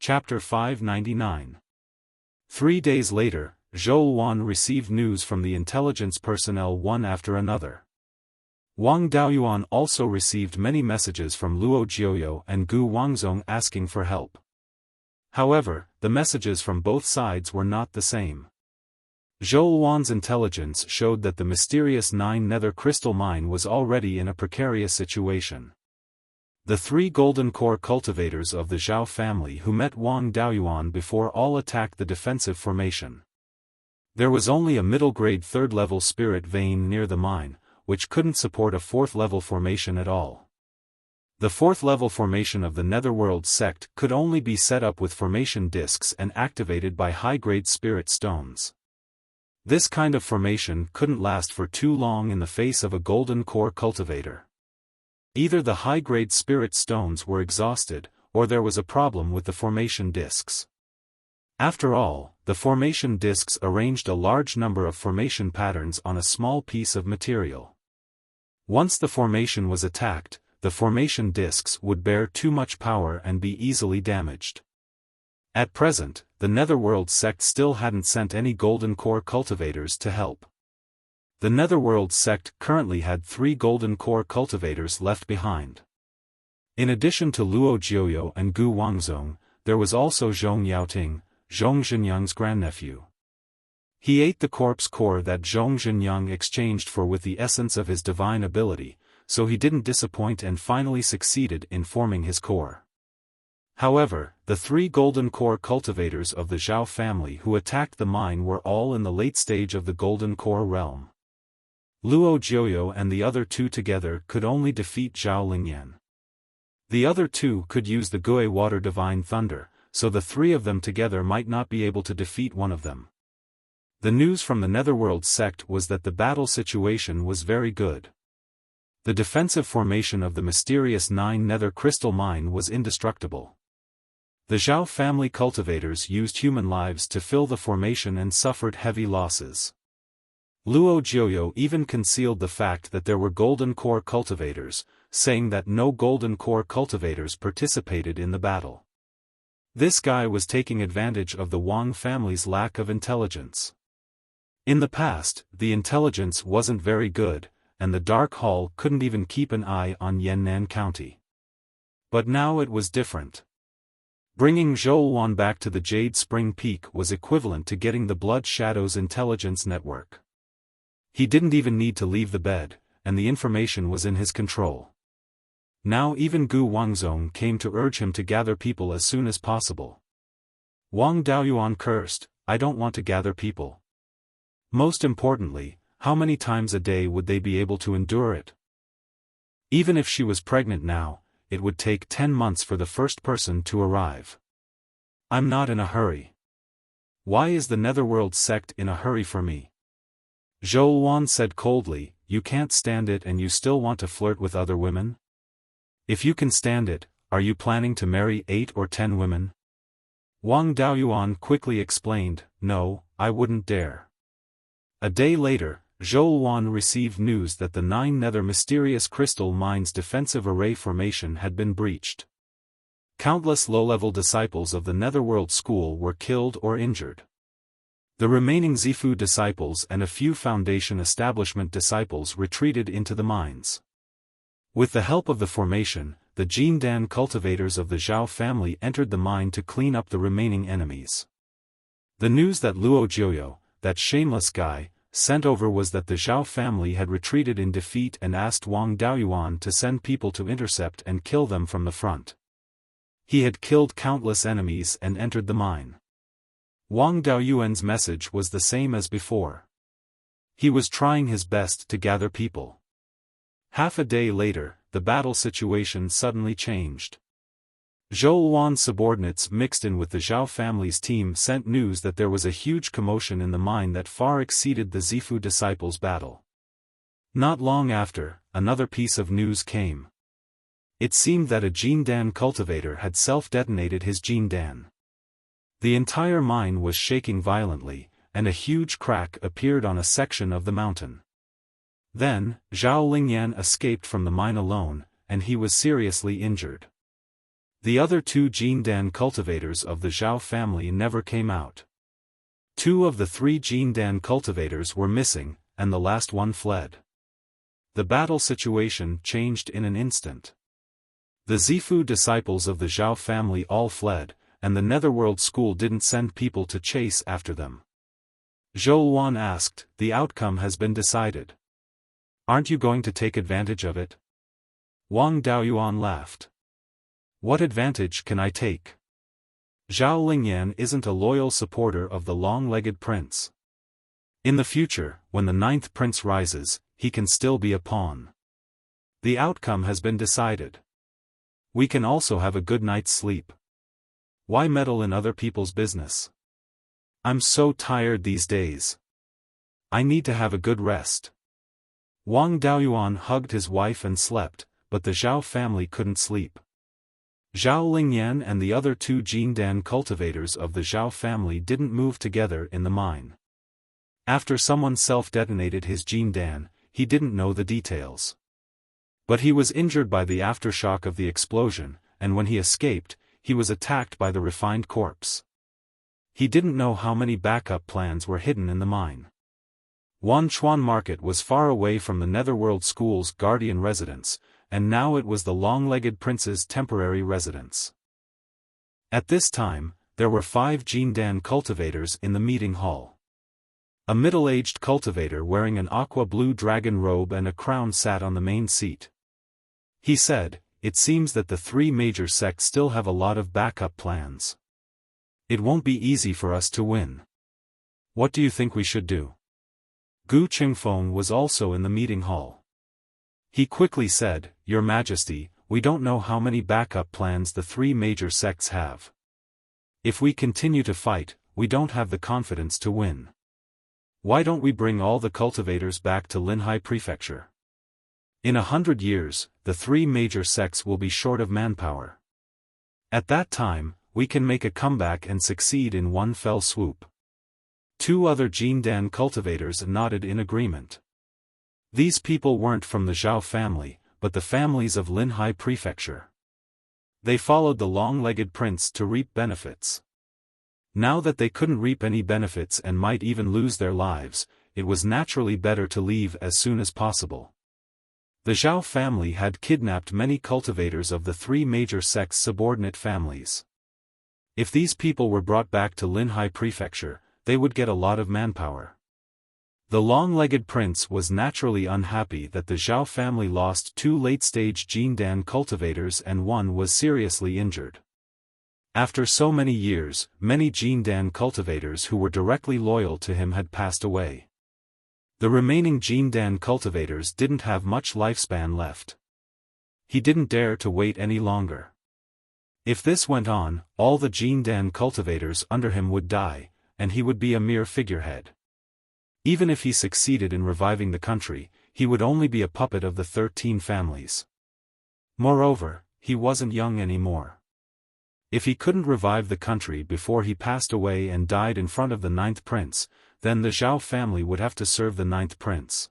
Chapter 599. 3 days later, Zhou Wan received news from the intelligence personnel one after another. Wang Daoyuan also received many messages from Luo Jiuyou and Gu Wangzong asking for help. However, the messages from both sides were not the same. Zhou Wan's intelligence showed that the mysterious 9 nether crystal mine was already in a precarious situation. The 3 golden core cultivators of the Zhao family who met Wang Daoyuan before all attacked the defensive formation. There was only a middle-grade 3rd-level spirit vein near the mine, which couldn't support a 4th-level formation at all. The 4th-level formation of the Netherworld sect could only be set up with formation discs and activated by high-grade spirit stones. This kind of formation couldn't last for too long in the face of a golden core cultivator. Either the high-grade spirit stones were exhausted, or there was a problem with the formation discs. After all, the formation discs arranged a large number of formation patterns on a small piece of material. Once the formation was attacked, the formation discs would bear too much power and be easily damaged. At present, the Netherworld sect still hadn't sent any golden core cultivators to help. The Netherworld sect currently had 3 golden core cultivators left behind. In addition to Luo Jiuyou and Gu Wangzong, there was also Zhong Yaoting, Zhong Zhenyang's grandnephew. He ate the corpse core that Zhong Zhenyang exchanged for with the essence of his divine ability, so he didn't disappoint and finally succeeded in forming his core. However, the 3 golden core cultivators of the Zhao family who attacked the mine were all in the late stage of the golden core realm. Luo Jiuyou and the other 2 together could only defeat Zhao Lingyan. The other 2 could use the Gui Water Divine Thunder, so the 3 of them together might not be able to defeat one of them. The news from the Netherworld sect was that the battle situation was very good. The defensive formation of the mysterious 9 nether crystal mine was indestructible. The Zhao family cultivators used human lives to fill the formation and suffered heavy losses. Luo Jiuyou even concealed the fact that there were golden core cultivators, saying that no golden core cultivators participated in the battle. This guy was taking advantage of the Wang family's lack of intelligence. In the past, the intelligence wasn't very good, and the Dark Hall couldn't even keep an eye on Yannan County. But now it was different. Bringing Zhou Wan back to the Jade Spring Peak was equivalent to getting the Blood Shadows intelligence network. He didn't even need to leave the bed, and the information was in his control. Now even Gu Wangzong came to urge him to gather people as soon as possible. Wang Daoyuan cursed, "I don't want to gather people. Most importantly, how many times a day would they be able to endure it? Even if she was pregnant now, it would take 10 months for the first person to arrive. I'm not in a hurry. Why is the Netherworld sect in a hurry for me?" Zhou Wan said coldly, "You can't stand it and you still want to flirt with other women? If you can stand it, are you planning to marry 8 or 10 women?" Wang Daoyuan quickly explained, "No, I wouldn't dare." A day later, Zhou Wan received news that the 9 nether mysterious crystal mine's defensive array formation had been breached. Countless low-level disciples of the Netherworld school were killed or injured. The remaining Zifu disciples and a few Foundation establishment disciples retreated into the mines. With the help of the formation, the Jindan cultivators of the Zhao family entered the mine to clean up the remaining enemies. The news that Luo Jiuyou, that shameless guy, sent over was that the Zhao family had retreated in defeat and asked Wang Daoyuan to send people to intercept and kill them from the front. He had killed countless enemies and entered the mine. Wang Daoyuan's message was the same as before. He was trying his best to gather people. Half a day later, the battle situation suddenly changed. Zhou Wan's subordinates mixed in with the Zhao family's team sent news that there was a huge commotion in the mine that far exceeded the Zifu disciples' battle. Not long after, another piece of news came. It seemed that a Jindan cultivator had self-detonated his Jindan. The entire mine was shaking violently, and a huge crack appeared on a section of the mountain. Then, Zhao Lingyan escaped from the mine alone, and he was seriously injured. The other two Jindan cultivators of the Zhao family never came out. 2 of the 3 Jindan cultivators were missing, and the last one fled. The battle situation changed in an instant. The Zifu disciples of the Zhao family all fled, and the Netherworld school didn't send people to chase after them. Zhou Wan asked, "The outcome has been decided. Aren't you going to take advantage of it?" Wang Daoyuan laughed. "What advantage can I take? Zhao Lingyan isn't a loyal supporter of the long-legged prince. In the future, when the 9th prince rises, he can still be a pawn. The outcome has been decided. We can also have a good night's sleep. Why meddle in other people's business? I'm so tired these days. I need to have a good rest." Wang Daoyuan hugged his wife and slept, but the Zhao family couldn't sleep. Zhao Lingyan and the other 2 Jindan cultivators of the Zhao family didn't move together in the mine. After someone self-detonated his Jindan, he didn't know the details. But he was injured by the aftershock of the explosion, and when he escaped, he was attacked by the refined corpse. He didn't know how many backup plans were hidden in the mine. Wanchuan Market was far away from the Netherworld School's guardian residence, and now it was the long-legged prince's temporary residence. At this time, there were 5 Jindan cultivators in the meeting hall. A middle-aged cultivator wearing an aqua-blue dragon robe and a crown sat on the main seat. He said, "It seems that the 3 major sects still have a lot of backup plans. It won't be easy for us to win. What do you think we should do?" Gu Qingfeng was also in the meeting hall. He quickly said, "Your Majesty, we don't know how many backup plans the 3 major sects have. If we continue to fight, we don't have the confidence to win. Why don't we bring all the cultivators back to Linhai Prefecture? In 100 years, the 3 major sects will be short of manpower. At that time, we can make a comeback and succeed in one fell swoop." 2 other Jindan cultivators nodded in agreement. These people weren't from the Zhao family, but the families of Linhai Prefecture. They followed the long-legged prince to reap benefits. Now that they couldn't reap any benefits and might even lose their lives, it was naturally better to leave as soon as possible. The Zhao family had kidnapped many cultivators of the 3 major sects' subordinate families. If these people were brought back to Linhai Prefecture, they would get a lot of manpower. The long-legged prince was naturally unhappy that the Zhao family lost 2 late-stage Jindan cultivators and 1 was seriously injured. After so many years, many Jindan cultivators who were directly loyal to him had passed away. The remaining Jindan cultivators didn't have much lifespan left. He didn't dare to wait any longer. If this went on, all the Jindan cultivators under him would die, and he would be a mere figurehead. Even if he succeeded in reviving the country, he would only be a puppet of the 13 families. Moreover, he wasn't young anymore. If he couldn't revive the country before he passed away and died in front of the 9th prince, then the Zhao family would have to serve the 9th prince.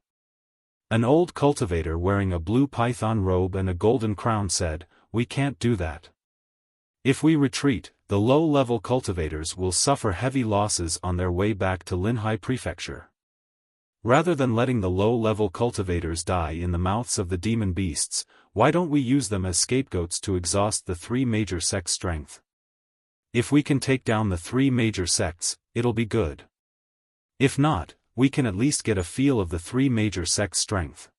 An old cultivator wearing a blue python robe and a golden crown said, "We can't do that. If we retreat, the low-level cultivators will suffer heavy losses on their way back to Linhai Prefecture. Rather than letting the low-level cultivators die in the mouths of the demon beasts, why don't we use them as scapegoats to exhaust the 3 major sects' strength? If we can take down the 3 major sects, it'll be good. If not, we can at least get a feel of the 3 major sects' strength."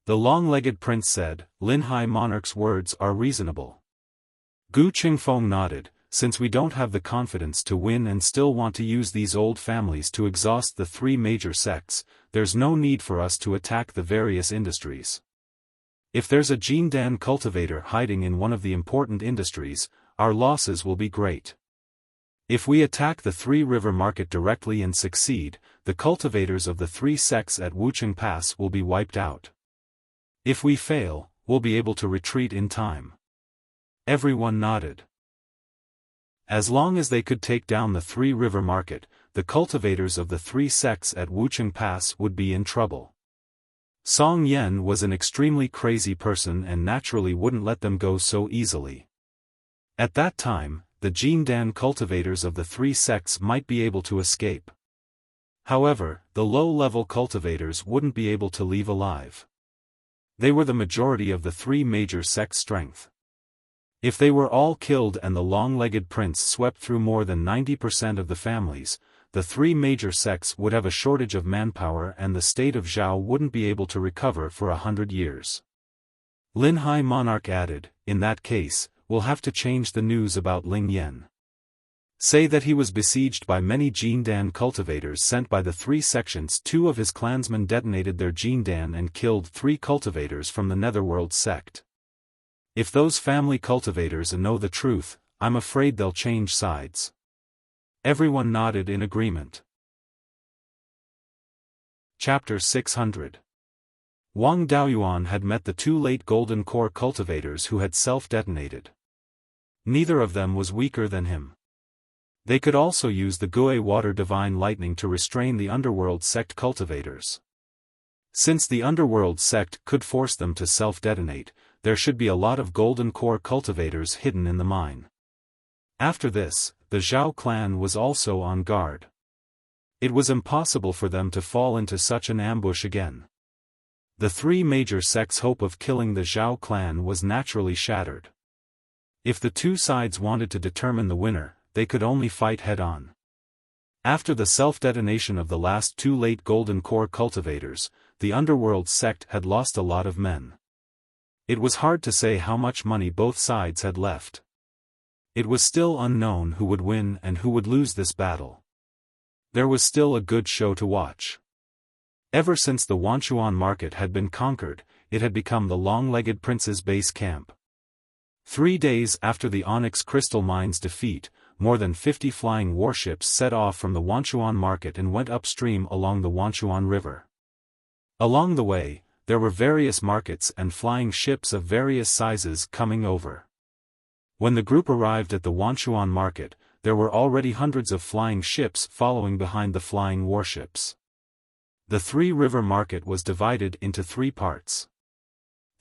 The long-legged prince said, "Linhai monarch's words are reasonable." Gu Qingfeng nodded, "Since we don't have the confidence to win and still want to use these old families to exhaust the 3 major sects, there's no need for us to attack the various industries. If there's a Jindan cultivator hiding in one of the important industries, our losses will be great. If we attack the 3 River Market directly and succeed, the cultivators of the 3 sects at Wucheng Pass will be wiped out. If we fail, we'll be able to retreat in time." Everyone nodded. As long as they could take down the 3 River Market, the cultivators of the 3 sects at Wucheng Pass would be in trouble. Song Yen was an extremely crazy person and naturally wouldn't let them go so easily. At that time, the Jindan cultivators of the three sects might be able to escape. However, the low-level cultivators wouldn't be able to leave alive. They were the majority of the three major sects' strength. If they were all killed and the long-legged prince swept through more than 90% of the families, the three major sects would have a shortage of manpower and the state of Zhao wouldn't be able to recover for 100 years. Lin Hai Monarch added, in that case, we'll have to change the news about Ling Yan. Say that he was besieged by many Jindan cultivators sent by the three sections. 2 of his clansmen detonated their Jindan and killed 3 cultivators from the Netherworld sect. If those family cultivators know the truth, I'm afraid they'll change sides. Everyone nodded in agreement. Chapter 600. Wang Daoyuan had met the 2 late Golden Core cultivators who had self-detonated. Neither of them was weaker than him. They could also use the Gue Water Divine Lightning to restrain the Underworld sect cultivators. Since the Underworld sect could force them to self-detonate, there should be a lot of Golden Core cultivators hidden in the mine. After this, the Zhao clan was also on guard. It was impossible for them to fall into such an ambush again. The three major sects' hope of killing the Zhao clan was naturally shattered. If the 2 sides wanted to determine the winner, they could only fight head-on. After the self-detonation of the last 2 late Golden Core cultivators, the Underworld sect had lost a lot of men. It was hard to say how much money both sides had left. It was still unknown who would win and who would lose this battle. There was still a good show to watch. Ever since the Wanchuan market had been conquered, it had become the long-legged prince's base camp. 3 days after the Onyx Crystal Mine's defeat, more than 50 flying warships set off from the Wanchuan market and went upstream along the Wanchuan River. Along the way, there were various markets and flying ships of various sizes coming over. When the group arrived at the Wanchuan market, there were already hundreds of flying ships following behind the flying warships. The Three-River Market was divided into 3 parts.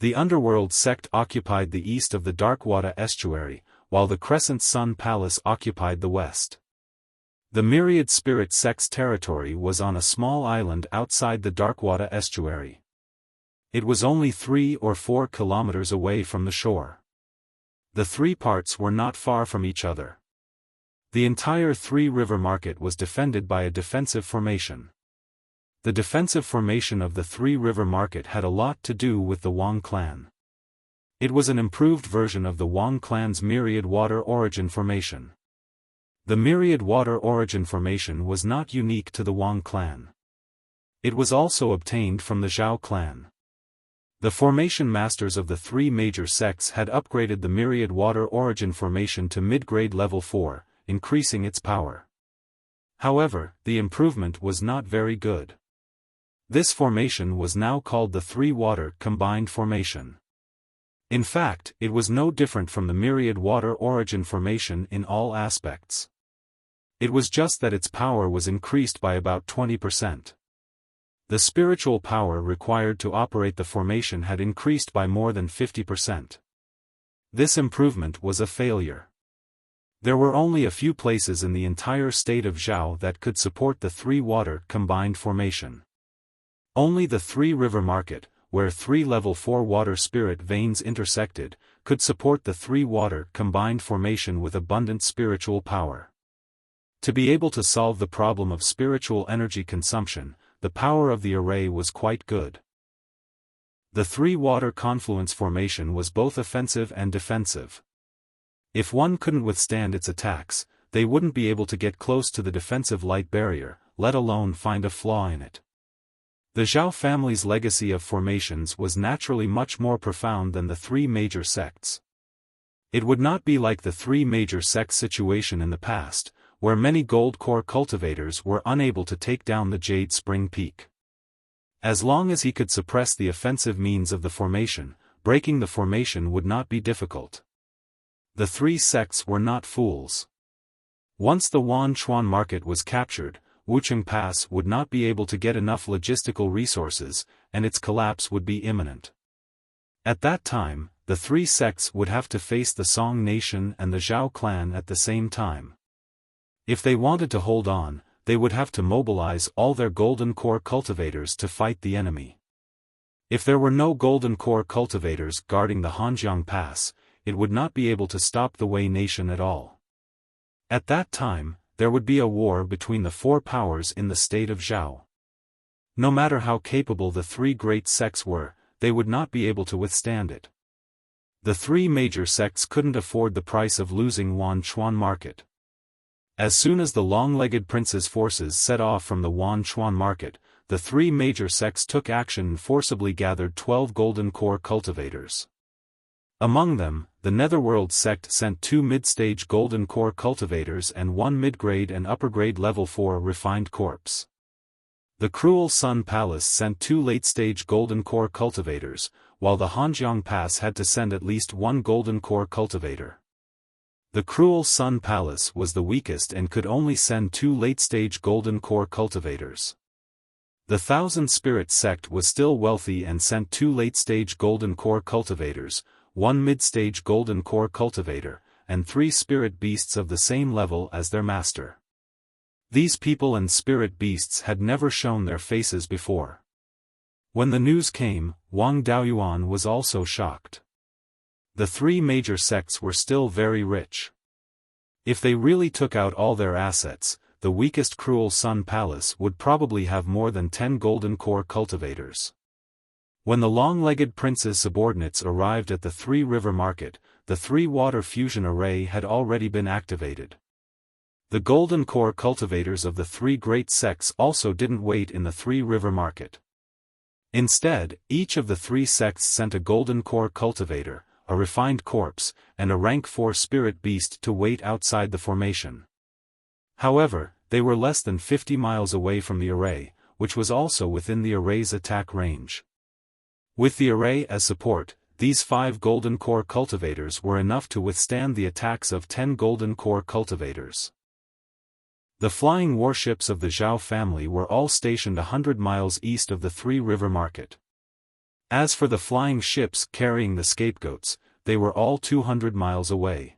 The Underworld sect occupied the east of the Darkwater estuary, while the Crescent Sun Palace occupied the west. The Myriad Spirit sect's territory was on a small island outside the Darkwater estuary. It was only 3 or 4 kilometers away from the shore. The 3 parts were not far from each other. The entire Three-River Market was defended by a defensive formation. The defensive formation of the Three-River Market had a lot to do with the Wang clan. It was an improved version of the Wang clan's Myriad Water Origin formation. The Myriad Water Origin formation was not unique to the Wang clan. It was also obtained from the Zhao clan. The formation masters of the 3 major sects had upgraded the Myriad Water Origin formation to mid-grade level 4, increasing its power. However, the improvement was not very good. This formation was now called the Three-Water Combined Formation. In fact, it was no different from the Myriad Water Origin formation in all aspects. It was just that its power was increased by about 20%. The spiritual power required to operate the formation had increased by more than 50%. This improvement was a failure. There were only a few places in the entire state of Zhao that could support the Three-Water Combined Formation. Only the Three-River Market, where 3 level 4 water spirit veins intersected, could support the Three-Water Combined Formation with abundant spiritual power. To be able to solve the problem of spiritual energy consumption, the power of the array was quite good. The Three-Water Confluence Formation was both offensive and defensive. If one couldn't withstand its attacks, they wouldn't be able to get close to the defensive light barrier, let alone find a flaw in it. The Zhao family's legacy of formations was naturally much more profound than the 3 major sects. It would not be like the 3 major sects situation in the past, where many gold core cultivators were unable to take down the Jade Spring Peak. As long as he could suppress the offensive means of the formation, breaking the formation would not be difficult. The 3 sects were not fools. Once the Wanchuan market was captured, Wucheng Pass would not be able to get enough logistical resources, and its collapse would be imminent. At that time, the three sects would have to face the Song nation and the Zhao clan at the same time. If they wanted to hold on, they would have to mobilize all their golden core cultivators to fight the enemy. If there were no golden core cultivators guarding the Hanjiang Pass, it would not be able to stop the Wei nation at all. At that time, there would be a war between the four powers in the state of Zhao. No matter how capable the three great sects were, they would not be able to withstand it. The three major sects couldn't afford the price of losing Wanchuan market. As soon as the long-legged prince's forces set off from the Wanchuan market, the three major sects took action and forcibly gathered 12 golden core cultivators. Among them, the Netherworld sect sent 2 mid-stage golden core cultivators and 1 mid-grade and upper-grade level 4 refined corpse. The Cruel Sun Palace sent 2 late-stage golden core cultivators, while the Hanjiang Pass had to send at least 1 golden core cultivator. The Cruel Sun Palace was the weakest and could only send 2 late-stage golden core cultivators. The Thousand Spirit sect was still wealthy and sent 2 late-stage golden core cultivators, 1 mid-stage golden core cultivator, and 3 spirit beasts of the same level as their master. These people and spirit beasts had never shown their faces before. When the news came, Wang Daoyuan was also shocked. The three major sects were still very rich. If they really took out all their assets, the weakest Cruel Sun Palace would probably have more than 10 golden core cultivators. When the long-legged prince's subordinates arrived at the Three River Market, the three-water fusion array had already been activated. The golden core cultivators of the three great sects also didn't wait in the Three River Market. Instead, each of the three sects sent a golden core cultivator, a refined corpse, and a rank 4 spirit beast to wait outside the formation. However, they were less than 50 miles away from the array, which was also within the array's attack range. With the array as support, these 5 golden core cultivators were enough to withstand the attacks of 10 golden core cultivators. The flying warships of the Zhao family were all stationed 100 miles east of the Three River Market. As for the flying ships carrying the scapegoats, they were all 200 miles away.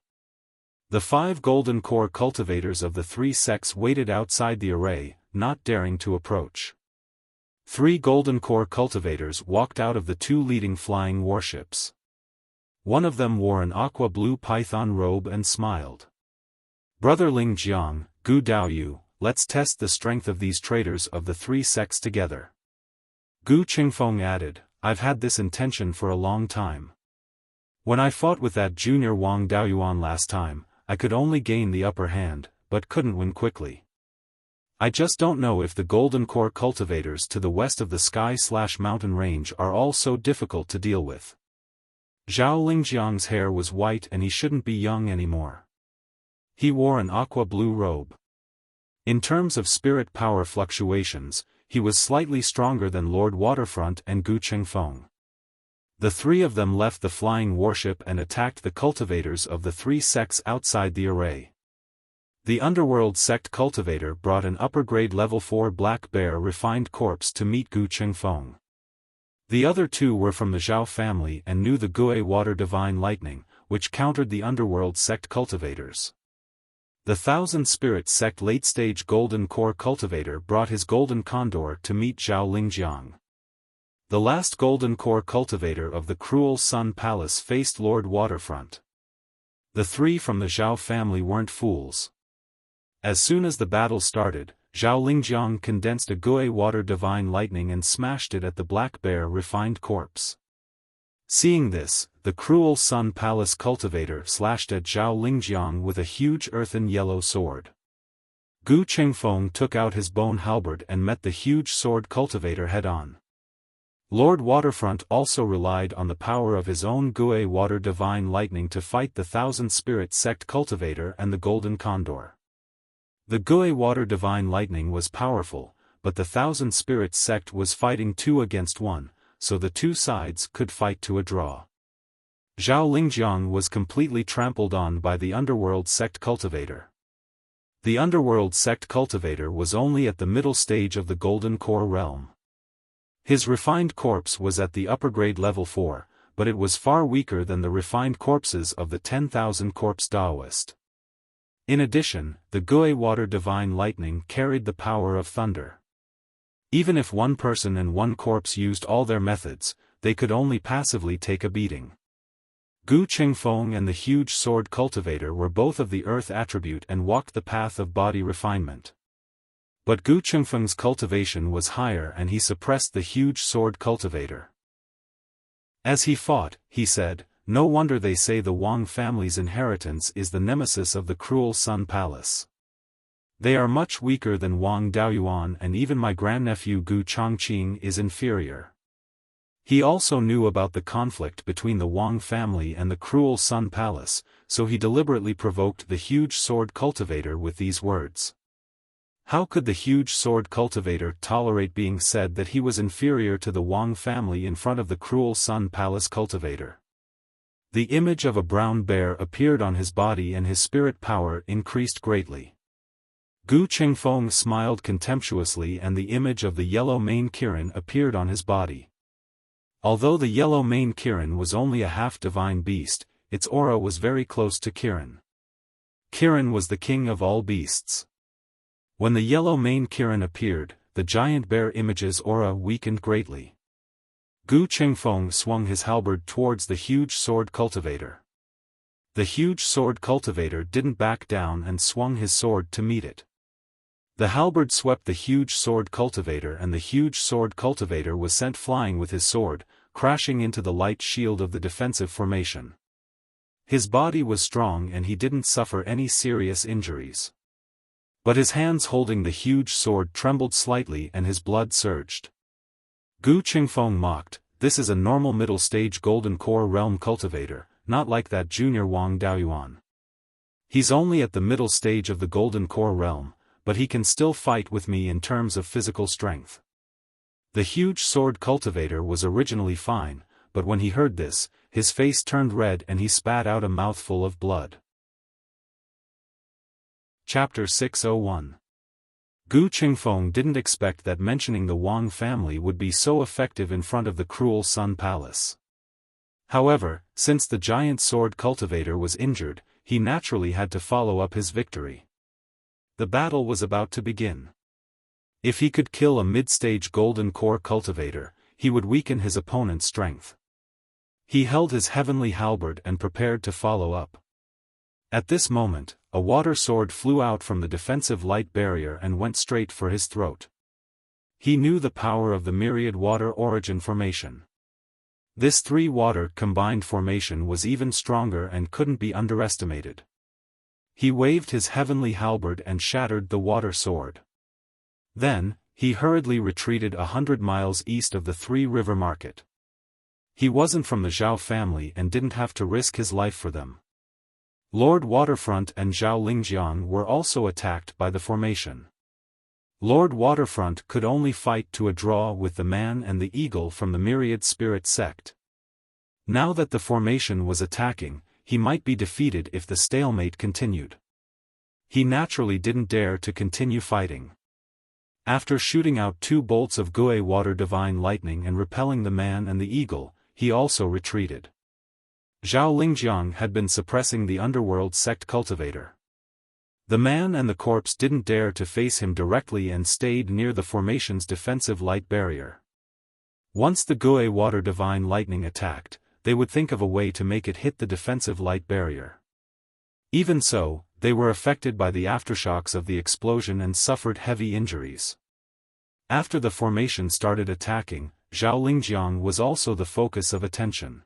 The 5 golden core cultivators of the three sects waited outside the array, not daring to approach. 3 golden core cultivators walked out of the 2 leading flying warships. One of them wore an aqua-blue python robe and smiled. "Brother Ling Jiang, Gu Daoyu, let's test the strength of these traitors of the three sects together." Gu Qingfeng added, "I've had this intention for a long time. When I fought with that junior Wang Daoyuan last time, I could only gain the upper hand, but couldn't win quickly. I just don't know if the golden core cultivators to the west of the sky/mountain range are all so difficult to deal with." Zhao Lingjiang's hair was white and he shouldn't be young anymore. He wore an aqua-blue robe. In terms of spirit power fluctuations, he was slightly stronger than Lord Waterfront and Gu Qingfeng. The three of them left the flying warship and attacked the cultivators of the three sects outside the array. The Underworld sect cultivator brought an upper-grade level 4 black bear refined corpse to meet Gu Qingfeng. The other 2 were from the Zhao family and knew the Gue Water Divine Lightning, which countered the Underworld sect cultivators. The Thousand Spirit sect late-stage golden core cultivator brought his golden condor to meet Zhao Lingjiang. The last golden core cultivator of the Cruel Sun Palace faced Lord Waterfront. The 3 from the Zhao family weren't fools. As soon as the battle started, Zhao Lingjiang condensed a Gue Water Divine Lightning and smashed it at the black bear refined corpse. Seeing this, the Cruel Sun Palace cultivator slashed at Zhao Lingjiang with a huge earthen yellow sword. Gu Qingfeng took out his bone halberd and met the huge sword cultivator head-on. Lord Waterfront also relied on the power of his own Gue Water Divine Lightning to fight the Thousand Spirit sect cultivator and the Golden Condor. The Gue Water Divine Lightning was powerful, but the Thousand Spirit sect was fighting 2 against 1, so the 2 sides could fight to a draw. Zhao Lingjiang was completely trampled on by the Underworld sect cultivator. The Underworld sect cultivator was only at the middle stage of the Golden Core realm. His refined corpse was at the upper grade level 4, but it was far weaker than the refined corpses of the 10,000 corpse Taoist. In addition, the Gui water divine lightning carried the power of thunder. Even if one person and one corpse used all their methods, they could only passively take a beating. Gu Qingfeng and the huge sword cultivator were both of the earth attribute and walked the path of body refinement. But Gu Qingfeng's cultivation was higher and he suppressed the huge sword cultivator. As he fought, he said, "No wonder they say the Wang family's inheritance is the nemesis of the cruel Sun Palace. They are much weaker than Wang Daoyuan, and even my grandnephew Gu Chongqing is inferior." He also knew about the conflict between the Wang family and the cruel Sun Palace, so he deliberately provoked the huge sword cultivator with these words. How could the huge sword cultivator tolerate being said that he was inferior to the Wang family in front of the cruel Sun Palace cultivator? The image of a brown bear appeared on his body and his spirit power increased greatly. Gu Qingfeng smiled contemptuously and the image of the yellow mane Kirin appeared on his body. Although the yellow mane Kirin was only a half-divine beast, its aura was very close to Kirin. Kirin was the king of all beasts. When the yellow mane Kirin appeared, the giant bear image's aura weakened greatly. Gu Qingfeng swung his halberd towards the huge sword cultivator. The huge sword cultivator didn't back down and swung his sword to meet it. The halberd swept the huge sword cultivator and the huge sword cultivator was sent flying with his sword, crashing into the light shield of the defensive formation. His body was strong and he didn't suffer any serious injuries. But his hands holding the huge sword trembled slightly and his blood surged. Gu Qingfeng mocked, "This is a normal middle-stage golden core realm cultivator, not like that junior Wang Daoyuan. He's only at the middle stage of the golden core realm, but he can still fight with me in terms of physical strength." The huge sword cultivator was originally fine, but when he heard this, his face turned red and he spat out a mouthful of blood. Chapter 601. Gu Qingfeng didn't expect that mentioning the Wang family would be so effective in front of the cruel Sun Palace. However, since the giant sword cultivator was injured, he naturally had to follow up his victory. The battle was about to begin. If he could kill a mid-stage golden core cultivator, he would weaken his opponent's strength. He held his heavenly halberd and prepared to follow up. At this moment, a water sword flew out from the defensive light barrier and went straight for his throat. He knew the power of the myriad water origin formation. This three-water combined formation was even stronger and couldn't be underestimated. He waved his heavenly halberd and shattered the water sword. Then, he hurriedly retreated 100 miles east of the three-river market. He wasn't from the Zhao family and didn't have to risk his life for them. Lord Waterfront and Zhao Lingjiang were also attacked by the formation. Lord Waterfront could only fight to a draw with the man and the eagle from the Myriad Spirit sect. Now that the formation was attacking, he might be defeated if the stalemate continued. He naturally didn't dare to continue fighting. After shooting out 2 bolts of Gui water divine lightning and repelling the man and the eagle, he also retreated. Zhao Lingjiang had been suppressing the underworld sect cultivator. The man and the corpse didn't dare to face him directly and stayed near the formation's defensive light barrier. Once the Gui water divine lightning attacked, they would think of a way to make it hit the defensive light barrier. Even so, they were affected by the aftershocks of the explosion and suffered heavy injuries. After the formation started attacking, Zhao Lingjiang was also the focus of attention.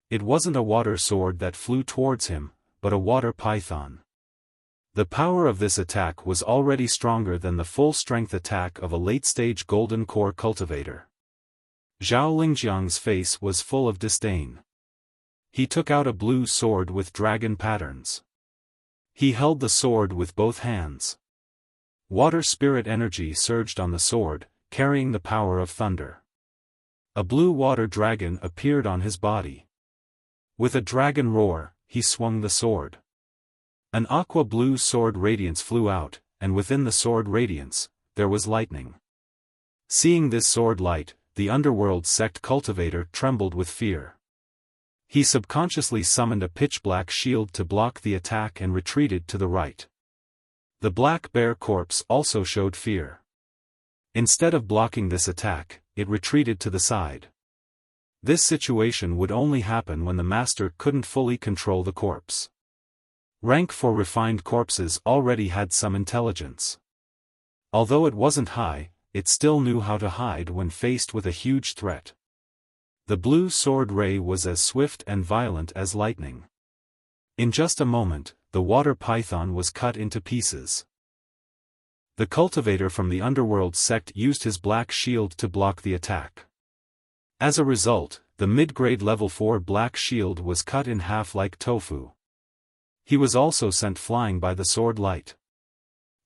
It wasn't a water sword that flew towards him, but a water python. The power of this attack was already stronger than the full-strength attack of a late-stage golden core cultivator. Zhao Lingjiang's face was full of disdain. He took out a blue sword with dragon patterns. He held the sword with both hands. Water spirit energy surged on the sword, carrying the power of thunder. A blue water dragon appeared on his body. With a dragon roar, he swung the sword. An aqua-blue sword radiance flew out, and within the sword radiance, there was lightning. Seeing this sword light, the underworld sect cultivator trembled with fear. He subconsciously summoned a pitch-black shield to block the attack and retreated to the right. The black bear corpse also showed fear. Instead of blocking this attack, it retreated to the side. This situation would only happen when the master couldn't fully control the corpse. Rank 4 refined corpses already had some intelligence. Although it wasn't high, it still knew how to hide when faced with a huge threat. The blue sword ray was as swift and violent as lightning. In just a moment, the water python was cut into pieces. The cultivator from the underworld sect used his black shield to block the attack. As a result, the mid-grade level 4 black shield was cut in half like tofu. He was also sent flying by the sword light.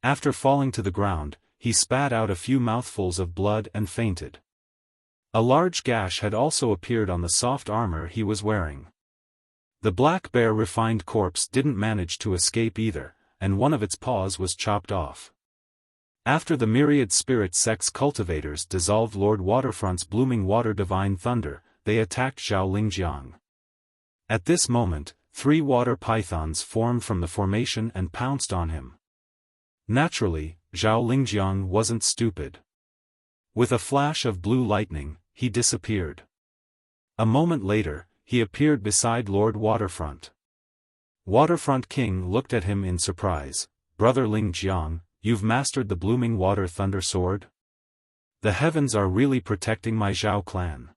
After falling to the ground, he spat out a few mouthfuls of blood and fainted. A large gash had also appeared on the soft armor he was wearing. The black bear refined corpse didn't manage to escape either, and one of its paws was chopped off. After the myriad spirit sect's cultivators dissolved Lord Waterfront's blooming water divine thunder, they attacked Zhao Lingjiang. At this moment, 3 water pythons formed from the formation and pounced on him. Naturally, Zhao Lingjiang wasn't stupid. With a flash of blue lightning, he disappeared. A moment later, he appeared beside Lord Waterfront. Waterfront King looked at him in surprise. "Brother Lingjiang, you've mastered the blooming water thunder sword? The heavens are really protecting my Zhao clan.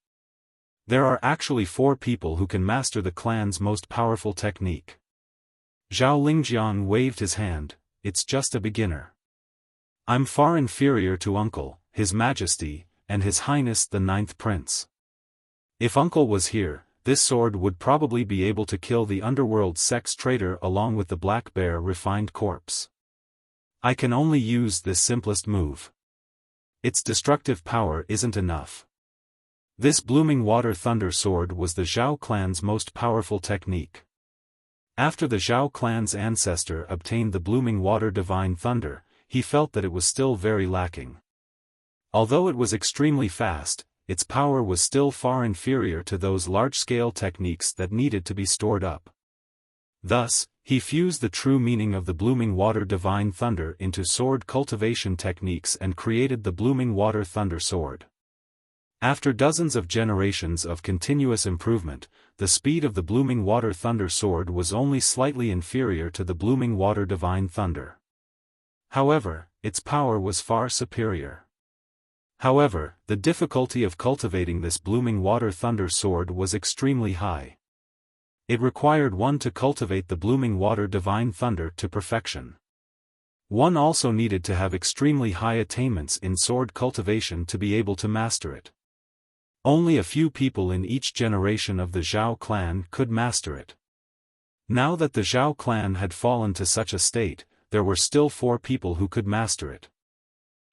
There are actually 4 people who can master the clan's most powerful technique." Zhao Lingjiang waved his hand. "It's just a beginner. I'm far inferior to Uncle, His Majesty, and His Highness the 9th Prince. If Uncle was here, this sword would probably be able to kill the underworld sex traitor along with the black bear refined corpse. I can only use this simplest move. Its destructive power isn't enough." This blooming water thunder sword was the Zhao clan's most powerful technique. After the Zhao clan's ancestor obtained the blooming water divine thunder, he felt that it was still very lacking. Although it was extremely fast, its power was still far inferior to those large-scale techniques that needed to be stored up. Thus, he fused the true meaning of the blooming water divine thunder into sword cultivation techniques and created the blooming water thunder sword. After dozens of generations of continuous improvement, the speed of the blooming water thunder sword was only slightly inferior to the blooming water divine thunder. However, its power was far superior. However, the difficulty of cultivating this blooming water thunder sword was extremely high. It required one to cultivate the blooming water divine thunder to perfection. One also needed to have extremely high attainments in sword cultivation to be able to master it. Only a few people in each generation of the Zhao clan could master it. Now that the Zhao clan had fallen to such a state, there were still 4 people who could master it.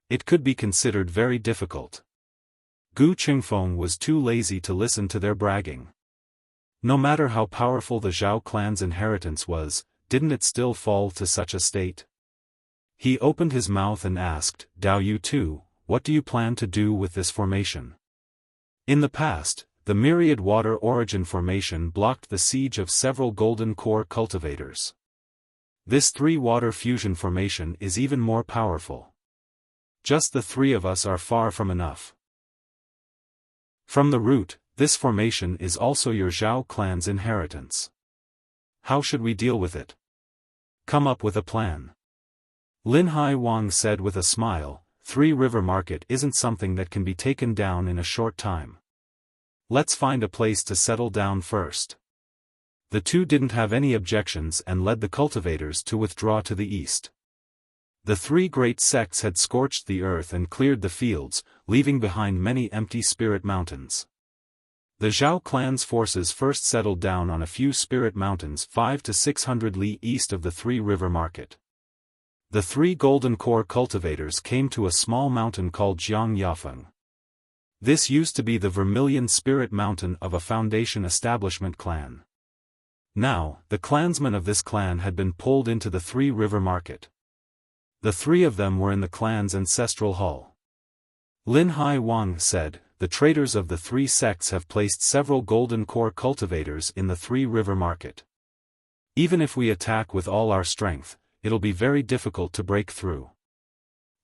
It could be considered very difficult. Gu Qingfeng was too lazy to listen to their bragging. No matter how powerful the Zhao clan's inheritance was, didn't it still fall to such a state? He opened his mouth and asked, "Dao Yu too, what do you plan to do with this formation?" In the past, the myriad water origin formation blocked the siege of several golden core cultivators. This 3 water fusion formation is even more powerful. Just the 3 of us are far from enough. From the root, this formation is also your Zhao clan's inheritance. How should we deal with it? Come up with a plan. Lin Hai Wang said with a smile, 3 River Market isn't something that can be taken down in a short time. Let's find a place to settle down first. The 2 didn't have any objections and led the cultivators to withdraw to the east. The 3 great sects had scorched the earth and cleared the fields, leaving behind many empty spirit mountains. The Zhao clan's forces first settled down on a few spirit mountains 500 to 600 li east of the 3 River Market. The 3 golden core cultivators came to a small mountain called Xiaofan. This used to be the Vermilion Spirit Mountain of a Foundation Establishment clan. Now, the clansmen of this clan had been pulled into the 3 River Market. The 3 of them were in the clan's ancestral hall. Lin Hai Wang said, the traders of the three sects have placed several golden core cultivators in the three-river market. Even if we attack with all our strength, it'll be very difficult to break through.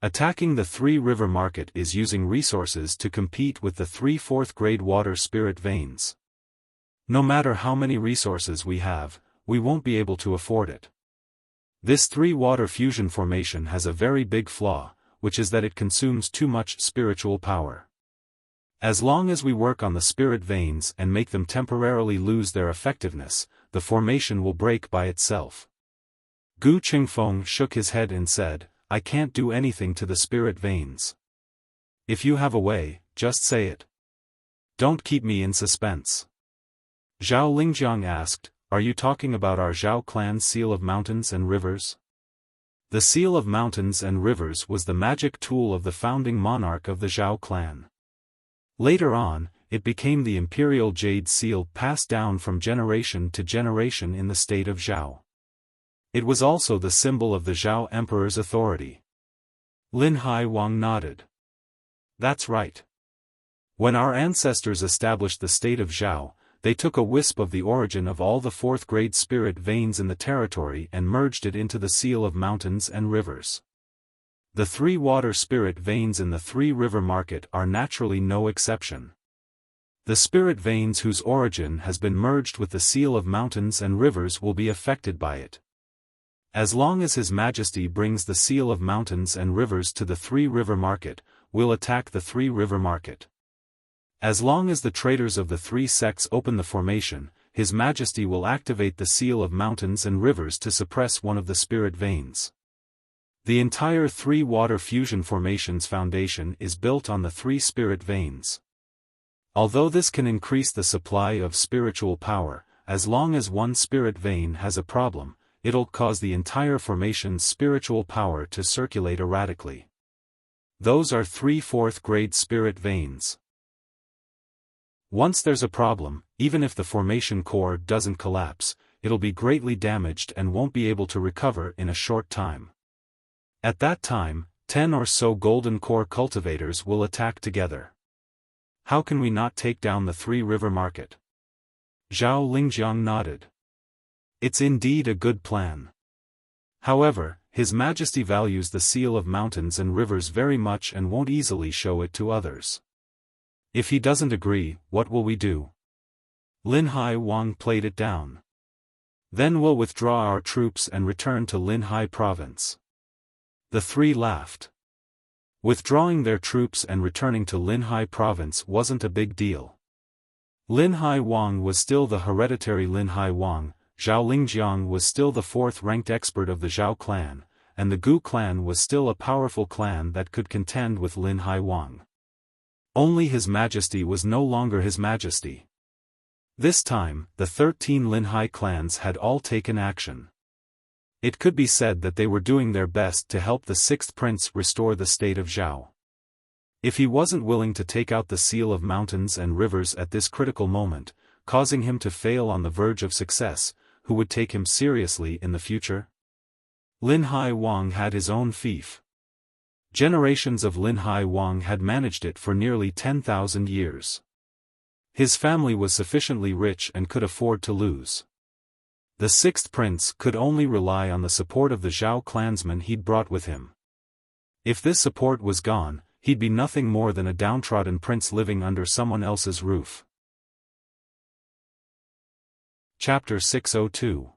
Attacking the three-river market is using resources to compete with the 3 4th-grade water spirit veins. No matter how many resources we have, we won't be able to afford it. This 3-water fusion formation has a very big flaw, which is that it consumes too much spiritual power. As long as we work on the spirit veins and make them temporarily lose their effectiveness, the formation will break by itself. Gu Qingfeng shook his head and said, I can't do anything to the spirit veins. If you have a way, just say it. Don't keep me in suspense. Zhao Lingjiang asked, are you talking about our Zhao clan's seal of mountains and rivers? The seal of mountains and rivers was the magic tool of the founding monarch of the Zhao clan. Later on, it became the imperial jade seal passed down from generation to generation in the state of Zhao. It was also the symbol of the Zhao emperor's authority. Lin Hai Wang nodded. That's right. When our ancestors established the state of Zhao, they took a wisp of the origin of all the 4th-grade spirit veins in the territory and merged it into the seal of mountains and rivers. The 3-water spirit veins in the 3-river market are naturally no exception. The spirit veins whose origin has been merged with the seal of mountains and rivers will be affected by it. As long as His Majesty brings the seal of mountains and rivers to the 3-river market, we'll attack the 3-river market. As long as the traders of the 3 sects open the formation, His Majesty will activate the seal of mountains and rivers to suppress one of the spirit veins. The entire 3-water fusion formation's foundation is built on the 3 spirit veins. Although this can increase the supply of spiritual power, as long as one spirit vein has a problem, it'll cause the entire formation's spiritual power to circulate erratically. Those are 3 4th-grade spirit veins. Once there's a problem, even if the formation core doesn't collapse, it'll be greatly damaged and won't be able to recover in a short time. At that time, 10 or so golden core cultivators will attack together. How can we not take down the 3-river market? Zhao Lingjiang nodded. It's indeed a good plan. However, His Majesty values the seal of mountains and rivers very much and won't easily show it to others. If he doesn't agree, what will we do? Lin Hai Wang played it down. Then we'll withdraw our troops and return to Lin Hai province. The 3 laughed. Withdrawing their troops and returning to Lin Hai province wasn't a big deal. Lin Hai Wang was still the hereditary Lin Hai Wang, Zhao Lingjiang was still the 4th-ranked expert of the Zhao clan, and the Gu clan was still a powerful clan that could contend with Lin Hai Wang. Only His Majesty was no longer His Majesty. This time, the 13 Lin Hai clans had all taken action. It could be said that they were doing their best to help the 6th prince restore the state of Zhao. If he wasn't willing to take out the seal of mountains and rivers at this critical moment, causing him to fail on the verge of success, who would take him seriously in the future? Lin Hai Wang had his own fief. Generations of Lin Hai Wang had managed it for nearly 10,000 years. His family was sufficiently rich and could afford to lose. The 6th prince could only rely on the support of the Zhao clansmen he'd brought with him. If this support was gone, he'd be nothing more than a downtrodden prince living under someone else's roof. Chapter 602.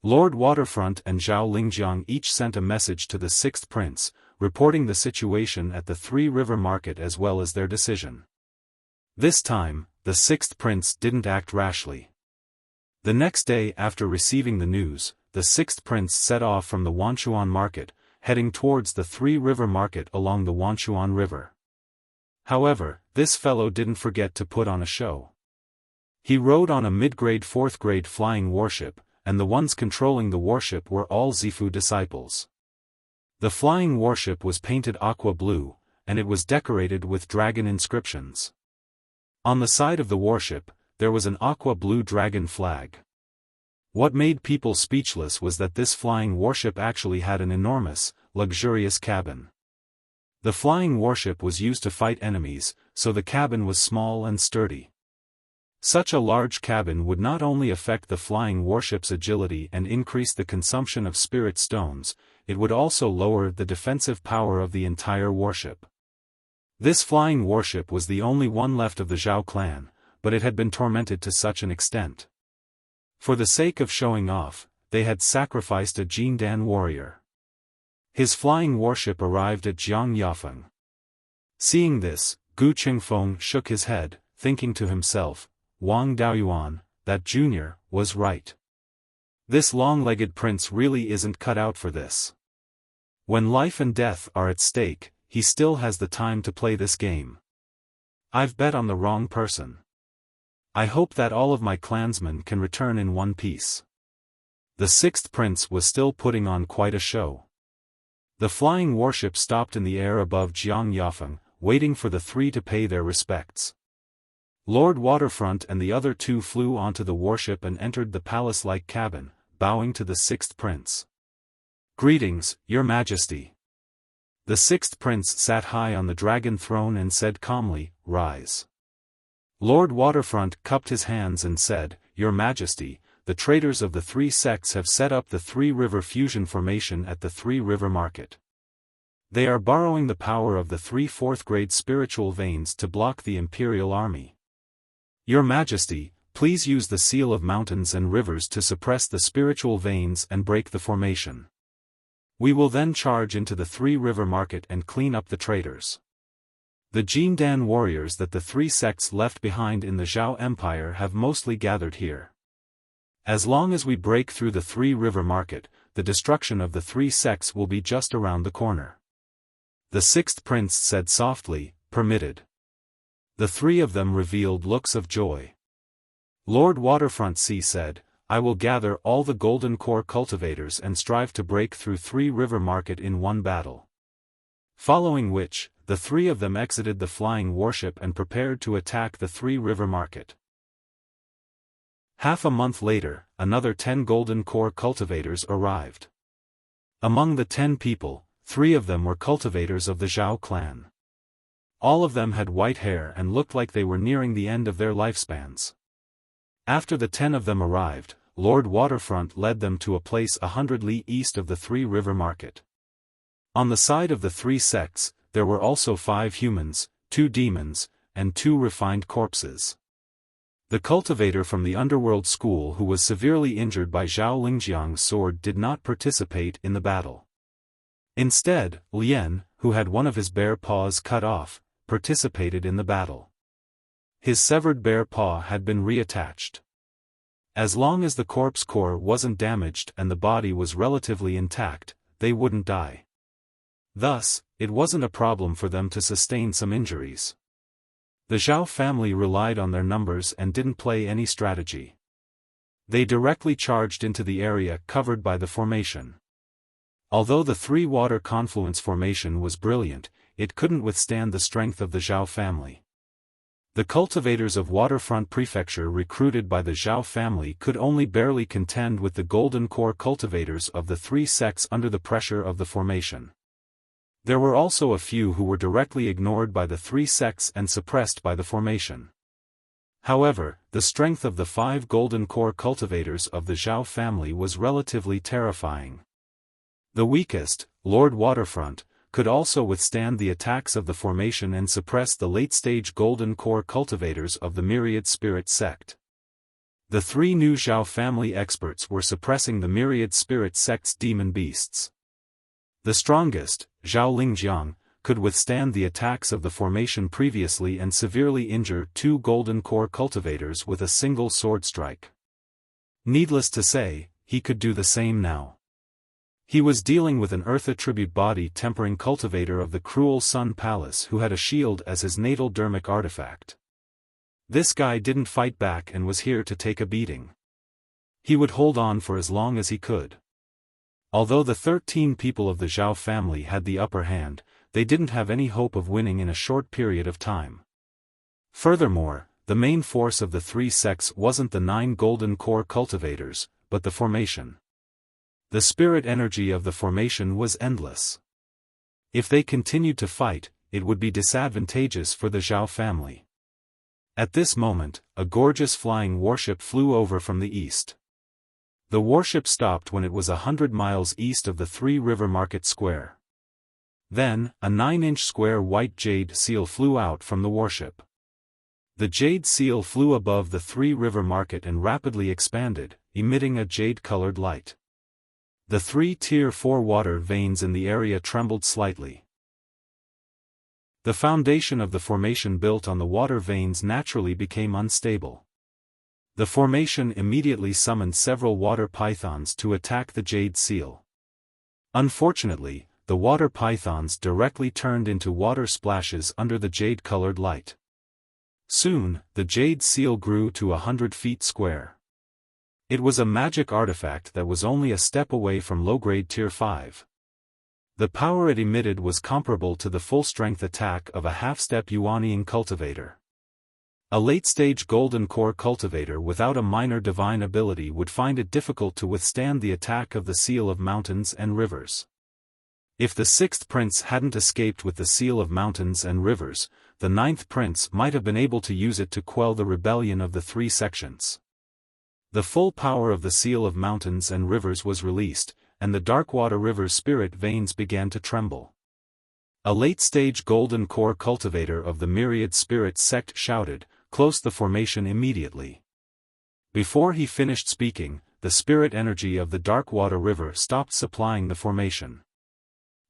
Lord Waterfront and Zhao Lingjiang each sent a message to the 6th prince, reporting the situation at the 3-river market as well as their decision. This time, the 6th prince didn't act rashly. The next day after receiving the news, the 6th prince set off from the Wanchuan market, heading towards the 3-river market along the Wanchuan River. However, this fellow didn't forget to put on a show. He rode on a mid-grade 4th-grade flying warship, and the ones controlling the warship were all Zifu disciples. The flying warship was painted aqua blue, and it was decorated with dragon inscriptions. On the side of the warship, there was an aqua blue dragon flag. What made people speechless was that this flying warship actually had an enormous, luxurious cabin. The flying warship was used to fight enemies, so the cabin was small and sturdy. Such a large cabin would not only affect the flying warship's agility and increase the consumption of spirit stones, it would also lower the defensive power of the entire warship. This flying warship was the only one left of the Zhao clan, but it had been tormented to such an extent. For the sake of showing off, they had sacrificed a Jindan warrior. His flying warship arrived at Xiaofan. Seeing this, Gu Qingfeng shook his head, thinking to himself, Wang Daoyuan, that junior, was right. This long-legged prince really isn't cut out for this. When life and death are at stake, he still has the time to play this game. I've bet on the wrong person. I hope that all of my clansmen can return in one piece. The sixth prince was still putting on quite a show. The flying warship stopped in the air above Xiaofan, waiting for the three to pay their respects. Lord Waterfront and the other two flew onto the warship and entered the palace-like cabin, bowing to the sixth prince. Greetings, Your Majesty. The sixth prince sat high on the dragon throne and said calmly, Rise. Lord Waterfront cupped his hands and said, Your Majesty, the traders of the three sects have set up the three-river fusion formation at the three-river market. They are borrowing the power of the three fourth-grade spiritual veins to block the imperial army. Your Majesty, please use the seal of mountains and rivers to suppress the spiritual veins and break the formation. We will then charge into the three-river market and clean up the traders. The Jindan warriors that the three sects left behind in the Zhao Empire have mostly gathered here. As long as we break through the three-river market, the destruction of the three sects will be just around the corner. The sixth prince said softly, Permitted. The three of them revealed looks of joy. Lord Waterfront said, I will gather all the golden core cultivators and strive to break through three-river market in one battle. Following which, the three of them exited the flying warship and prepared to attack the three-river market. Half a month later, another 10 golden core cultivators arrived. Among the 10 people, 3 of them were cultivators of the Zhao clan. All of them had white hair and looked like they were nearing the end of their lifespans. After the 10 of them arrived, Lord Waterfront led them to a place 100 li east of the three-river market. On the side of the three sects, there were also 5 humans, 2 demons, and 2 refined corpses. The cultivator from the underworld school who was severely injured by Zhao Lingjiang's sword did not participate in the battle. Instead, Lian, who had one of his bare paws cut off, participated in the battle. His severed bare paw had been reattached. As long as the corpse core wasn't damaged and the body was relatively intact, they wouldn't die. Thus, it wasn't a problem for them to sustain some injuries. The Zhao family relied on their numbers and didn't play any strategy. They directly charged into the area covered by the formation. Although the three-water confluence formation was brilliant, it couldn't withstand the strength of the Zhao family. The cultivators of Waterfront Prefecture recruited by the Zhao family could only barely contend with the golden core cultivators of the three sects under the pressure of the formation. There were also a few who were directly ignored by the three sects and suppressed by the formation. However, the strength of the 5 golden core cultivators of the Zhao family was relatively terrifying. The weakest, Lord Waterfront, could also withstand the attacks of the formation and suppress the late-stage golden core cultivators of the myriad spirit sect. The 3 new Zhao family experts were suppressing the myriad spirit sect's demon beasts. The strongest, Zhao Lingjiang, could withstand the attacks of the formation previously and severely injure 2 golden core cultivators with a single sword strike. Needless to say, he could do the same now. He was dealing with an Earth attribute body tempering cultivator of the Cruel Sun Palace who had a shield as his natal dermic artifact. This guy didn't fight back and was here to take a beating. He would hold on for as long as he could. Although the 13 people of the Zhao family had the upper hand, they didn't have any hope of winning in a short period of time. Furthermore, the main force of the 3 sects wasn't the 9 golden core cultivators, but the formation. The spirit energy of the formation was endless. If they continued to fight, it would be disadvantageous for the Zhao family. At this moment, a gorgeous flying warship flew over from the east. The warship stopped when it was 100 miles east of the Three River Market Square. Then, a 9-inch square white jade seal flew out from the warship. The jade seal flew above the Three River Market and rapidly expanded, emitting a jade-colored light. The 3 Tier 4 water veins in the area trembled slightly. The foundation of the formation built on the water veins naturally became unstable. The formation immediately summoned several water pythons to attack the jade seal. Unfortunately, the water pythons directly turned into water splashes under the jade-colored light. Soon, the jade seal grew to 100 feet square. It was a magic artifact that was only a step away from low-grade Tier 5. The power it emitted was comparable to the full-strength attack of a half-step Yuanian cultivator. A late-stage golden core cultivator without a minor divine ability would find it difficult to withstand the attack of the seal of mountains and rivers. If the 6th prince hadn't escaped with the seal of mountains and rivers, the 9th prince might have been able to use it to quell the rebellion of the 3 sections. The full power of the seal of mountains and rivers was released, and the Darkwater River's spirit veins began to tremble. A late-stage golden core cultivator of the Myriad Spirit sect shouted, "Close the formation immediately." Before he finished speaking, the spirit energy of the Darkwater River stopped supplying the formation.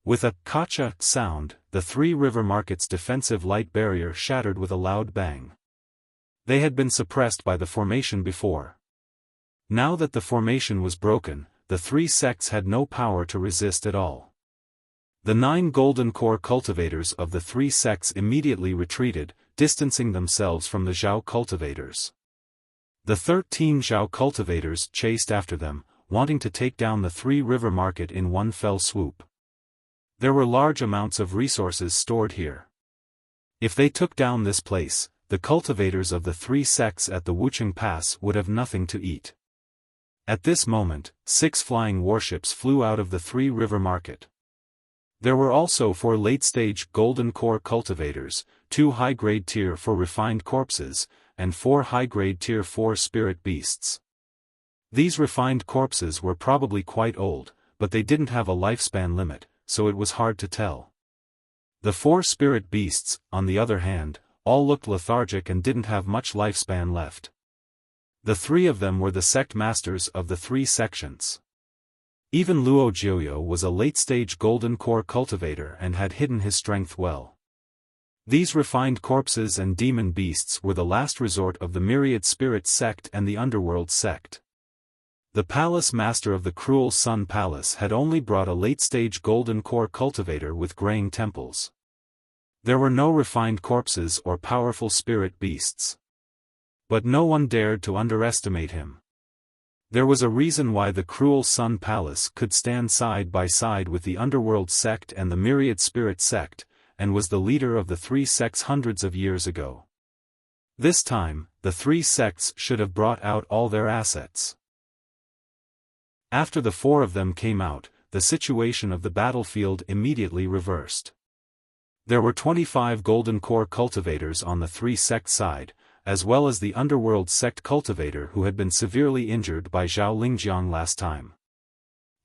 With a "kacha" sound, the Three River Market's defensive light barrier shattered with a loud bang. They had been suppressed by the formation before. Now that the formation was broken, the 3 sects had no power to resist at all. The 9 golden core cultivators of the 3 sects immediately retreated, distancing themselves from the Zhao cultivators. The 13 Zhao cultivators chased after them, wanting to take down the Three River Market in one fell swoop. There were large amounts of resources stored here. If they took down this place, the cultivators of the 3 sects at the Wuxia Pass would have nothing to eat. At this moment, 6 flying warships flew out of the Three River Market. There were also 4 late-stage golden core cultivators, 2 high-grade Tier 4 refined corpses, and 4 high-grade Tier 4 spirit beasts. These refined corpses were probably quite old, but they didn't have a lifespan limit, so it was hard to tell. The 4 spirit beasts, on the other hand, all looked lethargic and didn't have much lifespan left. The 3 of them were the sect masters of the 3 sections. Even Luo Jiuyo was a late-stage golden core cultivator and had hidden his strength well. These refined corpses and demon beasts were the last resort of the Myriad Spirit sect and the Underworld sect. The palace master of the Cruel Sun Palace had only brought a late-stage golden core cultivator with graying temples. There were no refined corpses or powerful spirit beasts. But no one dared to underestimate him. There was a reason why the Cruel Sun Palace could stand side by side with the Underworld sect and the Myriad Spirit sect, and was the leader of the 3 sects hundreds of years ago. This time, the 3 sects should have brought out all their assets. After the 4 of them came out, the situation of the battlefield immediately reversed. There were 25 golden core cultivators on the 3 sect side, as well as the Underworld sect cultivator who had been severely injured by Zhao Lingjiang last time.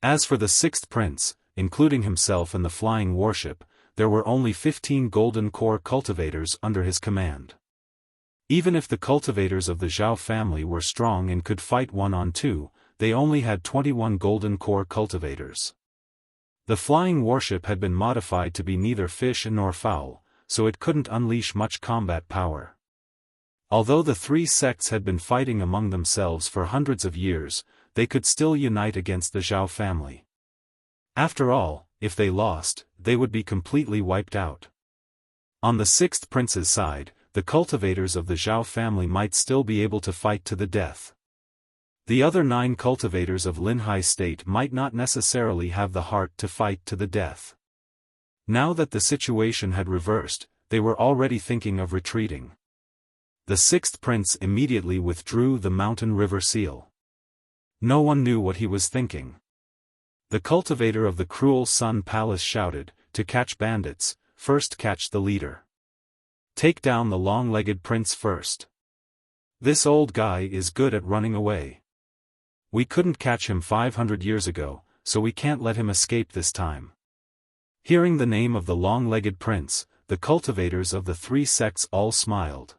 As for the 6th prince, including himself and the flying warship, there were only 15 golden core cultivators under his command. Even if the cultivators of the Zhao family were strong and could fight 1-on-2, they only had 21 golden core cultivators. The flying warship had been modified to be neither fish nor fowl, so it couldn't unleash much combat power. Although the 3 sects had been fighting among themselves for hundreds of years, they could still unite against the Zhao family. After all, if they lost, they would be completely wiped out. On the 6th prince's side, the cultivators of the Zhao family might still be able to fight to the death. The other 9 cultivators of Linhai State might not necessarily have the heart to fight to the death. Now that the situation had reversed, they were already thinking of retreating. The 6th prince immediately withdrew the mountain river seal. No one knew what he was thinking. The cultivator of the Cruel Sun Palace shouted, to catch bandits, first catch the leader. Take down the long-legged prince first. This old guy is good at running away. We couldn't catch him 500 years ago, so we can't let him escape this time." Hearing the name of the long-legged prince, the cultivators of the three sects all smiled.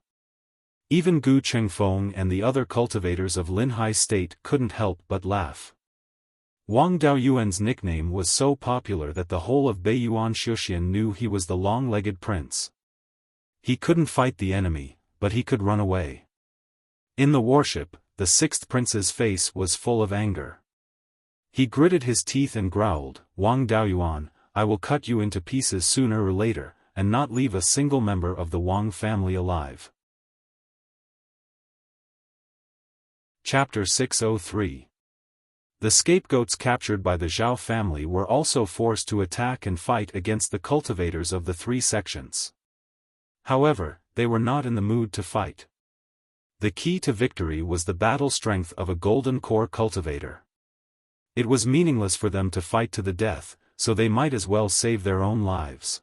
Even Gu Chengfeng and the other cultivators of Linhai State couldn't help but laugh. Wang Daoyuan's nickname was so popular that the whole of Beiyuan Xiuxian knew he was the long-legged prince. He couldn't fight the enemy, but he could run away. In the warship, the sixth prince's face was full of anger. He gritted his teeth and growled, "Wang Daoyuan, I will cut you into pieces sooner or later, and not leave a single member of the Wang family alive." Chapter 603. The scapegoats captured by the Zhao family were also forced to attack and fight against the cultivators of the three sections. However, they were not in the mood to fight. The key to victory was the battle strength of a golden core cultivator. It was meaningless for them to fight to the death, so they might as well save their own lives.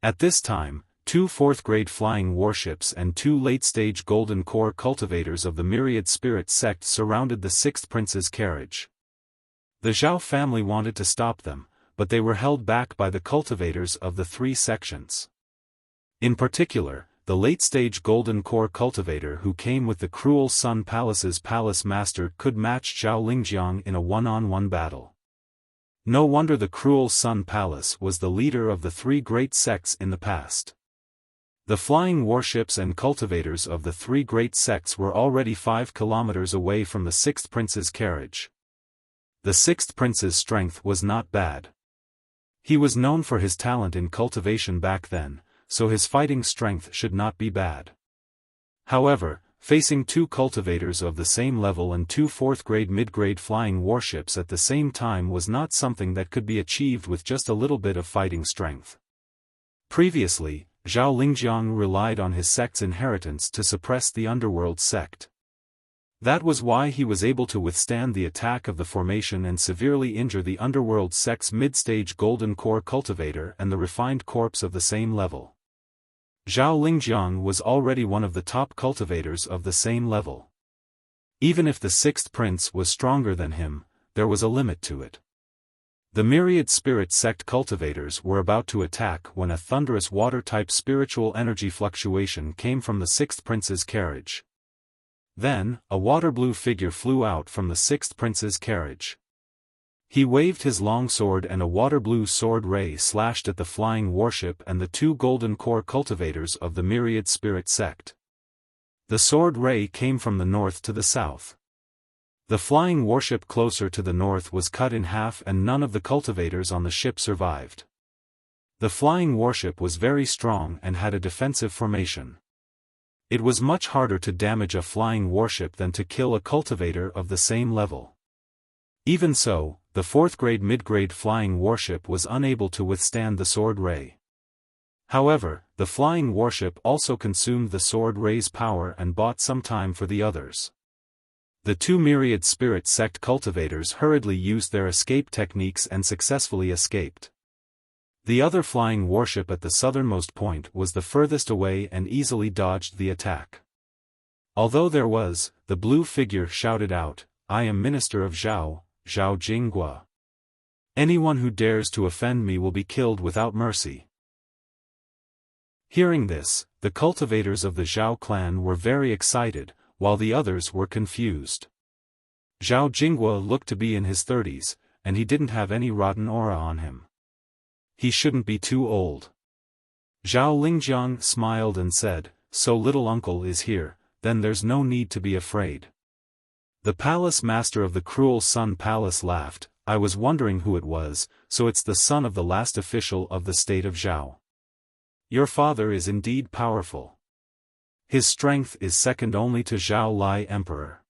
At this time, 2 fourth-grade flying warships and 2 late-stage golden core cultivators of the Myriad Spirit sect surrounded the sixth prince's carriage. The Zhao family wanted to stop them, but they were held back by the cultivators of the three sections. In particular, the late-stage golden core cultivator who came with the Cruel Sun Palace's palace master could match Zhao Lingjiang in a one-on-one battle. No wonder the Cruel Sun Palace was the leader of the three great sects in the past. The flying warships and cultivators of the three great sects were already 5 kilometers away from the sixth prince's carriage. The sixth prince's strength was not bad. He was known for his talent in cultivation back then, so his fighting strength should not be bad. However, facing 2 cultivators of the same level and 2 fourth-grade mid-grade flying warships at the same time was not something that could be achieved with just a little bit of fighting strength. Previously, Zhao Lingjiang relied on his sect's inheritance to suppress the underworld sect. That was why he was able to withstand the attack of the formation and severely injure the underworld sect's mid-stage golden core cultivator and the refined corpse of the same level. Zhao Lingjiang was already one of the top cultivators of the same level. Even if the sixth prince was stronger than him, there was a limit to it. The Myriad Spirit sect cultivators were about to attack when a thunderous water-type spiritual energy fluctuation came from the sixth prince's carriage. Then, a water-blue figure flew out from the sixth prince's carriage. He waved his long sword and a water-blue sword ray slashed at the flying warship and the 2 golden core cultivators of the Myriad Spirit sect. The sword ray came from the north to the south. The flying warship closer to the north was cut in half and none of the cultivators on the ship survived. The flying warship was very strong and had a defensive formation. It was much harder to damage a flying warship than to kill a cultivator of the same level. Even so, the fourth-grade mid-grade flying warship was unable to withstand the sword ray. However, the flying warship also consumed the sword ray's power and bought some time for the others. The 2 Myriad Spirit sect cultivators hurriedly used their escape techniques and successfully escaped. The other flying warship at the southernmost point was the furthest away and easily dodged the attack. Although there was, the blue figure shouted out, "I am Minister of Zhao, Zhao Jinghua. Anyone who dares to offend me will be killed without mercy." Hearing this, the cultivators of the Zhao clan were very excited, while the others were confused. Zhao Jinghua looked to be in his 30s, and he didn't have any rotten aura on him. He shouldn't be too old. Zhao Lingjiang smiled and said, "So little uncle is here, then there's no need to be afraid." The palace master of the Cruel Sun Palace laughed, "I was wondering who it was, so it's the son of the last official of the state of Zhao. Your father is indeed powerful. His strength is second only to Zhao Lai Emperor.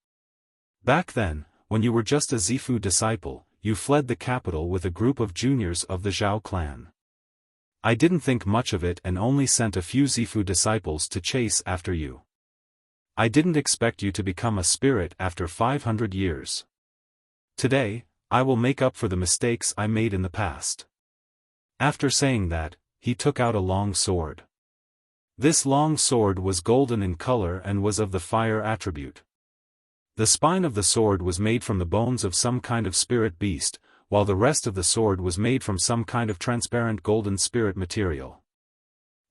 Back then, when you were just a Zifu disciple, you fled the capital with a group of juniors of the Zhao clan. I didn't think much of it and only sent a few Zifu disciples to chase after you. I didn't expect you to become a spirit after 500 years. Today, I will make up for the mistakes I made in the past." After saying that, he took out a long sword. This long sword was golden in color and was of the fire attribute. The spine of the sword was made from the bones of some kind of spirit beast, while the rest of the sword was made from some kind of transparent golden spirit material.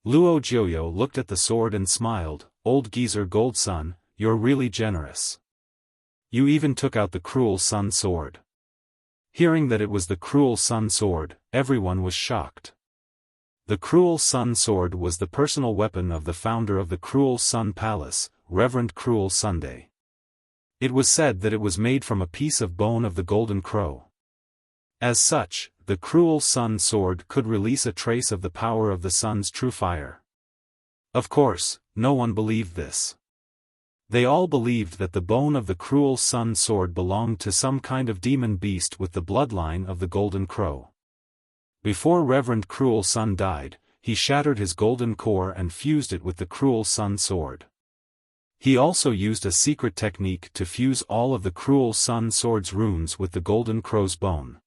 Luo Jiuyo looked at the sword and smiled. Old geezer Gold Sun, you're really generous. You even took out the cruel sun sword. Hearing that it was the cruel sun sword, everyone was shocked. The cruel sun sword was the personal weapon of the founder of the Cruel Sun Palace, Reverend Cruel Sunday. It was said that it was made from a piece of bone of the golden crow. As such, the cruel sun sword could release a trace of the power of the sun's true fire. Of course, no one believed this. They all believed that the bone of the cruel sun sword belonged to some kind of demon beast with the bloodline of the golden crow. Before Reverend Cruel Sun died, he shattered his golden core and fused it with the cruel sun sword. He also used a secret technique to fuse all of the cruel sun sword's runes with the golden crow's bone.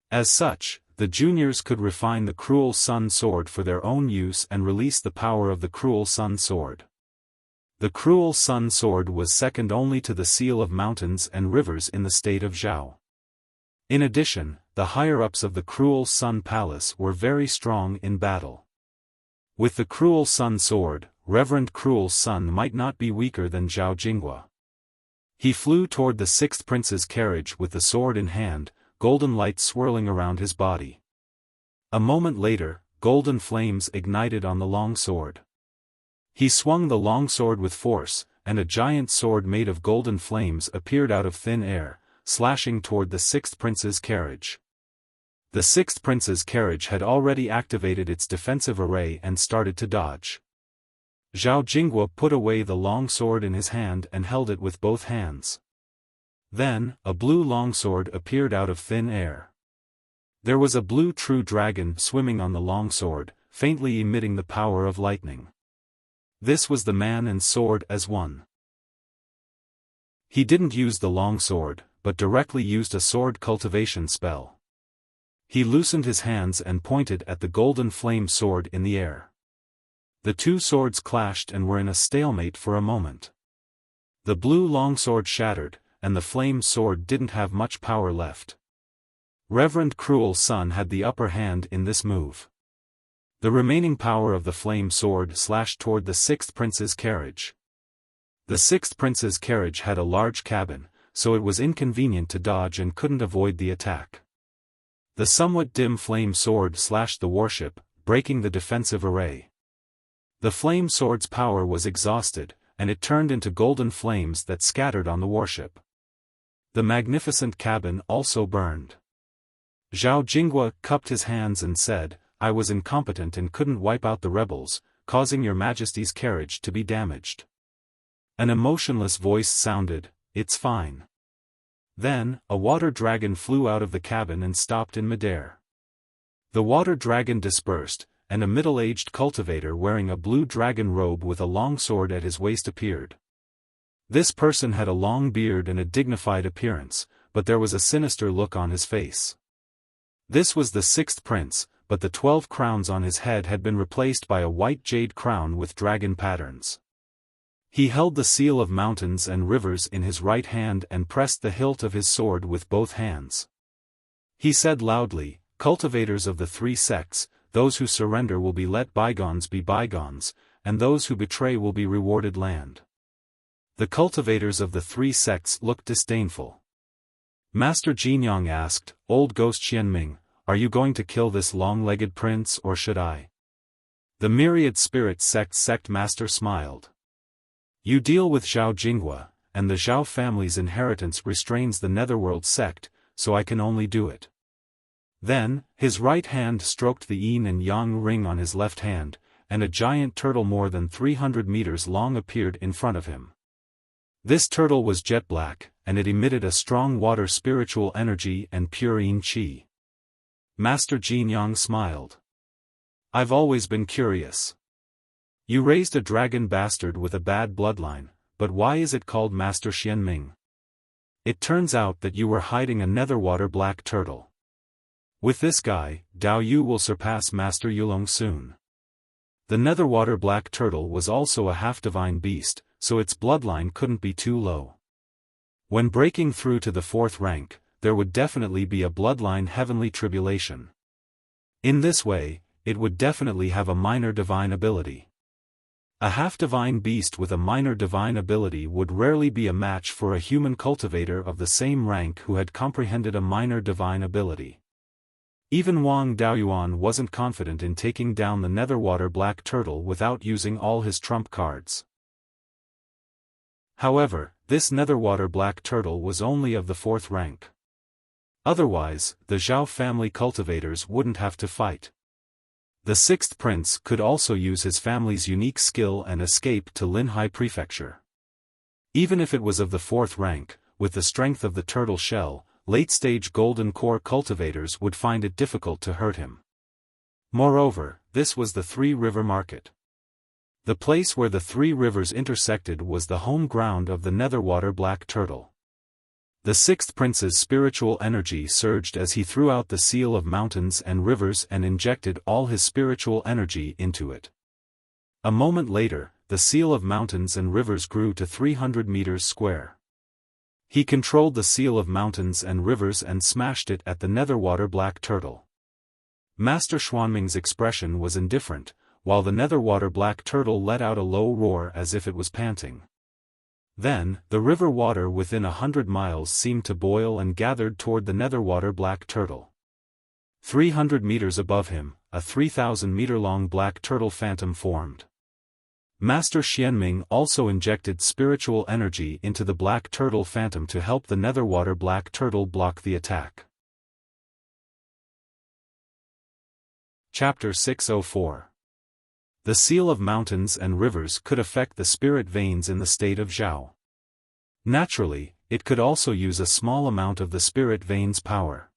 As such, the juniors could refine the cruel sun sword for their own use and release the power of the cruel sun sword. The cruel sun sword was second only to the seal of mountains and rivers in the state of Zhao. In addition, the higher-ups of the Cruel Sun Palace were very strong in battle. With the Cruel Sun sword, Reverend Cruel Sun might not be weaker than Zhao Jinghua. He flew toward the sixth prince's carriage with the sword in hand, golden light swirling around his body. A moment later, golden flames ignited on the long sword. He swung the long sword with force, and a giant sword made of golden flames appeared out of thin air, slashing toward the sixth prince's carriage. The sixth prince's carriage had already activated its defensive array and started to dodge. Zhao Jinghua put away the long sword in his hand and held it with both hands. Then, a blue longsword appeared out of thin air. There was a blue true dragon swimming on the longsword, faintly emitting the power of lightning. This was the man and sword as one. He didn't use the longsword, but directly used a sword cultivation spell. He loosened his hands and pointed at the golden flame sword in the air. The two swords clashed and were in a stalemate for a moment. The blue longsword shattered, and the flame sword didn't have much power left. Reverend Cruel Sun had the upper hand in this move. The remaining power of the flame sword slashed toward the sixth prince's carriage. The sixth prince's carriage had a large cabin, so it was inconvenient to dodge and couldn't avoid the attack. The somewhat dim flame sword slashed the warship, breaking the defensive array. The flame sword's power was exhausted, and it turned into golden flames that scattered on the warship. The magnificent cabin also burned. Zhao Jinghua cupped his hands and said, "I was incompetent and couldn't wipe out the rebels, causing your majesty's carriage to be damaged." An emotionless voice sounded, "It's fine." Then, a water dragon flew out of the cabin and stopped in midair. The water dragon dispersed, and a middle-aged cultivator wearing a blue dragon robe with a long sword at his waist appeared. This person had a long beard and a dignified appearance, but there was a sinister look on his face. This was the sixth prince, but the 12 crowns on his head had been replaced by a white jade crown with dragon patterns. He held the seal of mountains and rivers in his right hand and pressed the hilt of his sword with both hands. He said loudly, "Cultivators of the three sects, those who surrender will be let bygones be bygones, and those who betray will be rewarded land." The cultivators of the three sects looked disdainful. Master Jinyang asked, "Old Ghost Xianming, are you going to kill this long-legged prince or should I?" The myriad spirit sect master smiled. "You deal with Zhao Jinghua, and the Zhao family's inheritance restrains the Netherworld sect, so I can only do it." Then, his right hand stroked the yin and yang ring on his left hand, and a giant turtle more than 300 meters long appeared in front of him. This turtle was jet black, and it emitted a strong water spiritual energy and pure yin qi. Master Jinyang smiled. "I've always been curious. You raised a dragon bastard with a bad bloodline, but why is it called Master Xianming? It turns out that you were hiding a netherwater black turtle." With this guy, Dao Yu will surpass Master Yulong soon. The Netherwater Black Turtle was also a half-divine beast, so its bloodline couldn't be too low. When breaking through to the 4th rank, there would definitely be a bloodline heavenly tribulation. In this way, it would definitely have a minor divine ability. A half-divine beast with a minor divine ability would rarely be a match for a human cultivator of the same rank who had comprehended a minor divine ability. Even Wang Daoyuan wasn't confident in taking down the Netherwater Black Turtle without using all his trump cards. However, this Netherwater Black Turtle was only of the 4th rank. Otherwise, the Zhao family cultivators wouldn't have to fight. The 6th prince could also use his family's unique skill and escape to Linhai Prefecture. Even if it was of the 4th rank, with the strength of the turtle shell, late-stage golden core cultivators would find it difficult to hurt him. Moreover, this was the Three River Market. The place where the 3 rivers intersected was the home ground of the Netherwater Black Turtle. The 6th prince's spiritual energy surged as he threw out the seal of mountains and rivers and injected all his spiritual energy into it. A moment later, the seal of mountains and rivers grew to 300 meters square. He controlled the seal of mountains and rivers and smashed it at the Netherwater Black Turtle. Master Xuanming's expression was indifferent, while the Netherwater Black Turtle let out a low roar as if it was panting. Then, the river water within 100 miles seemed to boil and gathered toward the Netherwater Black Turtle. 300 meters above him, a 3,000-meter-long black turtle phantom formed. Master Xianming also injected spiritual energy into the black turtle phantom to help the Netherwater Black Turtle block the attack. Chapter 604. The seal of mountains and rivers could affect the spirit veins in the state of Zhao. Naturally, it could also use a small amount of the spirit veins' power.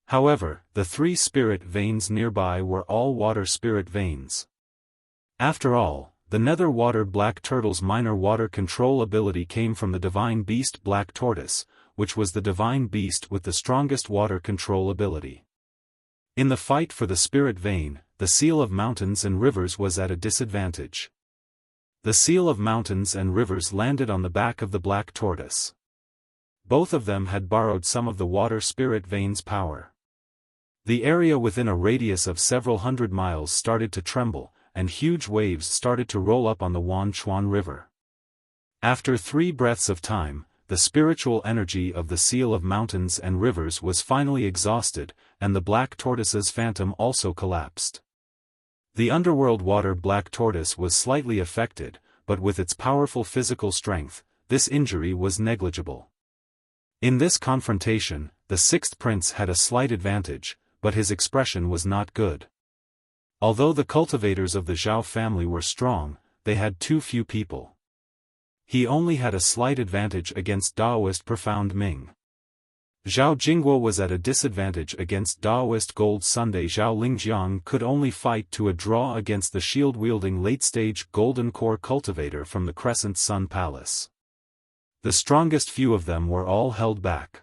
However, the 3 spirit veins nearby were all water spirit veins. After all, the Netherwater Black Turtle's minor water control ability came from the divine beast Black Tortoise, which was the divine beast with the strongest water control ability. In the fight for the spirit vein, the seal of mountains and rivers was at a disadvantage. The seal of mountains and rivers landed on the back of the black tortoise. Both of them had borrowed some of the water spirit vein's power. The area within a radius of several hundred miles started to tremble, and huge waves started to roll up on the Wanchuan River. After 3 breaths of time, the spiritual energy of the seal of mountains and rivers was finally exhausted, and the black tortoise's phantom also collapsed. The underworld water black tortoise was slightly affected, but with its powerful physical strength, this injury was negligible. In this confrontation, the 6th prince had a slight advantage, but his expression was not good. Although the cultivators of the Zhao family were strong, they had too few people. He only had a slight advantage against Daoist Profound Ming. Zhao Jingguo was at a disadvantage against Daoist Gold Sunday. Zhao Lingjiang could only fight to a draw against the shield-wielding late-stage Golden Core cultivator from the Crescent Sun Palace. The strongest few of them were all held back.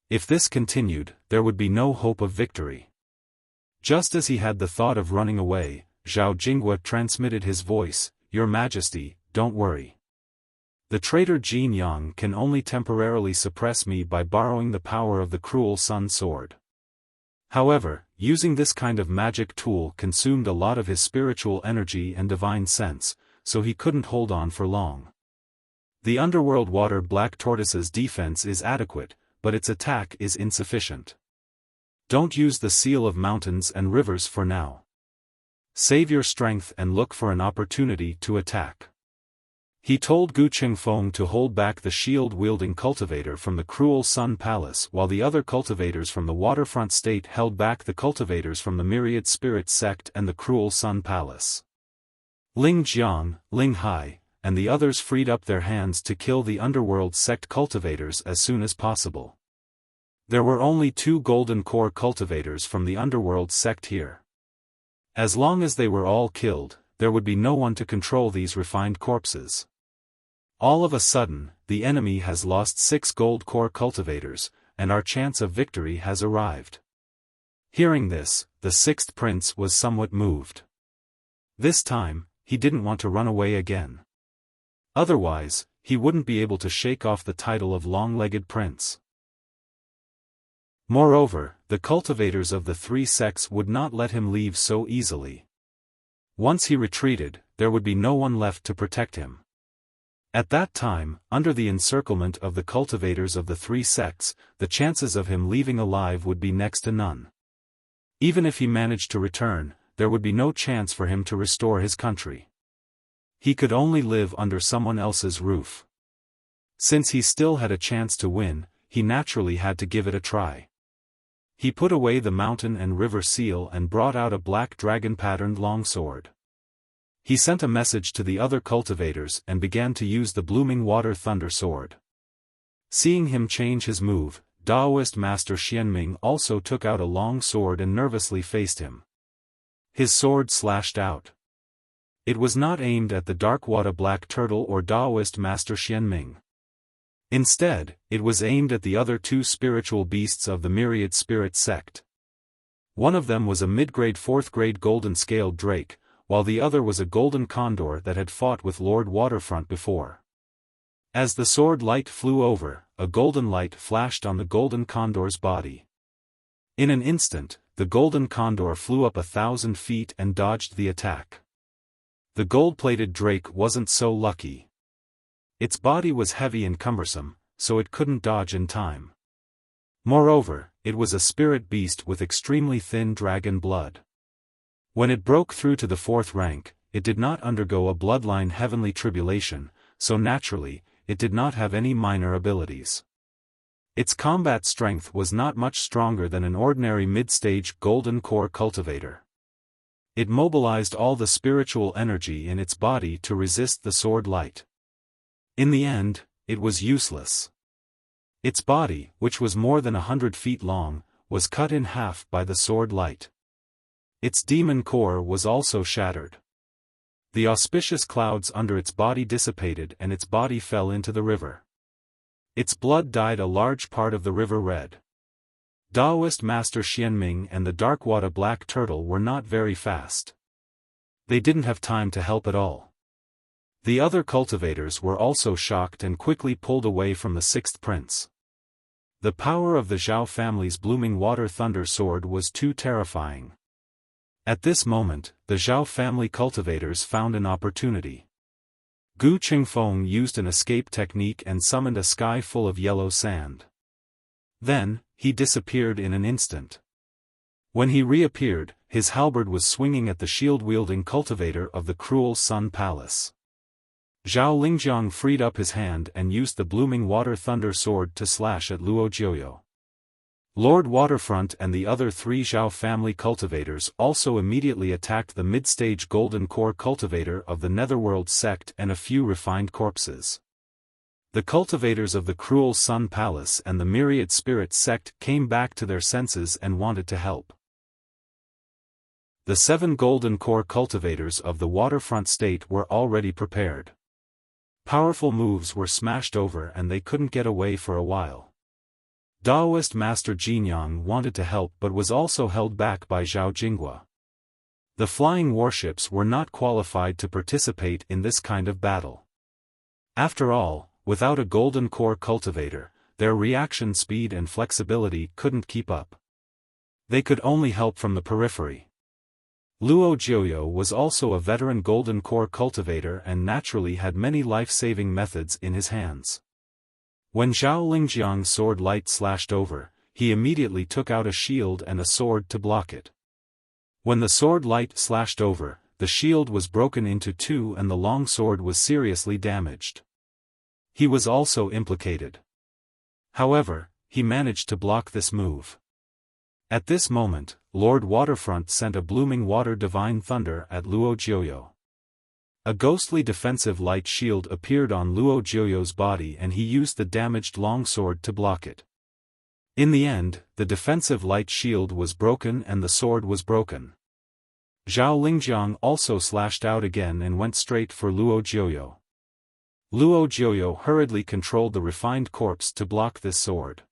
If this continued, there would be no hope of victory. Just as he had the thought of running away, Zhao Jingguo transmitted his voice, "Your Majesty, don't worry. The traitor Jin Yang can only temporarily suppress me by borrowing the power of the cruel sun sword." However, using this kind of magic tool consumed a lot of his spiritual energy and divine sense, so he couldn't hold on for long. The underworld water black tortoise's defense is adequate, but its attack is insufficient. Don't use the seal of mountains and rivers for now. Save your strength and look for an opportunity to attack. He told Gu Qingfeng to hold back the shield-wielding cultivator from the cruel Sun Palace while the other cultivators from the waterfront state held back the cultivators from the Myriad Spirit Sect and the cruel Sun Palace. Ling Jiang, Ling Hai, and the others freed up their hands to kill the underworld sect cultivators as soon as possible. There were only 2 golden core cultivators from the underworld sect here. As long as they were all killed, there would be no one to control these refined corpses. All of a sudden, the enemy has lost 6 gold core cultivators, and our chance of victory has arrived. Hearing this, the sixth prince was somewhat moved. This time, he didn't want to run away again. Otherwise, he wouldn't be able to shake off the title of long-legged prince. Moreover, the cultivators of the three sects would not let him leave so easily. Once he retreated, there would be no one left to protect him. At that time, under the encirclement of the cultivators of the three sects, the chances of him leaving alive would be next to none. Even if he managed to return, there would be no chance for him to restore his country. He could only live under someone else's roof. Since he still had a chance to win, he naturally had to give it a try. He put away the mountain and river seal and brought out a black dragon-patterned longsword. He sent a message to the other cultivators and began to use the blooming water thunder sword. Seeing him change his move, Taoist Master Xianming also took out a long sword and nervously faced him. His sword slashed out. It was not aimed at the dark water black turtle or Taoist Master Xianming. Instead, it was aimed at the other two spiritual beasts of the myriad spirit sect. One of them was a mid-grade fourth-grade golden-scaled drake, while the other was a golden condor that had fought with Lord Waterfront before. As the sword light flew over, a golden light flashed on the golden condor's body. In an instant, the golden condor flew up 1,000 feet and dodged the attack. The gold-plated drake wasn't so lucky. Its body was heavy and cumbersome, so it couldn't dodge in time. Moreover, it was a spirit beast with extremely thin dragon blood. When it broke through to the fourth rank, it did not undergo a bloodline heavenly tribulation, so naturally, it did not have any minor abilities. Its combat strength was not much stronger than an ordinary mid-stage golden core cultivator. It mobilized all the spiritual energy in its body to resist the sword light. In the end, it was useless. Its body, which was more than 100 feet long, was cut in half by the sword light. Its demon core was also shattered. The auspicious clouds under its body dissipated and its body fell into the river. Its blood dyed a large part of the river red. Taoist Master Xianming and the Darkwater Black Turtle were not very fast. They didn't have time to help at all. The other cultivators were also shocked and quickly pulled away from the sixth prince. The power of the Zhao family's blooming water thunder sword was too terrifying. At this moment, the Zhao family cultivators found an opportunity. Gu Qingfeng used an escape technique and summoned a sky full of yellow sand. Then, he disappeared in an instant. When he reappeared, his halberd was swinging at the shield-wielding cultivator of the cruel Sun Palace. Zhao Lingjiang freed up his hand and used the blooming water thunder sword to slash at Luo Jiuyo. Lord Waterfront and the other three Zhao family cultivators also immediately attacked the mid-stage golden core cultivator of the Netherworld sect and a few refined corpses. The cultivators of the cruel Sun Palace and the myriad spirit sect came back to their senses and wanted to help. The 7 golden core cultivators of the Waterfront state were already prepared. Powerful moves were smashed over and they couldn't get away for a while. Taoist Master Jinyang wanted to help but was also held back by Zhao Jinghua. The flying warships were not qualified to participate in this kind of battle. After all, without a golden core cultivator, their reaction speed and flexibility couldn't keep up. They could only help from the periphery. Luo Jiuyo was also a veteran golden core cultivator and naturally had many life-saving methods in his hands. When Zhao Lingjiang's sword light slashed over, he immediately took out a shield and a sword to block it. When the sword light slashed over, the shield was broken into two and the long sword was seriously damaged. He was also implicated. However, he managed to block this move. At this moment, Lord Waterfront sent a blooming water divine thunder at Luo Jiuyo. A ghostly defensive light shield appeared on Luo Jiuyo's body and he used the damaged longsword to block it. In the end, the defensive light shield was broken and the sword was broken. Zhao Lingjiang also slashed out again and went straight for Luo Jiuyo. Luo Jiuyo hurriedly controlled the refined corpse to block this sword.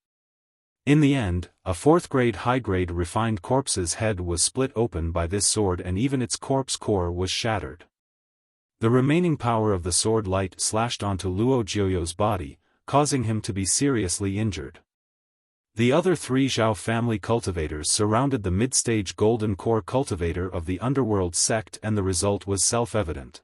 In the end, a fourth-grade high-grade refined corpse's head was split open by this sword and even its corpse core was shattered. The remaining power of the sword light slashed onto Luo Jioyo's body, causing him to be seriously injured. The other three Zhao family cultivators surrounded the mid-stage golden core cultivator of the underworld sect and the result was self-evident.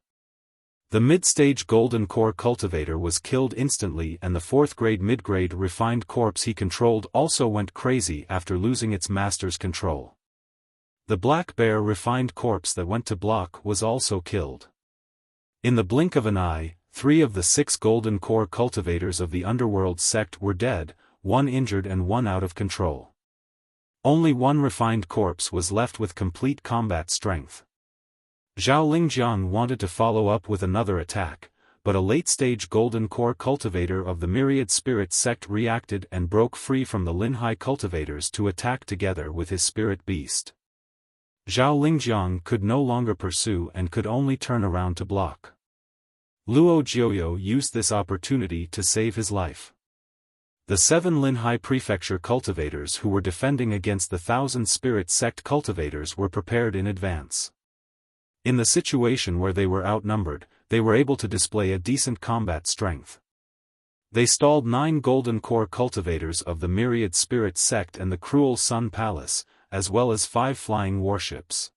The mid-stage golden core cultivator was killed instantly and the fourth-grade mid-grade refined corpse he controlled also went crazy after losing its master's control. The black bear refined corpse that went to block was also killed. In the blink of an eye, 3 of the 6 golden core cultivators of the underworld sect were dead, 1 injured and 1 out of control. Only 1 refined corpse was left with complete combat strength. Zhao Lingjiang wanted to follow up with another attack, but a late-stage golden core cultivator of the Myriad Spirit sect reacted and broke free from the Linhai cultivators to attack together with his spirit beast. Zhao Lingjiang could no longer pursue and could only turn around to block. Luo Jioyo used this opportunity to save his life. The 7 Linhai Prefecture cultivators who were defending against the 1,000 Spirit Sect cultivators were prepared in advance. In the situation where they were outnumbered, they were able to display a decent combat strength. They stalled 9 Golden Core cultivators of the Myriad Spirit Sect and the Cruel Sun Palace, as well as 5 flying warships.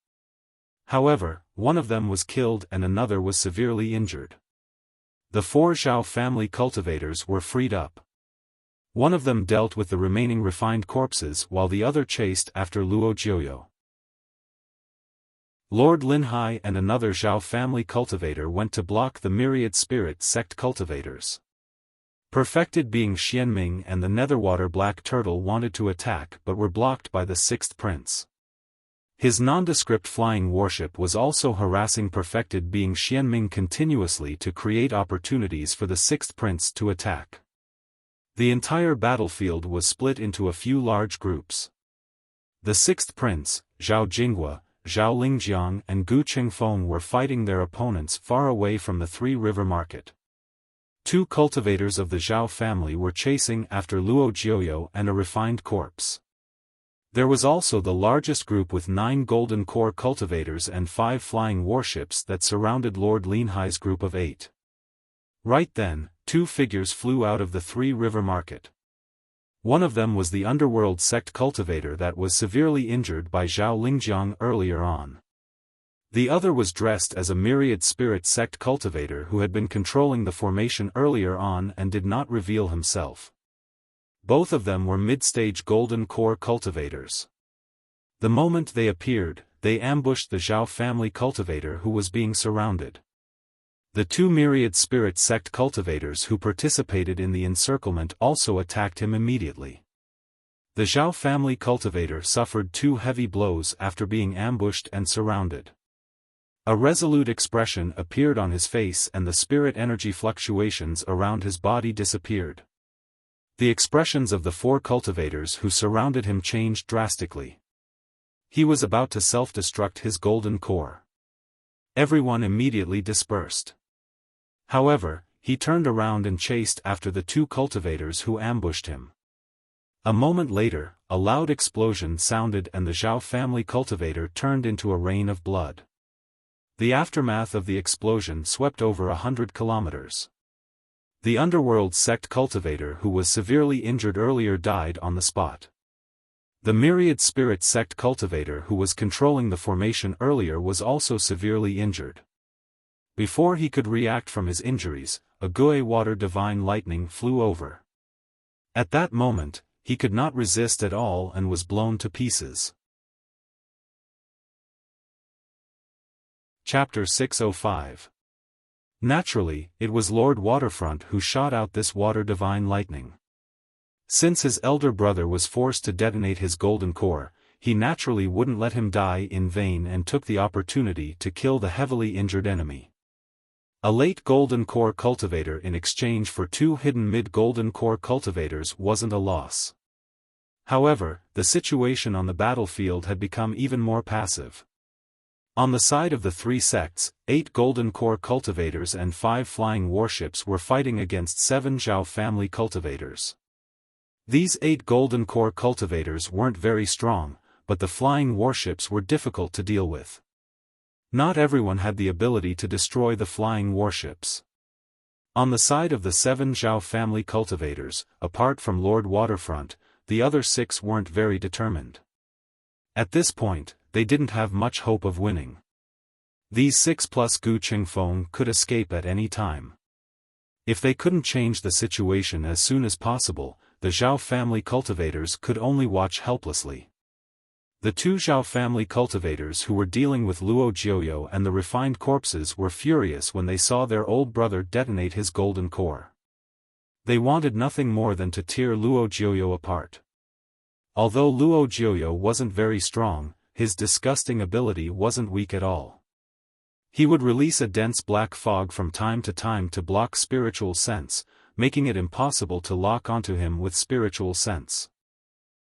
However, one of them was killed and another was severely injured. The 4 Zhao family cultivators were freed up. One of them dealt with the remaining refined corpses while the other chased after Luo Jioyo. Lord Linhai and another Zhao family cultivator went to block the Myriad Spirit Sect cultivators. Perfected being Xianming and the Netherwater Black Turtle wanted to attack but were blocked by the 6th Prince. His nondescript flying warship was also harassing perfected being Xianming continuously to create opportunities for the 6th Prince to attack. The entire battlefield was split into a few large groups. The 6th Prince, Zhao Jinghua, Zhao Lingjiang and Gu Qingfeng were fighting their opponents far away from the Three River Market. 2 cultivators of the Zhao family were chasing after Luo Jioyo and a refined corpse. There was also the largest group with 9 Golden Core cultivators and 5 flying warships that surrounded Lord Linhai's group of 8. Right then, 2 figures flew out of the Three River Market. One of them was the Underworld Sect cultivator that was severely injured by Zhao Lingjiang earlier on. The other was dressed as a Myriad Spirit Sect cultivator who had been controlling the formation earlier on and did not reveal himself. Both of them were mid-stage Golden Core cultivators. The moment they appeared, they ambushed the Zhao family cultivator who was being surrounded. The 2 Myriad Spirit Sect cultivators who participated in the encirclement also attacked him immediately. The Zhao family cultivator suffered 2 heavy blows after being ambushed and surrounded. A resolute expression appeared on his face and the spirit energy fluctuations around his body disappeared. The expressions of the 4 cultivators who surrounded him changed drastically. He was about to self-destruct his golden core. Everyone immediately dispersed. However, he turned around and chased after the 2 cultivators who ambushed him. A moment later, a loud explosion sounded and the Zhao family cultivator turned into a rain of blood. The aftermath of the explosion swept over 100 kilometers. The Underworld Sect cultivator who was severely injured earlier died on the spot. The Myriad Spirit Sect cultivator who was controlling the formation earlier was also severely injured. Before he could react from his injuries, a Gue Water Divine Lightning flew over. At that moment, he could not resist at all and was blown to pieces. Chapter 605. Naturally, it was Lord Waterfront who shot out this Water Divine Lightning. Since his elder brother was forced to detonate his golden core, he naturally wouldn't let him die in vain and took the opportunity to kill the heavily injured enemy. A late Golden Core cultivator in exchange for 2 hidden mid-Golden Core cultivators wasn't a loss. However, the situation on the battlefield had become even more passive. On the side of the 3 sects, 8 Golden Core cultivators and 5 flying warships were fighting against 7 Zhao family cultivators. These 8 golden core cultivators weren't very strong, but the flying warships were difficult to deal with. Not everyone had the ability to destroy the flying warships. On the side of the 7 Zhao family cultivators, apart from Lord Waterfront, the other 6 weren't very determined. At this point, they didn't have much hope of winning. These 6 plus Gu Qingfeng could escape at any time. If they couldn't change the situation as soon as possible, the Zhao family cultivators could only watch helplessly. The 2 Zhao family cultivators who were dealing with Luo Jiuyo and the refined corpses were furious when they saw their old brother detonate his golden core. They wanted nothing more than to tear Luo Jiuyo apart. Although Luo Jiuyo wasn't very strong, his disgusting ability wasn't weak at all. He would release a dense black fog from time to block spiritual sense, making it impossible to lock onto him with spiritual sense.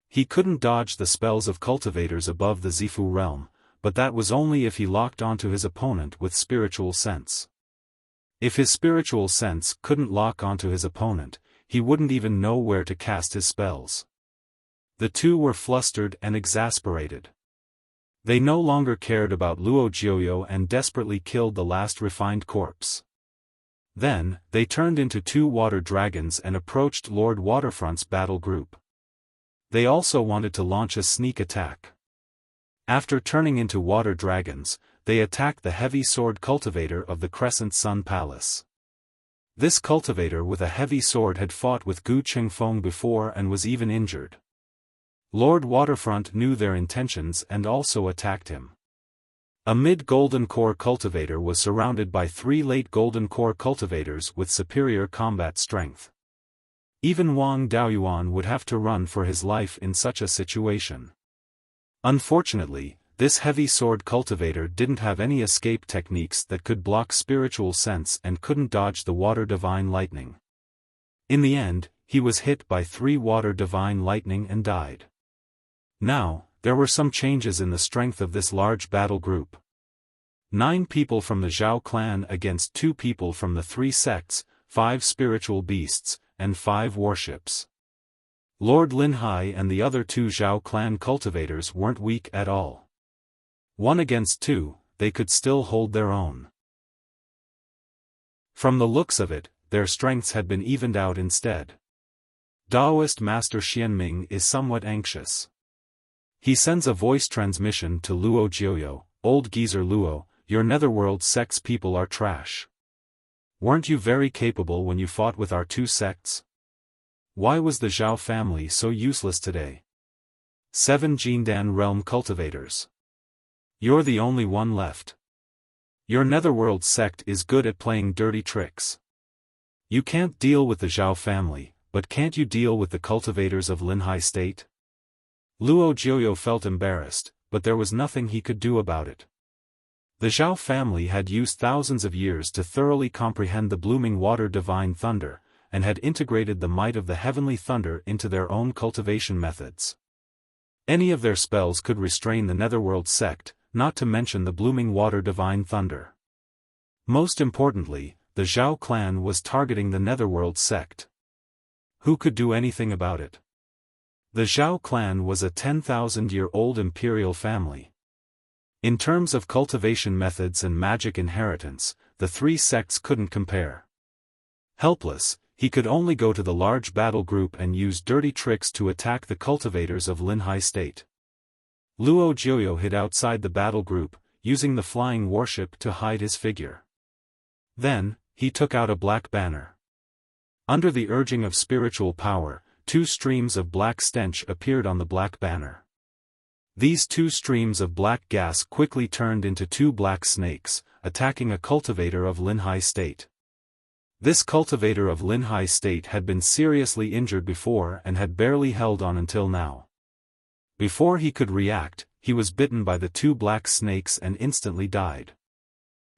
He couldn't dodge the spells of cultivators above the Zifu realm, but that was only if he locked onto his opponent with spiritual sense. If his spiritual sense couldn't lock onto his opponent, he wouldn't even know where to cast his spells. The 2 were flustered and exasperated. They no longer cared about Luo Jiuyo and desperately killed the last refined corpse. Then, they turned into 2 water dragons and approached Lord Waterfront's battle group. They also wanted to launch a sneak attack. After turning into water dragons, they attacked the heavy sword cultivator of the Crescent Sun Palace. This cultivator with a heavy sword had fought with Gu Qingfeng before and was even injured. Lord Waterfront knew their intentions and also attacked him. A mid-golden core cultivator was surrounded by 3 late golden core cultivators with superior combat strength. Even Wang Daoyuan would have to run for his life in such a situation. Unfortunately, this heavy sword cultivator didn't have any escape techniques that could block spiritual sense and couldn't dodge the water divine lightning. In the end, he was hit by 3 water divine lightning and died. Now, there were some changes in the strength of this large battle group. 9 people from the Zhao clan against 2 people from the 3 sects, 5 spiritual beasts, and 5 warships. Lord Linhai and the other 2 Zhao clan cultivators weren't weak at all. 1 against 2, they could still hold their own. From the looks of it, their strengths had been evened out instead. Daoist Master Xianming is somewhat anxious. He sends a voice transmission to Luo Jiuyo, "Old geezer Luo, your netherworld sect's people are trash. Weren't you very capable when you fought with our 2 sects? Why was the Zhao family so useless today? 7 Jindan realm cultivators. You're the only one left. Your netherworld sect is good at playing dirty tricks. You can't deal with the Zhao family, but can't you deal with the cultivators of Linhai State?" Luo Jiuyo felt embarrassed, but there was nothing he could do about it. The Zhao family had used thousands of years to thoroughly comprehend the blooming water divine thunder, and had integrated the might of the heavenly thunder into their own cultivation methods. Any of their spells could restrain the netherworld sect, not to mention the blooming water divine thunder. Most importantly, the Zhao clan was targeting the netherworld sect. Who could do anything about it? The Zhao clan was a 10,000-year-old imperial family. In terms of cultivation methods and magic inheritance, the 3 sects couldn't compare. Helpless, he could only go to the large battle group and use dirty tricks to attack the cultivators of Linhai State. Luo Jiuyo hid outside the battle group, using the flying warship to hide his figure. Then, he took out a black banner. Under the urging of spiritual power, 2 streams of black stench appeared on the black banner. These 2 streams of black gas quickly turned into 2 black snakes, attacking a cultivator of Linhai State. This cultivator of Linhai State had been seriously injured before and had barely held on until now. Before he could react, he was bitten by the 2 black snakes and instantly died.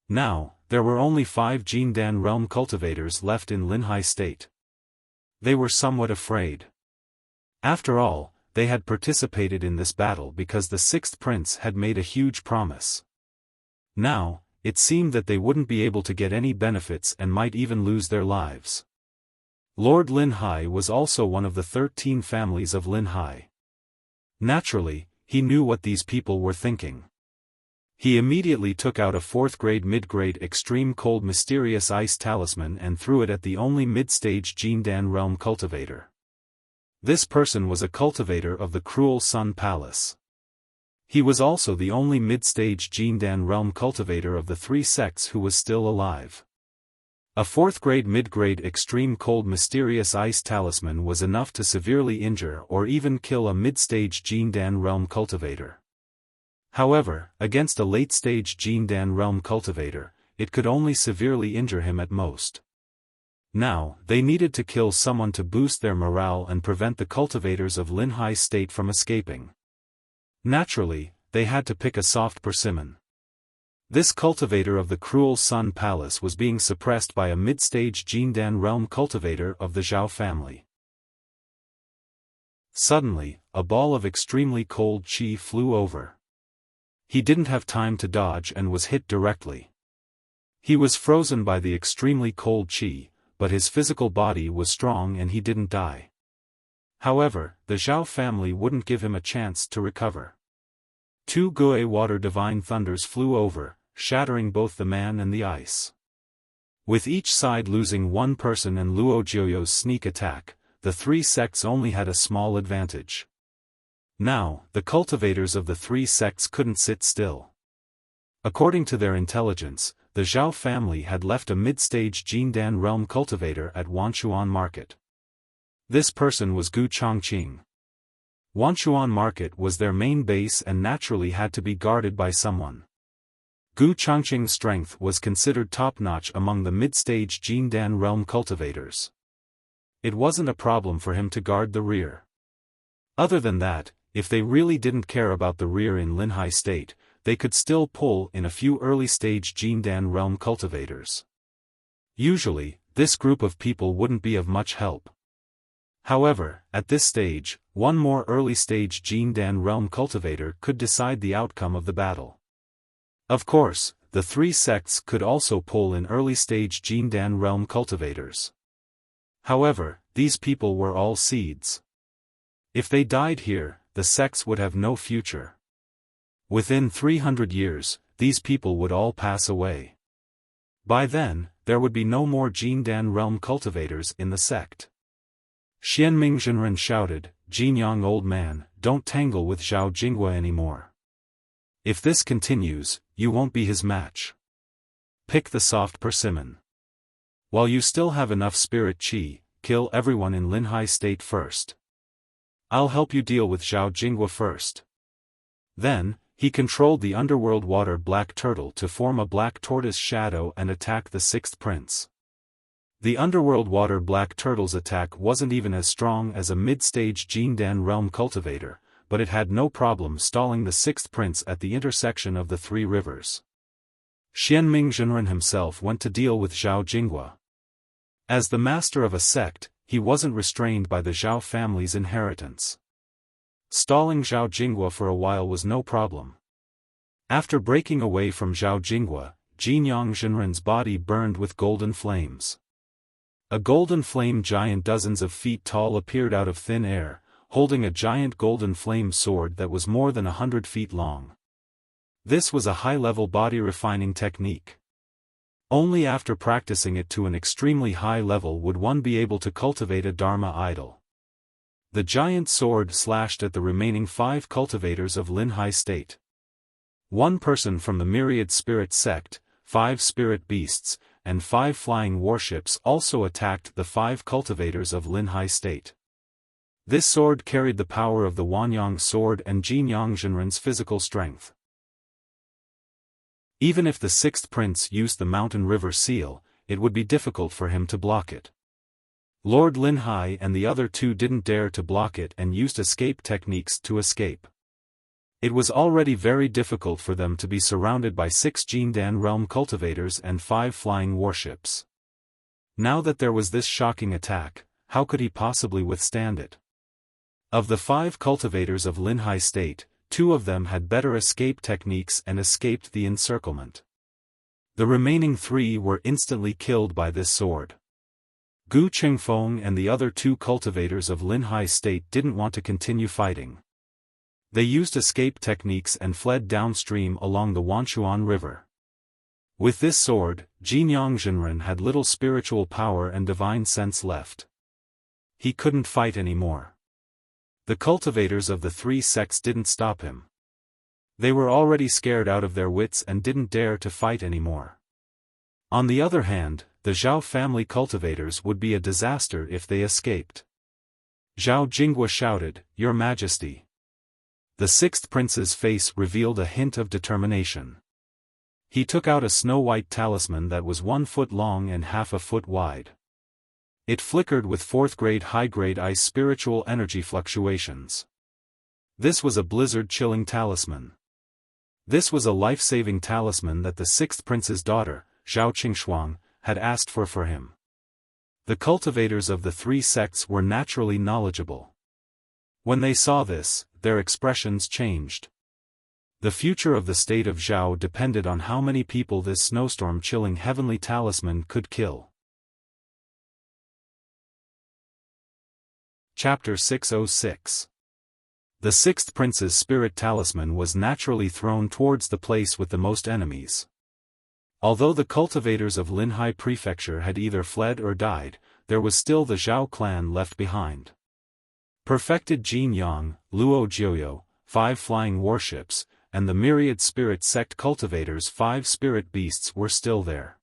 Now, there were only 5 Jindan realm cultivators left in Linhai State. They were somewhat afraid. After all, they had participated in this battle because the 6th prince had made a huge promise. Now, it seemed that they wouldn't be able to get any benefits and might even lose their lives. Lord Linhai was also one of the 13 families of Linhai. Naturally, he knew what these people were thinking. He immediately took out a 4th-grade mid-grade extreme cold mysterious ice talisman and threw it at the only mid-stage Jindan realm cultivator. This person was a cultivator of the Cruel Sun Palace. He was also the only mid-stage Jindan realm cultivator of the 3 sects who was still alive. A 4th-grade mid-grade extreme cold mysterious ice talisman was enough to severely injure or even kill a mid-stage Jindan realm cultivator. However, against a late-stage Jindan realm cultivator, it could only severely injure him at most. Now, they needed to kill someone to boost their morale and prevent the cultivators of Linhai State from escaping. Naturally, they had to pick a soft persimmon. This cultivator of the Cruel Sun Palace was being suppressed by a mid-stage Jindan realm cultivator of the Zhao family. Suddenly, a ball of extremely cold qi flew over. He didn't have time to dodge and was hit directly. He was frozen by the extremely cold qi, but his physical body was strong and he didn't die. However, the Zhao family wouldn't give him a chance to recover. 2 Gue water divine thunders flew over, shattering both the man and the ice. With each side losing 1 person and Luo Jioyo's sneak attack, the 3 sects only had a small advantage. Now, the cultivators of the 3 sects couldn't sit still. According to their intelligence, the Zhao family had left a mid-stage Jindan realm cultivator at Wanchuan Market. This person was Gu Chongqing. Wanchuan Market was their main base and naturally had to be guarded by someone. Gu Chongqing's strength was considered top-notch among the mid-stage Jindan realm cultivators. It wasn't a problem for him to guard the rear. Other than that, if they really didn't care about the rear in Linhai State, they could still pull in a few early-stage Jindan realm cultivators. Usually, this group of people wouldn't be of much help. However, at this stage, one more early-stage Jindan realm cultivator could decide the outcome of the battle. Of course, the 3 sects could also pull in early-stage Jindan realm cultivators. However, these people were all seeds. If they died here, the sects would have no future. Within 300 years, these people would all pass away. By then, there would be no more Jindan realm cultivators in the sect. Xianming Zhenren shouted, "Jinyang old man, don't tangle with Zhao Jinghua anymore. If this continues, you won't be his match. Pick the soft persimmon. While you still have enough spirit qi, kill everyone in Linhai State first. I'll help you deal with Zhao Jinghua first." Then, he controlled the underworld water black turtle to form a black tortoise shadow and attack the 6th prince. The underworld water black turtle's attack wasn't even as strong as a mid-stage Jindan realm cultivator, but it had no problem stalling the 6th prince at the intersection of the 3 rivers. Xianming Zhenren himself went to deal with Zhao Jinghua. As the master of a sect, he wasn't restrained by the Zhao family's inheritance. Stalling Zhao Jinghua for a while was no problem. After breaking away from Zhao Jinghua, Jinyang Zhenren's body burned with golden flames. A golden flame giant dozens of feet tall appeared out of thin air, holding a giant golden flame sword that was more than 100 feet long. This was a high-level body refining technique. Only after practicing it to an extremely high level would one be able to cultivate a Dharma idol. The giant sword slashed at the remaining 5 cultivators of Linhai State. 1 person from the myriad spirit sect, 5 spirit beasts, and 5 flying warships also attacked the 5 cultivators of Linhai State. This sword carried the power of the Wanyang sword and Jinyang Zhenren's physical strength. Even if the 6th prince used the mountain river seal, it would be difficult for him to block it. Lord Linhai and the other 2 didn't dare to block it and used escape techniques to escape. It was already very difficult for them to be surrounded by 6 Jindan realm cultivators and 5 flying warships. Now that there was this shocking attack, how could he possibly withstand it? Of the 5 cultivators of Linhai State, 2 of them had better escape techniques and escaped the encirclement. The remaining 3 were instantly killed by this sword. Gu Qingfeng and the other two cultivators of Linhai State didn't want to continue fighting. They used escape techniques and fled downstream along the Wanshuan River. With this sword, Jinyang Zhenren had little spiritual power and divine sense left. He couldn't fight anymore. The cultivators of the three sects didn't stop him. They were already scared out of their wits and didn't dare to fight anymore. On the other hand, the Zhao family cultivators would be a disaster if they escaped. Zhao Jinghua shouted, "Your Majesty." The sixth prince's face revealed a hint of determination. He took out a snow-white talisman that was 1 foot long and half a foot wide. It flickered with 4th-grade high-grade ice spiritual energy fluctuations. This was a blizzard-chilling talisman. This was a life-saving talisman that the sixth prince's daughter, Zhao Qingshuang, had asked for him. The cultivators of the three sects were naturally knowledgeable. When they saw this, their expressions changed. The future of the state of Zhao depended on how many people this snowstorm-chilling heavenly talisman could kill. Chapter 606. The sixth prince's spirit talisman was naturally thrown towards the place with the most enemies. Although the cultivators of Linhai Prefecture had either fled or died, there was still the Zhao clan left behind. Perfected Jin Yang, Luo Jiuyo, 5 flying warships, and the myriad spirit sect cultivators' 5 spirit beasts were still there.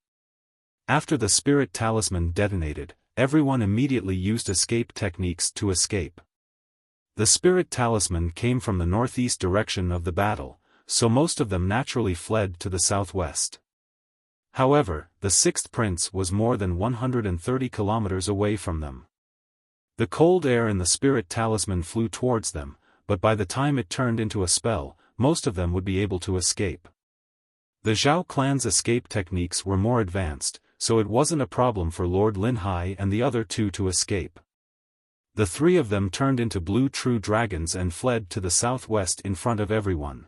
After the spirit talisman detonated, everyone immediately used escape techniques to escape. The spirit talisman came from the northeast direction of the battle, so most of them naturally fled to the southwest. However, the sixth prince was more than 130 kilometers away from them. The cold air in the spirit talisman flew towards them, but by the time it turned into a spell, most of them would be able to escape. The Zhao clan's escape techniques were more advanced, so it wasn't a problem for Lord Linhai and the other two to escape. The 3 of them turned into blue true dragons and fled to the southwest in front of everyone.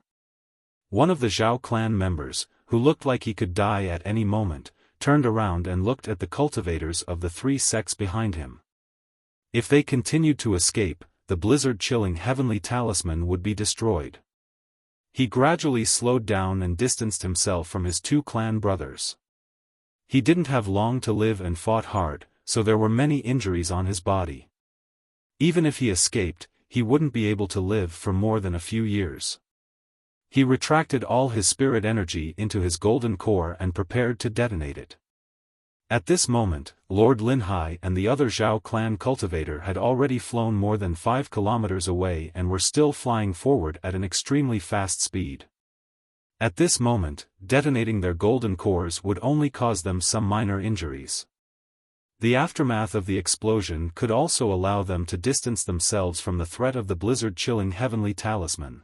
One of the Zhao clan members, who looked like he could die at any moment, turned around and looked at the cultivators of the 3 sects behind him. If they continued to escape, the blizzard-chilling heavenly talisman would be destroyed. He gradually slowed down and distanced himself from his 2 clan brothers. He didn't have long to live and fought hard, so there were many injuries on his body. Even if he escaped, he wouldn't be able to live for more than a few years. He retracted all his spirit energy into his golden core and prepared to detonate it. At this moment, Lord Linhai and the other Zhao clan cultivator had already flown more than 5 kilometers away and were still flying forward at an extremely fast speed. At this moment, detonating their golden cores would only cause them some minor injuries. The aftermath of the explosion could also allow them to distance themselves from the threat of the blizzard-chilling heavenly talisman.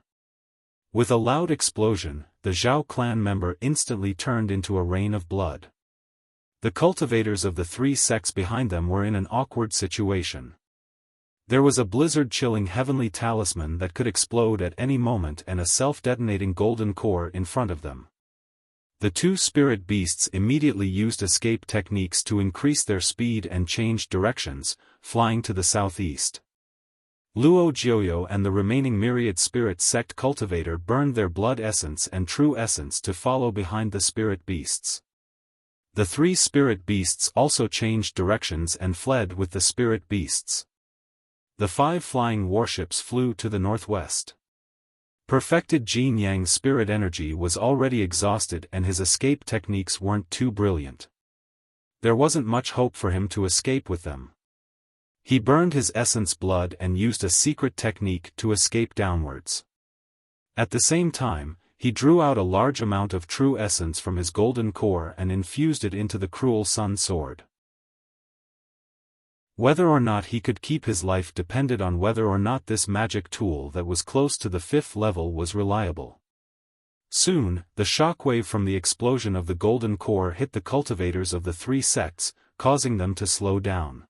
With a loud explosion, the Zhao clan member instantly turned into a rain of blood. The cultivators of the 3 sects behind them were in an awkward situation. There was a blizzard-chilling heavenly talisman that could explode at any moment and a self-detonating golden core in front of them. The 2 spirit beasts immediately used escape techniques to increase their speed and change directions, flying to the southeast. Luo Jiuyo and the remaining myriad spirit sect cultivator burned their blood essence and true essence to follow behind the spirit beasts. The 3 spirit beasts also changed directions and fled with the spirit beasts. The 5 flying warships flew to the northwest. Perfected Jin Yang's spirit energy was already exhausted and his escape techniques weren't too brilliant. There wasn't much hope for him to escape with them. He burned his essence blood and used a secret technique to escape downwards. At the same time, he drew out a large amount of true essence from his golden core and infused it into the cruel sun sword. Whether or not he could keep his life depended on whether or not this magic tool that was close to the 5th level was reliable. Soon, the shockwave from the explosion of the golden core hit the cultivators of the 3 sects, causing them to slow down.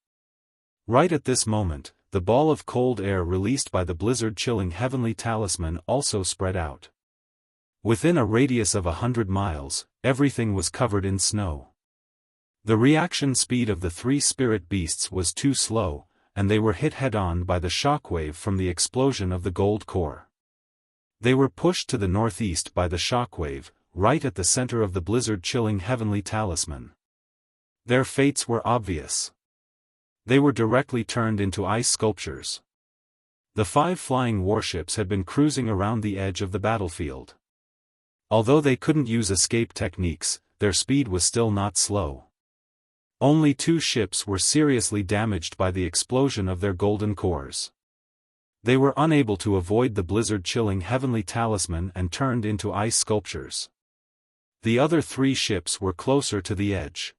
Right at this moment, the ball of cold air released by the blizzard-chilling heavenly talisman also spread out. Within a radius of 100 miles, everything was covered in snow. The reaction speed of the three spirit beasts was too slow, and they were hit head-on by the shockwave from the explosion of the gold core. They were pushed to the northeast by the shockwave, right at the center of the blizzard-chilling heavenly talisman. Their fates were obvious. They were directly turned into ice sculptures. The 5 flying warships had been cruising around the edge of the battlefield. Although they couldn't use escape techniques, their speed was still not slow. Only 2 ships were seriously damaged by the explosion of their golden cores. They were unable to avoid the blizzard-chilling heavenly talisman and turned into ice sculptures. The other 3 ships were closer to the edge.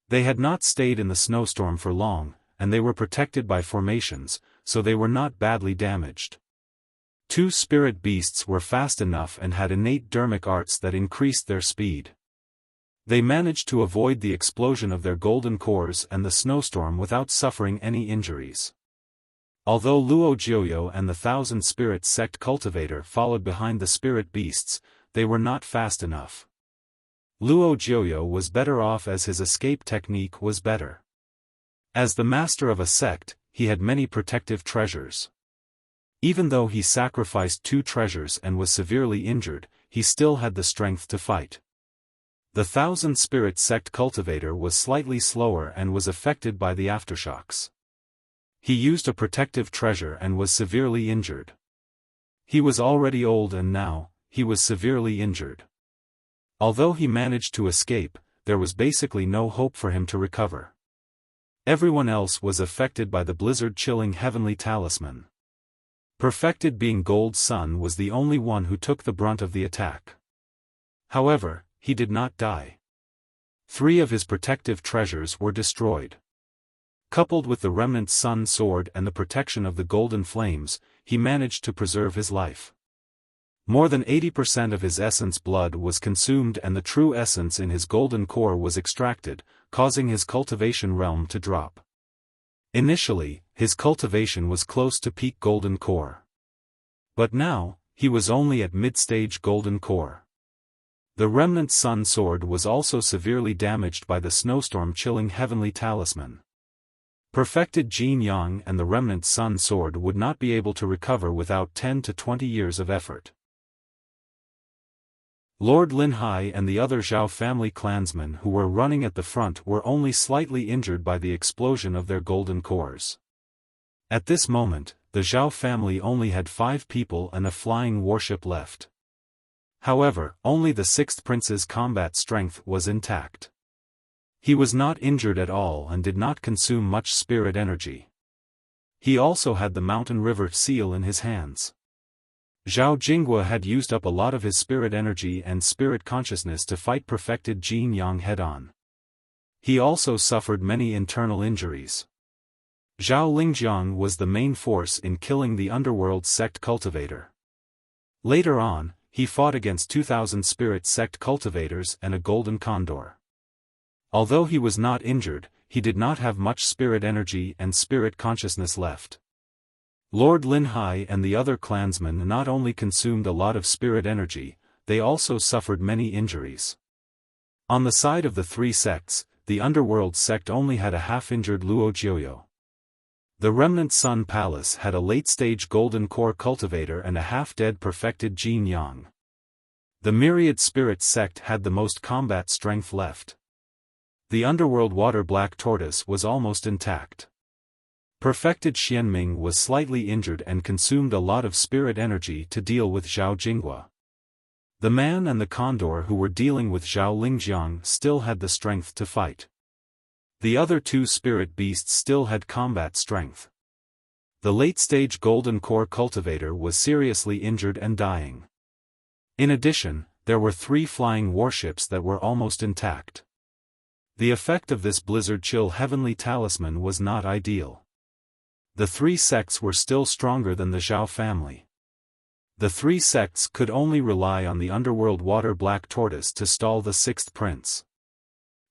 They had not stayed in the snowstorm for long, and they were protected by formations, so they were not badly damaged. 2 spirit beasts were fast enough and had innate dermic arts that increased their speed. They managed to avoid the explosion of their golden cores and the snowstorm without suffering any injuries. Although Luo Jiuyo and the Thousand Spirit Sect cultivator followed behind the spirit beasts, they were not fast enough. Luo Jiuyo was better off as his escape technique was better. As the master of a sect, he had many protective treasures. Even though he sacrificed 2 treasures and was severely injured, he still had the strength to fight. The Thousand Spirit Sect cultivator was slightly slower and was affected by the aftershocks. He used a protective treasure and was severely injured. He was already old and now, he was severely injured. Although he managed to escape, there was basically no hope for him to recover. Everyone else was affected by the blizzard-chilling heavenly talisman. Perfected Being Gold Sun was the only one who took the brunt of the attack. However, he did not die. 3 of his protective treasures were destroyed. Coupled with the remnant sun sword and the protection of the golden flames, he managed to preserve his life. More than 80% of his essence blood was consumed and the true essence in his golden core was extracted, causing his cultivation realm to drop. Initially, his cultivation was close to peak golden core. But now, he was only at mid-stage golden core. The remnant sun sword was also severely damaged by the snowstorm-chilling heavenly talisman. Perfected Jin Yang and the remnant sun sword would not be able to recover without 10 to 20 years of effort. Lord Lin Hai and the other Zhao family clansmen who were running at the front were only slightly injured by the explosion of their golden cores. At this moment, the Zhao family only had 5 people and a flying warship left. However, only the 6th prince's combat strength was intact. He was not injured at all and did not consume much spirit energy. He also had the mountain river seal in his hands. Zhao Jinghua had used up a lot of his spirit energy and spirit consciousness to fight perfected Jin Yang head-on. He also suffered many internal injuries. Zhao Lingjiang was the main force in killing the underworld sect cultivator. Later on, he fought against 2,000 spirit sect cultivators and a golden condor. Although he was not injured, he did not have much spirit energy and spirit consciousness left. Lord Lin Hai and the other clansmen not only consumed a lot of spirit energy, they also suffered many injuries. On the side of the 3 sects, the underworld sect only had a half-injured Luo Jiuyo. The remnant Sun Palace had a late-stage golden core cultivator and a half-dead perfected Jin Yang. The myriad spirit sect had the most combat strength left. The underworld water black tortoise was almost intact. Perfected Xianming was slightly injured and consumed a lot of spirit energy to deal with Zhao Jinghua. The man and the condor who were dealing with Zhao Lingjiang still had the strength to fight. The other 2 spirit beasts still had combat strength. The late-stage golden core cultivator was seriously injured and dying. In addition, there were 3 flying warships that were almost intact. The effect of this blizzard-chill heavenly talisman was not ideal. The 3 sects were still stronger than the Zhao family. The 3 sects could only rely on the underworld water black tortoise to stall the 6th prince.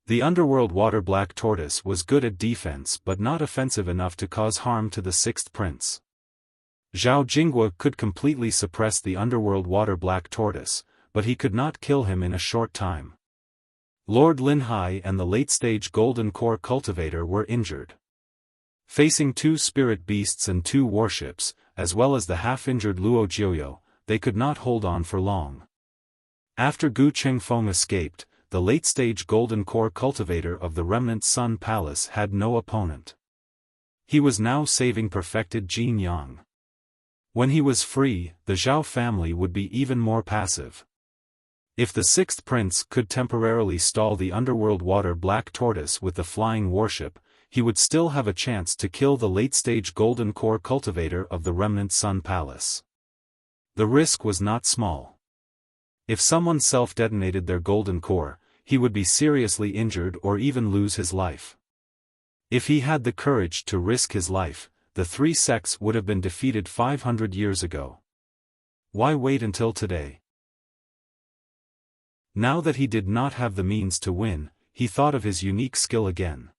The underworld water black tortoise was good at defense but not offensive enough to cause harm to the 6th prince. Zhao Jinghua could completely suppress the underworld water black tortoise, but he could not kill him in a short time. Lord Linhai and the late-stage Golden Core cultivator were injured. Facing 2 spirit beasts and 2 warships, as well as the half-injured Luo Jiuyo, they could not hold on for long. After Gu Chengfeng escaped, the late-stage Golden Core cultivator of the Remnant Sun Palace had no opponent. He was now saving perfected Jin Yang. When he was free, the Zhao family would be even more passive. If the 6th prince could temporarily stall the underworld water Black Tortoise with the flying warship, he would still have a chance to kill the late-stage Golden Core cultivator of the Remnant Sun Palace. The risk was not small. If someone self-detonated their Golden Core, he would be seriously injured or even lose his life. If he had the courage to risk his life, the 3 sects would have been defeated 500 years ago. Why wait until today? Now that he did not have the means to win, he thought of his unique skill again.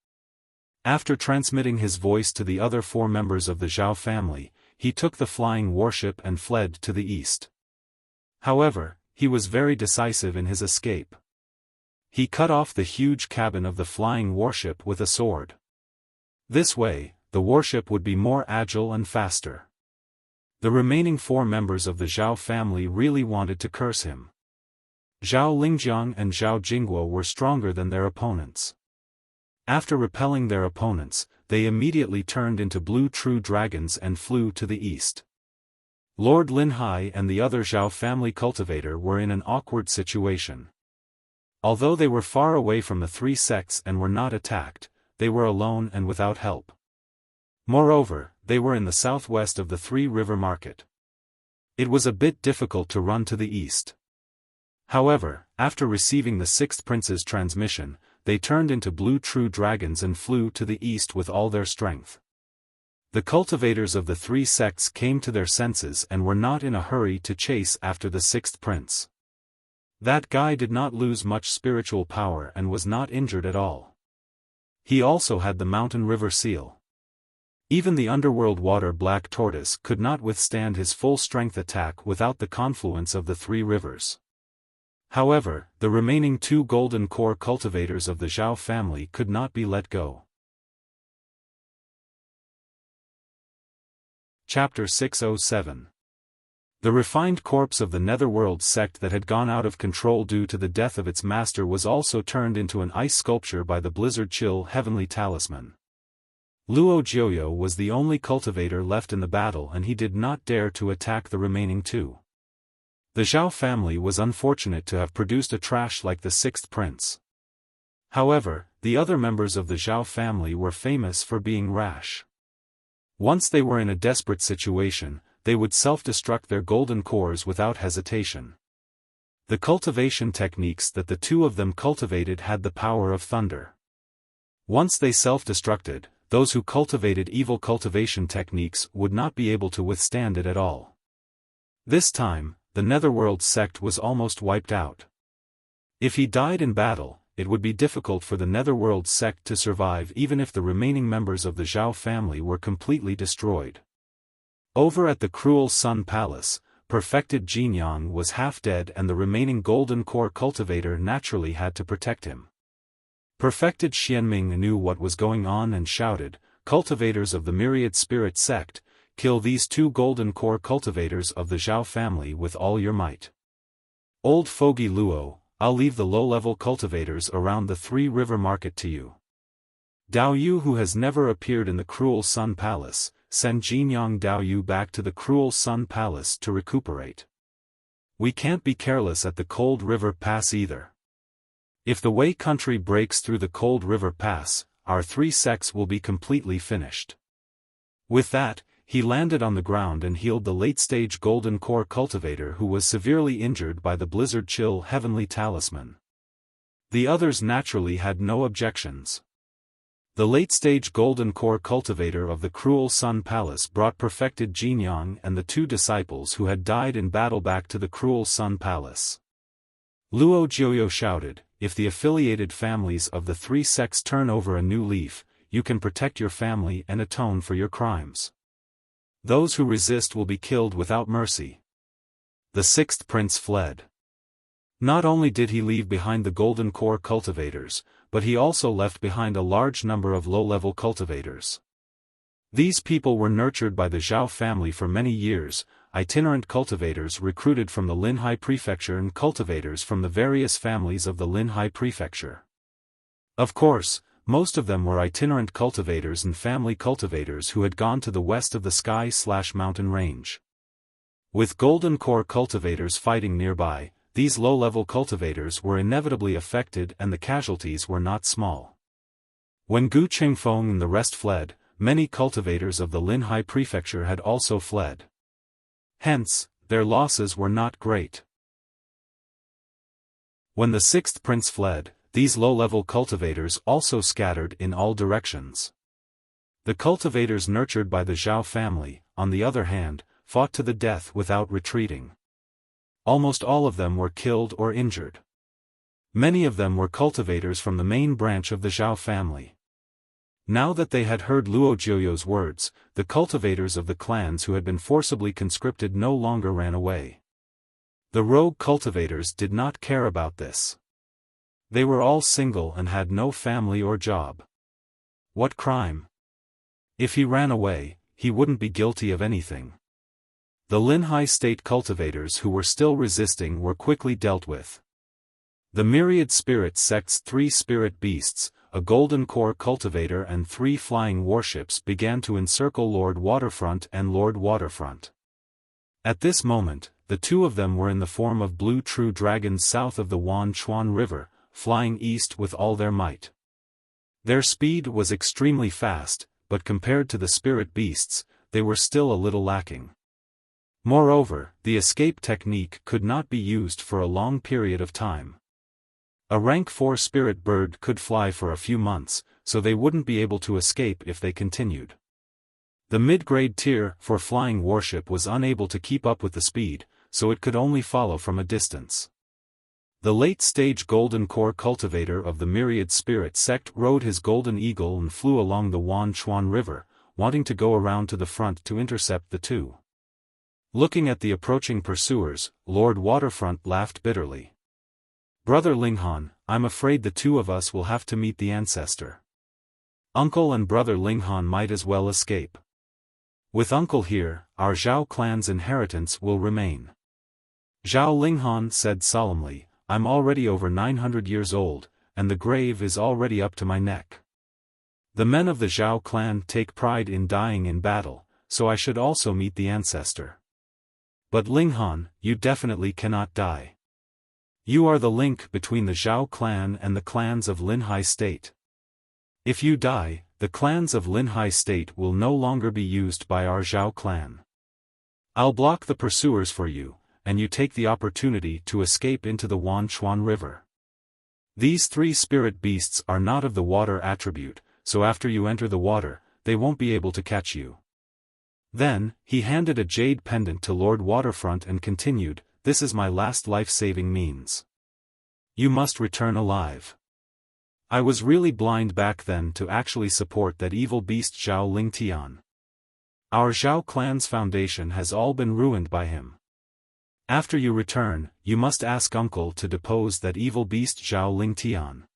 After transmitting his voice to the other 4 members of the Zhao family, he took the flying warship and fled to the east. However, he was very decisive in his escape. He cut off the huge cabin of the flying warship with a sword. This way, the warship would be more agile and faster. The remaining 4 members of the Zhao family really wanted to curse him. Zhao Lingjiang and Zhao Jingguo were stronger than their opponents. After repelling their opponents, they immediately turned into blue true dragons and flew to the east. Lord Linhai and the other Zhao family cultivator were in an awkward situation. Although they were far away from the 3 sects and were not attacked, they were alone and without help. Moreover, they were in the southwest of the 3-river market. It was a bit difficult to run to the east. However, after receiving the 6th prince's transmission, they turned into blue true dragons and flew to the east with all their strength. The cultivators of the 3 sects came to their senses and were not in a hurry to chase after the 6th prince. That guy did not lose much spiritual power and was not injured at all. He also had the mountain river seal. Even the underworld water Black Tortoise could not withstand his full-strength attack without the confluence of the 3 rivers. However, the remaining 2 Golden Core cultivators of the Zhao family could not be let go. Chapter 607. The refined corpse of the Netherworld sect that had gone out of control due to the death of its master was also turned into an ice sculpture by the Blizzard Chill Heavenly Talisman. Luo Jiuyo was the only cultivator left in the battle and he did not dare to attack the remaining 2. The Zhao family was unfortunate to have produced a trash like the 6th prince. However, the other members of the Zhao family were famous for being rash. Once they were in a desperate situation, they would self-destruct their golden cores without hesitation. The cultivation techniques that the 2 of them cultivated had the power of thunder. Once they self-destructed, those who cultivated evil cultivation techniques would not be able to withstand it at all. This time, the Netherworld sect was almost wiped out. If he died in battle, it would be difficult for the Netherworld sect to survive even if the remaining members of the Zhao family were completely destroyed. Over at the Cruel Sun Palace, perfected Jin Yang was half dead and the remaining Golden Core cultivator naturally had to protect him. Perfected Xianming knew what was going on and shouted, "Cultivators of the Myriad Spirit Sect, kill these 2 Golden Core cultivators of the Zhao family with all your might. Old Fogey Luo, I'll leave the low-level cultivators around the 3-river market to you. Dao Yu, who has never appeared in the Cruel Sun Palace, send Jinyang Dao Yu back to the Cruel Sun Palace to recuperate. We can't be careless at the Cold River Pass either. If the Wei country breaks through the Cold River Pass, our 3 sects will be completely finished." With that, he landed on the ground and healed the late-stage Golden Core cultivator who was severely injured by the Blizzard Chill Heavenly Talisman. The others naturally had no objections. The late-stage Golden Core cultivator of the Cruel Sun Palace brought perfected Jinyang and the 2 disciples who had died in battle back to the Cruel Sun Palace. Luo Jiuyo shouted, "If the affiliated families of the 3 sects turn over a new leaf, you can protect your family and atone for your crimes. Those who resist will be killed without mercy." The 6th prince fled. Not only did he leave behind the golden core cultivators, but he also left behind a large number of low-level cultivators. These people were nurtured by the Zhao family for many years, itinerant cultivators recruited from the Linhai prefecture and cultivators from the various families of the Linhai prefecture. Of course, most of them were itinerant cultivators and family cultivators who had gone to the west of the sky/mountain range. With golden core cultivators fighting nearby, these low-level cultivators were inevitably affected and the casualties were not small. When Gu Qingfeng and the rest fled, many cultivators of the Linhai prefecture had also fled. Hence, their losses were not great. When the sixth prince fled, these low-level cultivators also scattered in all directions. The cultivators nurtured by the Zhao family, on the other hand, fought to the death without retreating. Almost all of them were killed or injured. Many of them were cultivators from the main branch of the Zhao family. Now that they had heard Luo Jiuyo's words, the cultivators of the clans who had been forcibly conscripted no longer ran away. The rogue cultivators did not care about this. They were all single and had no family or job. What crime? If he ran away, he wouldn't be guilty of anything. The Linhai state cultivators who were still resisting were quickly dealt with. The myriad spirit sect's 3 spirit beasts, a golden core cultivator and 3 flying warships began to encircle Lord Waterfront and Lord Waterfront. At this moment, the 2 of them were in the form of blue true dragons south of the Wan Chuan River, flying east with all their might. Their speed was extremely fast, but compared to the spirit beasts, they were still a little lacking. Moreover, the escape technique could not be used for a long period of time. A rank 4 spirit bird could fly for a few months, so they wouldn't be able to escape if they continued. The mid-grade tier 4 flying warship was unable to keep up with the speed, so it could only follow from a distance. The late-stage golden core cultivator of the myriad spirit sect rode his golden eagle and flew along the Wan Chuan River, wanting to go around to the front to intercept the 2. Looking at the approaching pursuers, Lord Waterfront laughed bitterly. "Brother Linghan, I'm afraid the 2 of us will have to meet the ancestor. Uncle and brother Linghan might as well escape. With uncle here, our Zhao clan's inheritance will remain." Zhao Linghan said solemnly, "I'm already over 900 years old, and the grave is already up to my neck. The men of the Zhao clan take pride in dying in battle, so I should also meet the ancestor. But Linghan, you definitely cannot die. You are the link between the Zhao clan and the clans of Linhai State. If you die, the clans of Linhai State will no longer be used by our Zhao clan. I'll block the pursuers for you, and you take the opportunity to escape into the Wan Chuan River. These 3 spirit beasts are not of the water attribute, so after you enter the water, they won't be able to catch you." Then, he handed a jade pendant to Lord Waterfront and continued, "This is my last life-saving means. You must return alive. I was really blind back then to actually support that evil beast Zhao Lingtian. Our Zhao clan's foundation has all been ruined by him. After you return, you must ask uncle to depose that evil beast Zhao Lingtian."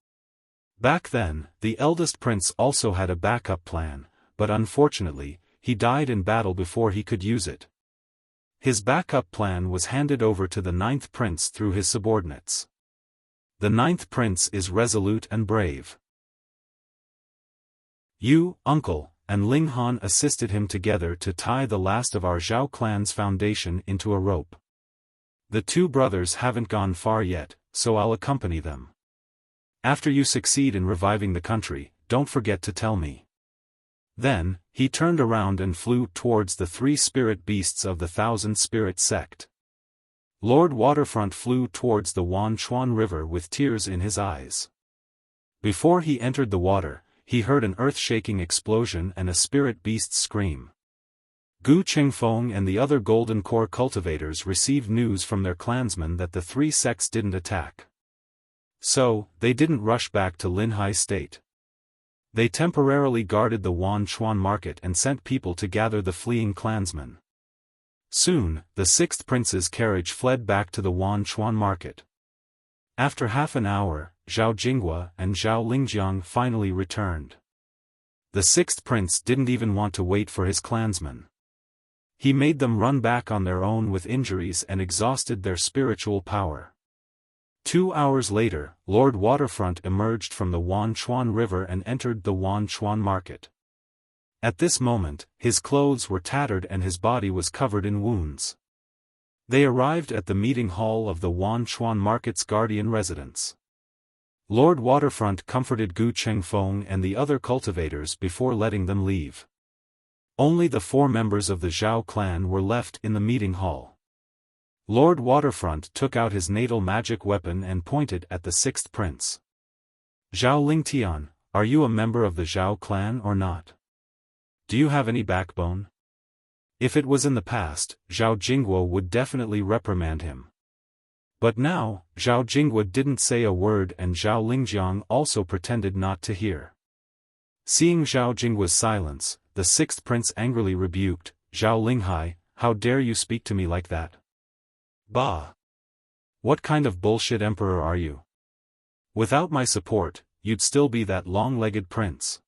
Back then, the eldest prince also had a backup plan, but unfortunately, he died in battle before he could use it. His backup plan was handed over to the 9th prince through his subordinates. The 9th prince is resolute and brave. You, uncle, and Linghan assisted him together to tie the last of our Zhao clan's foundation into a rope. The 2 brothers haven't gone far yet, so I'll accompany them. After you succeed in reviving the country, don't forget to tell me." Then, he turned around and flew towards the 3 spirit beasts of the 1000 spirit sect. Lord Waterfront flew towards the Wan Chuan River with tears in his eyes. Before he entered the water, he heard an earth-shaking explosion and a spirit beast's scream. Gu Qingfeng and the other golden core cultivators received news from their clansmen that the 3 sects didn't attack. So, they didn't rush back to Linhai State. They temporarily guarded the Wan Chuan market and sent people to gather the fleeing clansmen. Soon, the 6th prince's carriage fled back to the Wan Chuan market. After half an hour, Zhao Jinghua and Zhao Lingjiang finally returned. The sixth prince didn't even want to wait for his clansmen. He made them run back on their own with injuries and exhausted their spiritual power. 2 hours later, Lord Waterfront emerged from the Wanchuan River and entered the Wanchuan market. At this moment, his clothes were tattered and his body was covered in wounds. They arrived at the meeting hall of the Wanchuan market's guardian residence. Lord Waterfront comforted Gu Chengfeng and the other cultivators before letting them leave. Only the 4 members of the Zhao clan were left in the meeting hall. Lord Waterfront took out his natal magic weapon and pointed at the sixth prince. Zhao Lingtian, are you a member of the Zhao clan or not? Do you have any backbone? If it was in the past, Zhao Jinghua would definitely reprimand him. But now, Zhao Jinghua didn't say a word and Zhao Lingjiang also pretended not to hear. Seeing Zhao Jinghua's silence, the sixth prince angrily rebuked, Zhao Linghai, how dare you speak to me like that? Bah! What kind of bullshit emperor are you? Without my support, you'd still be that long-legged prince.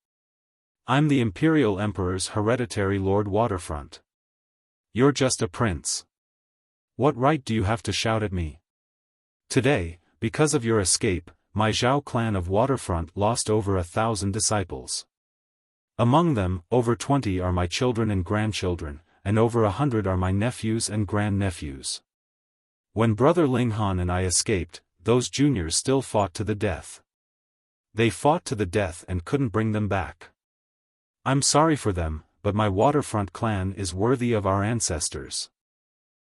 I'm the imperial emperor's hereditary Lord Waterfront. You're just a prince. What right do you have to shout at me? Today, because of your escape, my Zhao clan of Waterfront lost over 1,000 disciples. Among them, over 20 are my children and grandchildren, and over 100 are my nephews and grandnephews. When Brother Linghan and I escaped, those juniors still fought to the death. They fought to the death and couldn't bring them back. I'm sorry for them, but my Waterfront clan is worthy of our ancestors.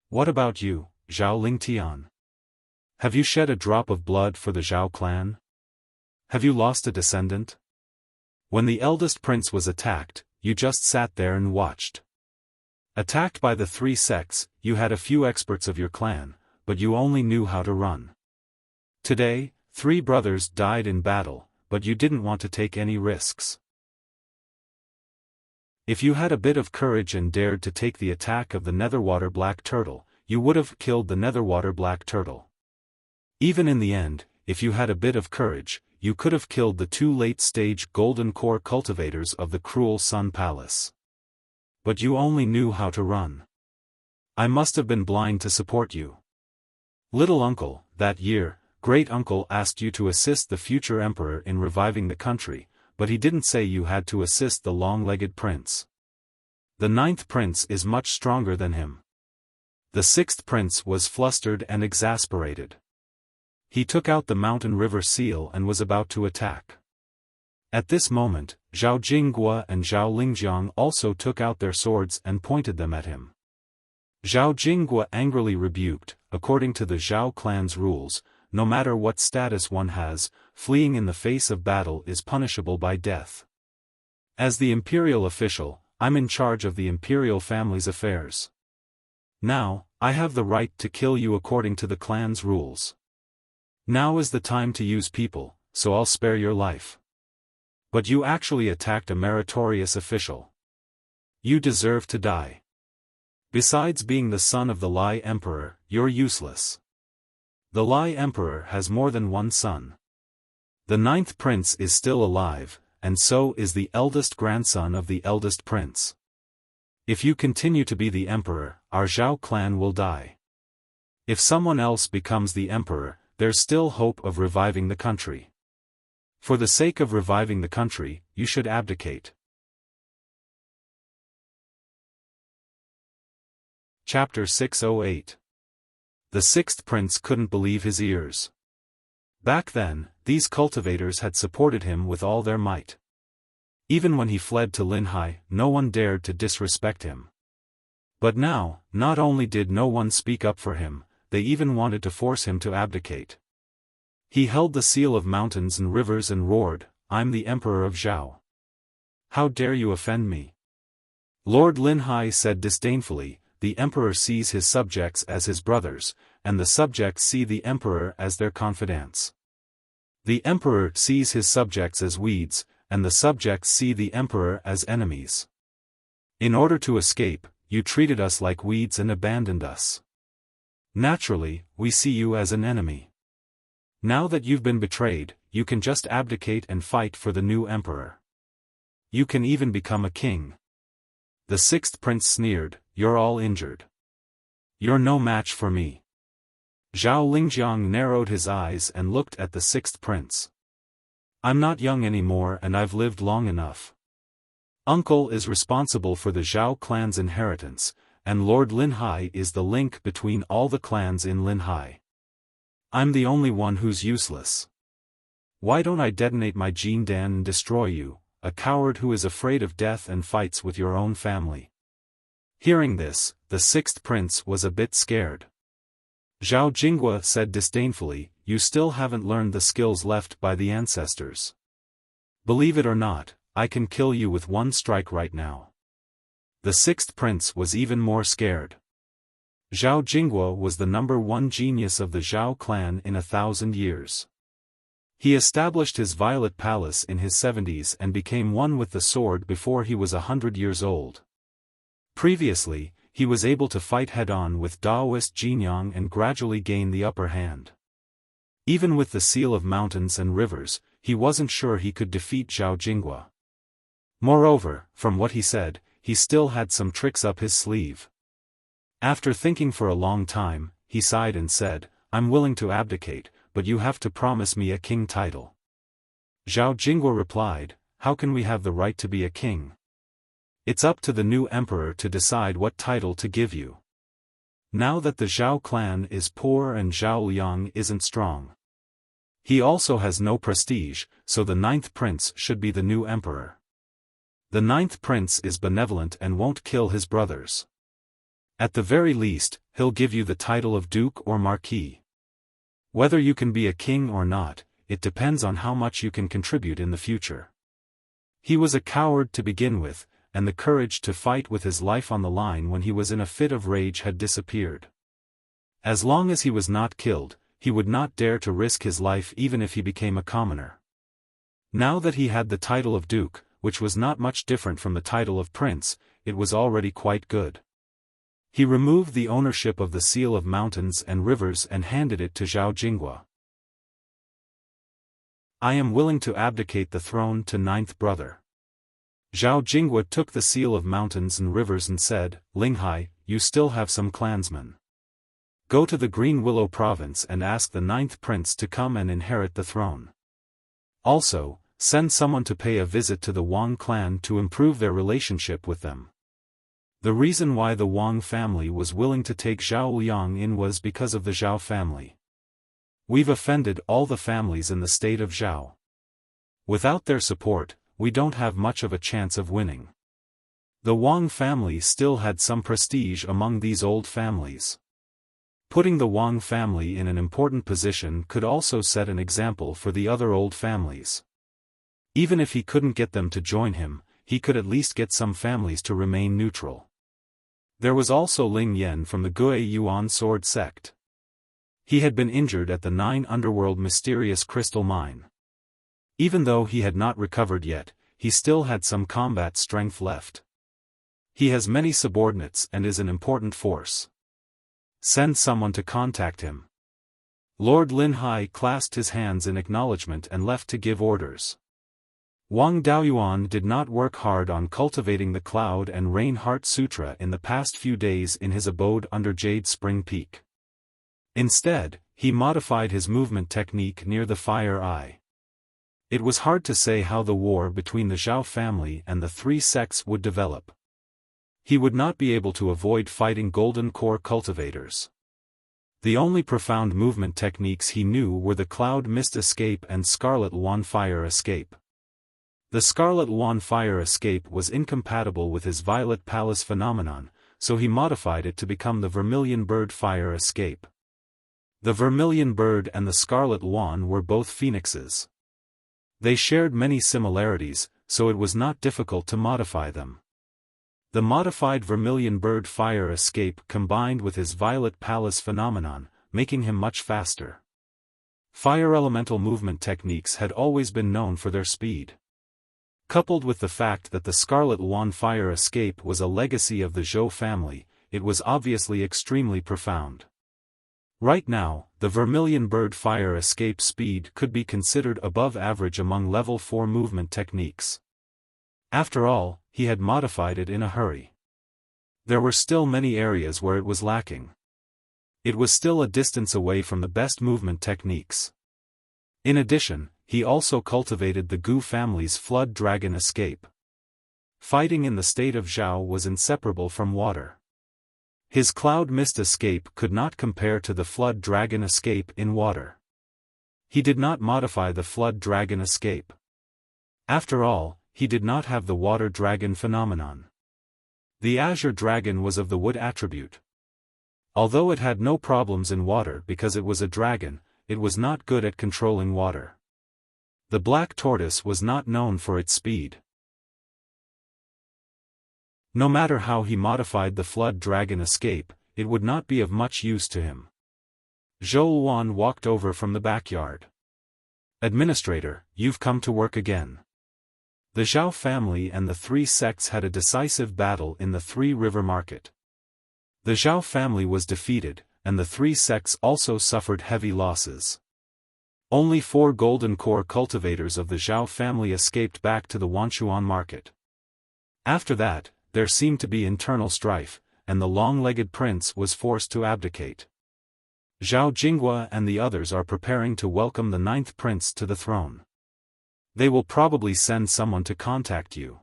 What about you, Zhao Lingtian? Have you shed a drop of blood for the Zhao clan? Have you lost a descendant? When the eldest prince was attacked, you just sat there and watched. Attacked by the 3 sects, you had a few experts of your clan, but you only knew how to run. Today, 3 brothers died in battle, but you didn't want to take any risks. If you had a bit of courage and dared to take the attack of the Netherwater Black Turtle, you would have killed the Netherwater Black Turtle. Even in the end, if you had a bit of courage, you could have killed the 2 late-stage Golden Core cultivators of the Cruel Sun Palace. But you only knew how to run. I must have been blind to support you. Little uncle, that year, great uncle asked you to assist the future emperor in reviving the country, but he didn't say you had to assist the long-legged prince. The 9th prince is much stronger than him. The 6th prince was flustered and exasperated. He took out the mountain river seal and was about to attack. At this moment, Zhao Jinghua and Zhao Lingjiang also took out their swords and pointed them at him. Zhao Jinghua angrily rebuked, according to the Zhao clan's rules, no matter what status one has, fleeing in the face of battle is punishable by death. As the imperial official, I'm in charge of the imperial family's affairs. Now, I have the right to kill you according to the clan's rules. Now is the time to use people, so I'll spare your life. But you actually attacked a meritorious official. You deserve to die. Besides being the son of the Lai Emperor, you're useless. The Lai Emperor has more than one son. The 9th prince is still alive, and so is the eldest grandson of the eldest prince. If you continue to be the emperor, our Zhao clan will die. If someone else becomes the emperor, there's still hope of reviving the country. For the sake of reviving the country, you should abdicate. Chapter 608. The 6th prince couldn't believe his ears. Back then, these cultivators had supported him with all their might. Even when he fled to Linhai, no one dared to disrespect him. But now, not only did no one speak up for him, they even wanted to force him to abdicate. He held the seal of mountains and rivers and roared, I'm the Emperor of Zhao. How dare you offend me? Lord Linhai said disdainfully, the Emperor sees his subjects as his brothers, and the subjects see the Emperor as their confidants. The Emperor sees his subjects as weeds, and the subjects see the Emperor as enemies. In order to escape, you treated us like weeds and abandoned us. Naturally, we see you as an enemy. Now that you've been betrayed, you can just abdicate and fight for the new emperor. You can even become a king. The sixth prince sneered, "You're all injured. You're no match for me." Zhao Lingjiang narrowed his eyes and looked at the sixth prince. "I'm not young anymore and I've lived long enough. Uncle is responsible for the Zhao clan's inheritance, and Lord Linhai is the link between all the clans in Linhai. I'm the only one who's useless. Why don't I detonate my Jin Dan and destroy you, a coward who is afraid of death and fights with your own family?" Hearing this, the sixth prince was a bit scared. Zhao Jinghua said disdainfully, "You still haven't learned the skills left by the ancestors. Believe it or not, I can kill you with one strike right now." The sixth prince was even more scared. Zhao Jinghua was the #1 genius of the Zhao clan in 1,000 years. He established his Violet Palace in his 70s and became one with the sword before he was 100 years old. Previously, he was able to fight head-on with Daoist Jinyang and gradually gain the upper hand. Even with the Seal of Mountains and Rivers, he wasn't sure he could defeat Zhao Jinghua. Moreover, from what he said, he still had some tricks up his sleeve. After thinking for a long time, he sighed and said, "I'm willing to abdicate, but you have to promise me a king title." Zhao Jinghua replied, "How can we have the right to be a king? It's up to the new emperor to decide what title to give you. Now that the Zhao clan is poor and Zhao Liang isn't strong. He also has no prestige, so the 9th prince should be the new emperor. The 9th prince is benevolent and won't kill his brothers. At the very least, he'll give you the title of duke or marquis. Whether you can be a king or not, it depends on how much you can contribute in the future." He was a coward to begin with, and the courage to fight with his life on the line when he was in a fit of rage had disappeared. As long as he was not killed, he would not dare to risk his life even if he became a commoner. Now that he had the title of duke, which was not much different from the title of prince, it was already quite good. He removed the ownership of the Seal of Mountains and Rivers and handed it to Zhao Jinghua. "I am willing to abdicate the throne to 9th brother." Zhao Jinghua took the Seal of Mountains and Rivers and said, "Linghai, you still have some clansmen. Go to the Green Willow province and ask the 9th prince to come and inherit the throne. Also, send someone to pay a visit to the Wang clan to improve their relationship with them." The reason why the Wang family was willing to take Zhao Liang in was because of the Zhao family. "We've offended all the families in the state of Zhao. Without their support, we don't have much of a chance of winning." The Wang family still had some prestige among these old families. Putting the Wang family in an important position could also set an example for the other old families. Even if he couldn't get them to join him, he could at least get some families to remain neutral. There was also Ling Yan from the Gui Yuan sword sect. He had been injured at the 9 Underworld mysterious crystal mine. Even though he had not recovered yet, he still had some combat strength left. He has many subordinates and is an important force. Send someone to contact him. Lord Linhai clasped his hands in acknowledgement and left to give orders. Wang Daoyuan did not work hard on cultivating the Cloud and Rain Heart Sutra in the past few days in his abode under Jade Spring Peak. Instead, he modified his movement technique near the Fire Eye. It was hard to say how the war between the Zhao family and the 3 sects would develop. He would not be able to avoid fighting Golden Core cultivators. The only profound movement techniques he knew were the Cloud Mist Escape and Scarlet Luan Fire Escape. The Scarlet Luan Fire Escape was incompatible with his Violet Palace phenomenon, so he modified it to become the Vermilion Bird Fire Escape. The Vermilion Bird and the Scarlet Luan were both phoenixes. They shared many similarities, so it was not difficult to modify them. The modified Vermilion Bird Fire Escape combined with his Violet Palace phenomenon, making him much faster. Fire elemental movement techniques had always been known for their speed. Coupled with the fact that the Scarlet Luan Fire Escape was a legacy of the Zhou family, it was obviously extremely profound. Right now, the vermilion bird fire escape speed could be considered above average among level 4 movement techniques. After all, he had modified it in a hurry. There were still many areas where it was lacking. It was still a distance away from the best movement techniques. In addition, he also cultivated the Gu family's flood dragon escape. Fighting in the state of Zhao was inseparable from water. His cloud mist escape could not compare to the flood dragon escape in water. He did not modify the flood dragon escape. After all, he did not have the water dragon phenomenon. The azure dragon was of the wood attribute. Although it had no problems in water because it was a dragon, it was not good at controlling water. The black tortoise was not known for its speed. No matter how he modified the flood dragon escape, it would not be of much use to him. Zhou Wan walked over from the backyard. "Administrator, you've come to work again." The Zhao family and the three sects had a decisive battle in the Three River Market. The Zhao family was defeated, and the three sects also suffered heavy losses. Only 4 golden core cultivators of the Zhao family escaped back to the Wanchuan market. After that, there seemed to be internal strife, and the long-legged prince was forced to abdicate. Zhao Jinghua and the others are preparing to welcome the 9th prince to the throne. They will probably send someone to contact you.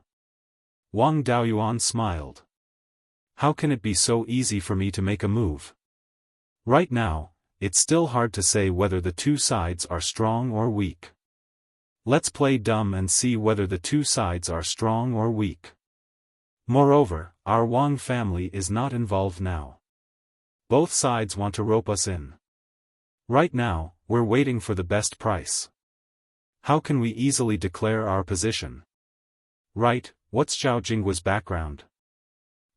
Wang Daoyuan smiled. How can it be so easy for me to make a move? Right now, it's still hard to say whether the two sides are strong or weak. Let's play dumb and see whether the two sides are strong or weak. Moreover, our Wang family is not involved now. Both sides want to rope us in. Right now, we're waiting for the best price. How can we easily declare our position? Right, what's Zhao Jinggua's background?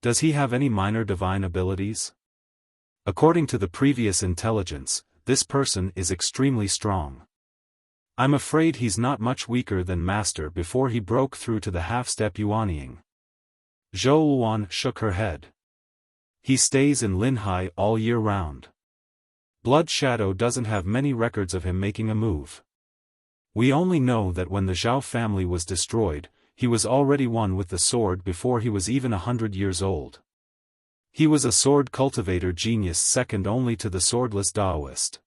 Does he have any minor divine abilities? According to the previous intelligence, this person is extremely strong. I'm afraid he's not much weaker than Master before he broke through to the half-step Yuanying. Zhou Luan shook her head. He stays in Linhai all year round. Blood Shadow doesn't have many records of him making a move. We only know that when the Zhao family was destroyed, he was already one with the sword before he was even 100 years old. He was a sword cultivator genius second only to the swordless Daoist.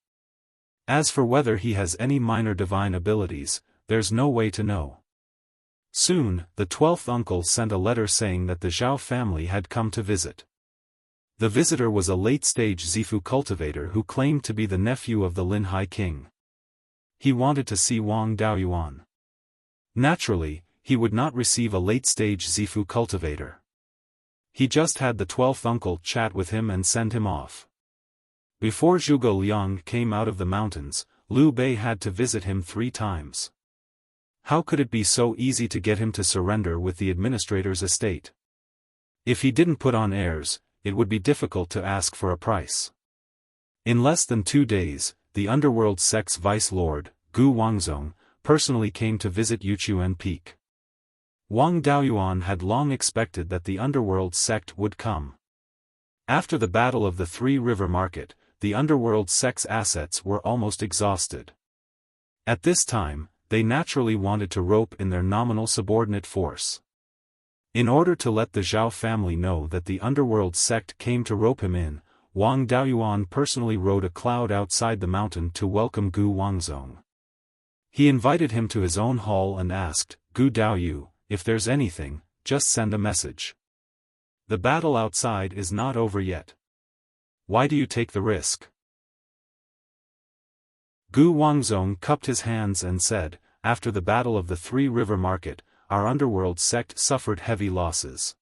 As for whether he has any minor divine abilities, there's no way to know. Soon, the 12th uncle sent a letter saying that the Zhao family had come to visit. The visitor was a late-stage Zifu cultivator who claimed to be the nephew of the Linhai king. He wanted to see Wang Daoyuan. Naturally, he would not receive a late-stage Zifu cultivator. He just had the 12th uncle chat with him and send him off. Before Zhuge Liang came out of the mountains, Liu Bei had to visit him 3 times. How could it be so easy to get him to surrender with the administrator's estate? If he didn't put on airs, it would be difficult to ask for a price. In less than 2 days, the underworld sect's vice lord, Gu Wangzong, personally came to visit Yuchuan Peak. Wang Daoyuan had long expected that the underworld sect would come. After the battle of the Three River Market, the underworld sect's assets were almost exhausted. At this time, they naturally wanted to rope in their nominal subordinate force. In order to let the Zhao family know that the underworld sect came to rope him in, Wang Daoyuan personally rode a cloud outside the mountain to welcome Gu Wangzong. He invited him to his own hall and asked, "Gu Daoyu, if there's anything, just send a message. The battle outside is not over yet. Why do you take the risk?" Gu Wangzong cupped his hands and said, "After the battle of the Three River Market, our underworld sect suffered heavy losses.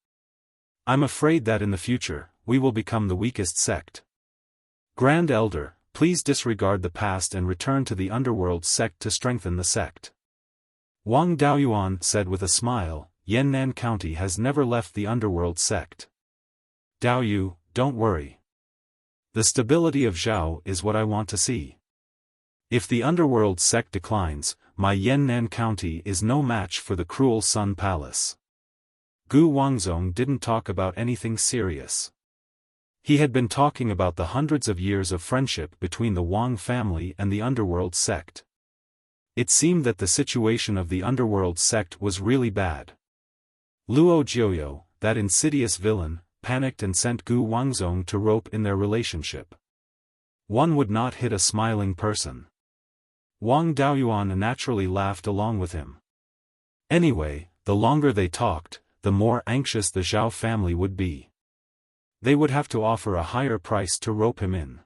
I'm afraid that in the future, we will become the weakest sect. Grand Elder, please disregard the past and return to the underworld sect to strengthen the sect." Wang Daoyuan said with a smile, "Yannan County has never left the underworld sect. Daoyu, don't worry. The stability of Zhao is what I want to see. If the underworld sect declines, my Yannan County is no match for the cruel Sun Palace." Gu Wangzong didn't talk about anything serious. He had been talking about the hundreds of years of friendship between the Wang family and the underworld sect. It seemed that the situation of the underworld sect was really bad. Luo Jiuyo, that insidious villain, panicked and sent Gu Wangzong to rope in their relationship. One would not hit a smiling person. Wang Daoyuan naturally laughed along with him. Anyway, the longer they talked, the more anxious the Zhao family would be. They would have to offer a higher price to rope him in.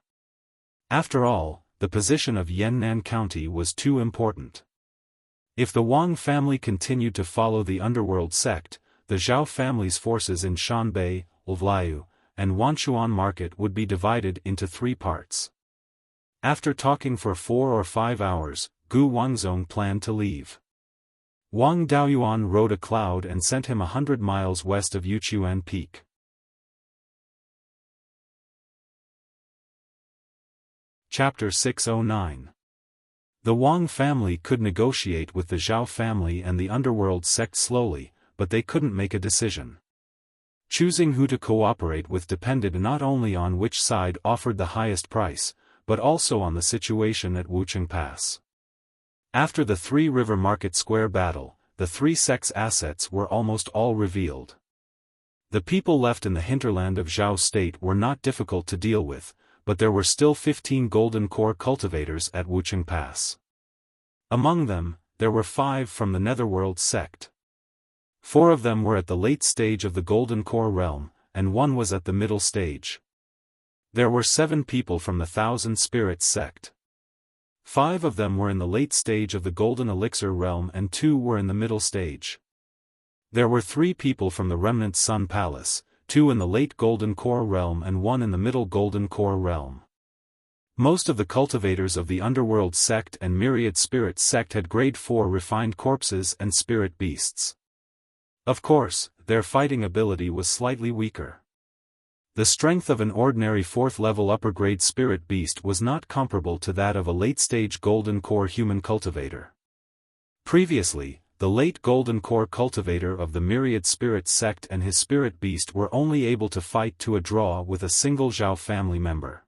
After all, the position of Yannan County was too important. If the Wang family continued to follow the underworld sect, the Zhao family's forces in Shanbei, Ulvlayu, and Wanchuan market would be divided into 3 parts. After talking for 4 or 5 hours, Gu Wangzong planned to leave. Wang Daoyuan rode a cloud and sent him 100 miles west of Yuchuan Peak. Chapter 609. The Wang family could negotiate with the Zhao family and the underworld sect slowly, but they couldn't make a decision. Choosing who to cooperate with depended not only on which side offered the highest price, but also on the situation at Wucheng Pass. After the 3 River Market Square battle, the 3 sects' assets were almost all revealed. The people left in the hinterland of Zhao State were not difficult to deal with, but there were still 15 golden core cultivators at Wucheng Pass. Among them, there were 5 from the Netherworld sect. 4 of them were at the late stage of the golden core realm, and 1 was at the middle stage. There were 7 people from the Thousand Spirits sect. 5 of them were in the late stage of the golden elixir realm and 2 were in the middle stage. There were 3 people from the remnant Sun Palace, 2 in the late golden core realm and 1 in the middle golden core realm. Most of the cultivators of the underworld sect and myriad spirit sect had grade 4 refined corpses and spirit beasts. Of course, their fighting ability was slightly weaker. The strength of an ordinary 4th level upper grade spirit beast was not comparable to that of a late stage golden core human cultivator. Previously, the late golden core cultivator of the myriad spirit sect and his spirit beast were only able to fight to a draw with a single Zhao family member.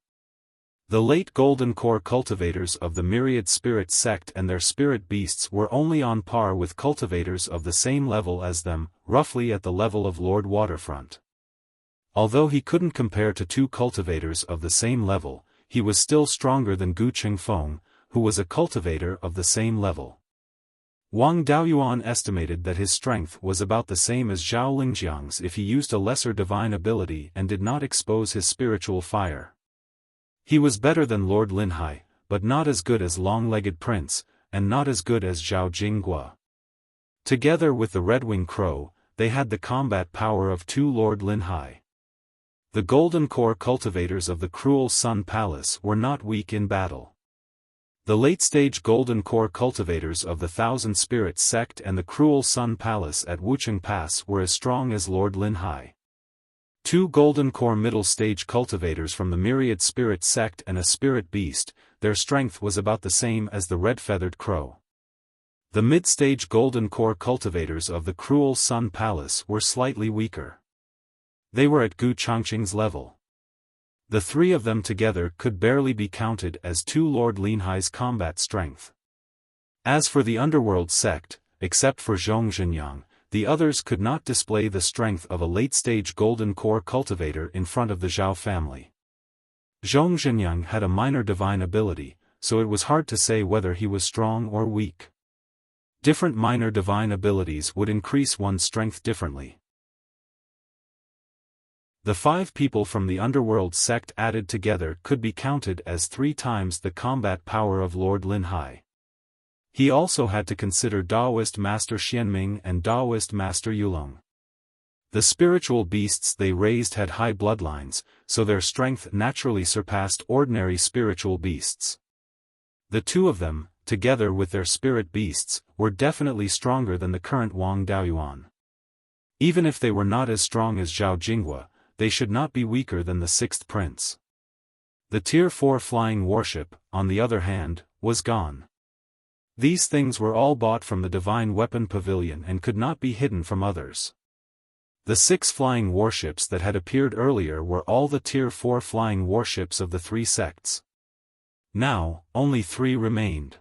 The late golden core cultivators of the myriad spirit sect and their spirit beasts were only on par with cultivators of the same level as them, roughly at the level of Lord Waterfront. Although he couldn't compare to 2 cultivators of the same level, he was still stronger than Gu Qingfeng, who was a cultivator of the same level. Wang Daoyuan estimated that his strength was about the same as Zhao Lingjiang's if he used a lesser divine ability and did not expose his spiritual fire. He was better than Lord Linhai, but not as good as Long-Legged Prince, and not as good as Zhao Jinghua. Together with the Red-Wing Crow, they had the combat power of 2 Lord Linhai. The Golden Core cultivators of the Cruel Sun Palace were not weak in battle. The late-stage Golden Core cultivators of the Thousand Spirits sect and the Cruel Sun Palace at Wucheng Pass were as strong as Lord Linhai. 2 Golden Core middle-stage cultivators from the Myriad Spirit sect and a Spirit Beast, their strength was about the same as the Red-Feathered Crow. The mid-stage Golden Core cultivators of the Cruel Sun Palace were slightly weaker. They were at Gu Changqing's level. The 3 of them together could barely be counted as 2 Lord Linhai's combat strength. As for the underworld sect, except for Zhong Zhenyang, the others could not display the strength of a late-stage golden core cultivator in front of the Zhao family. Zhong Zhenyang had a minor divine ability, so it was hard to say whether he was strong or weak. Different minor divine abilities would increase one's strength differently. The 5 people from the underworld sect added together could be counted as 3 times the combat power of Lord Linhai. He also had to consider Daoist Master Xianming and Daoist Master Yulong. The spiritual beasts they raised had high bloodlines, so their strength naturally surpassed ordinary spiritual beasts. The 2 of them, together with their spirit beasts, were definitely stronger than the current Wang Daoyuan. Even if they were not as strong as Zhao Jinghua, they should not be weaker than the 6th prince. The Tier 4 flying warship, on the other hand, was gone. These things were all bought from the Divine Weapon Pavilion and could not be hidden from others. The 6 flying warships that had appeared earlier were all the Tier 4 flying warships of the 3 sects. Now, only 3 remained.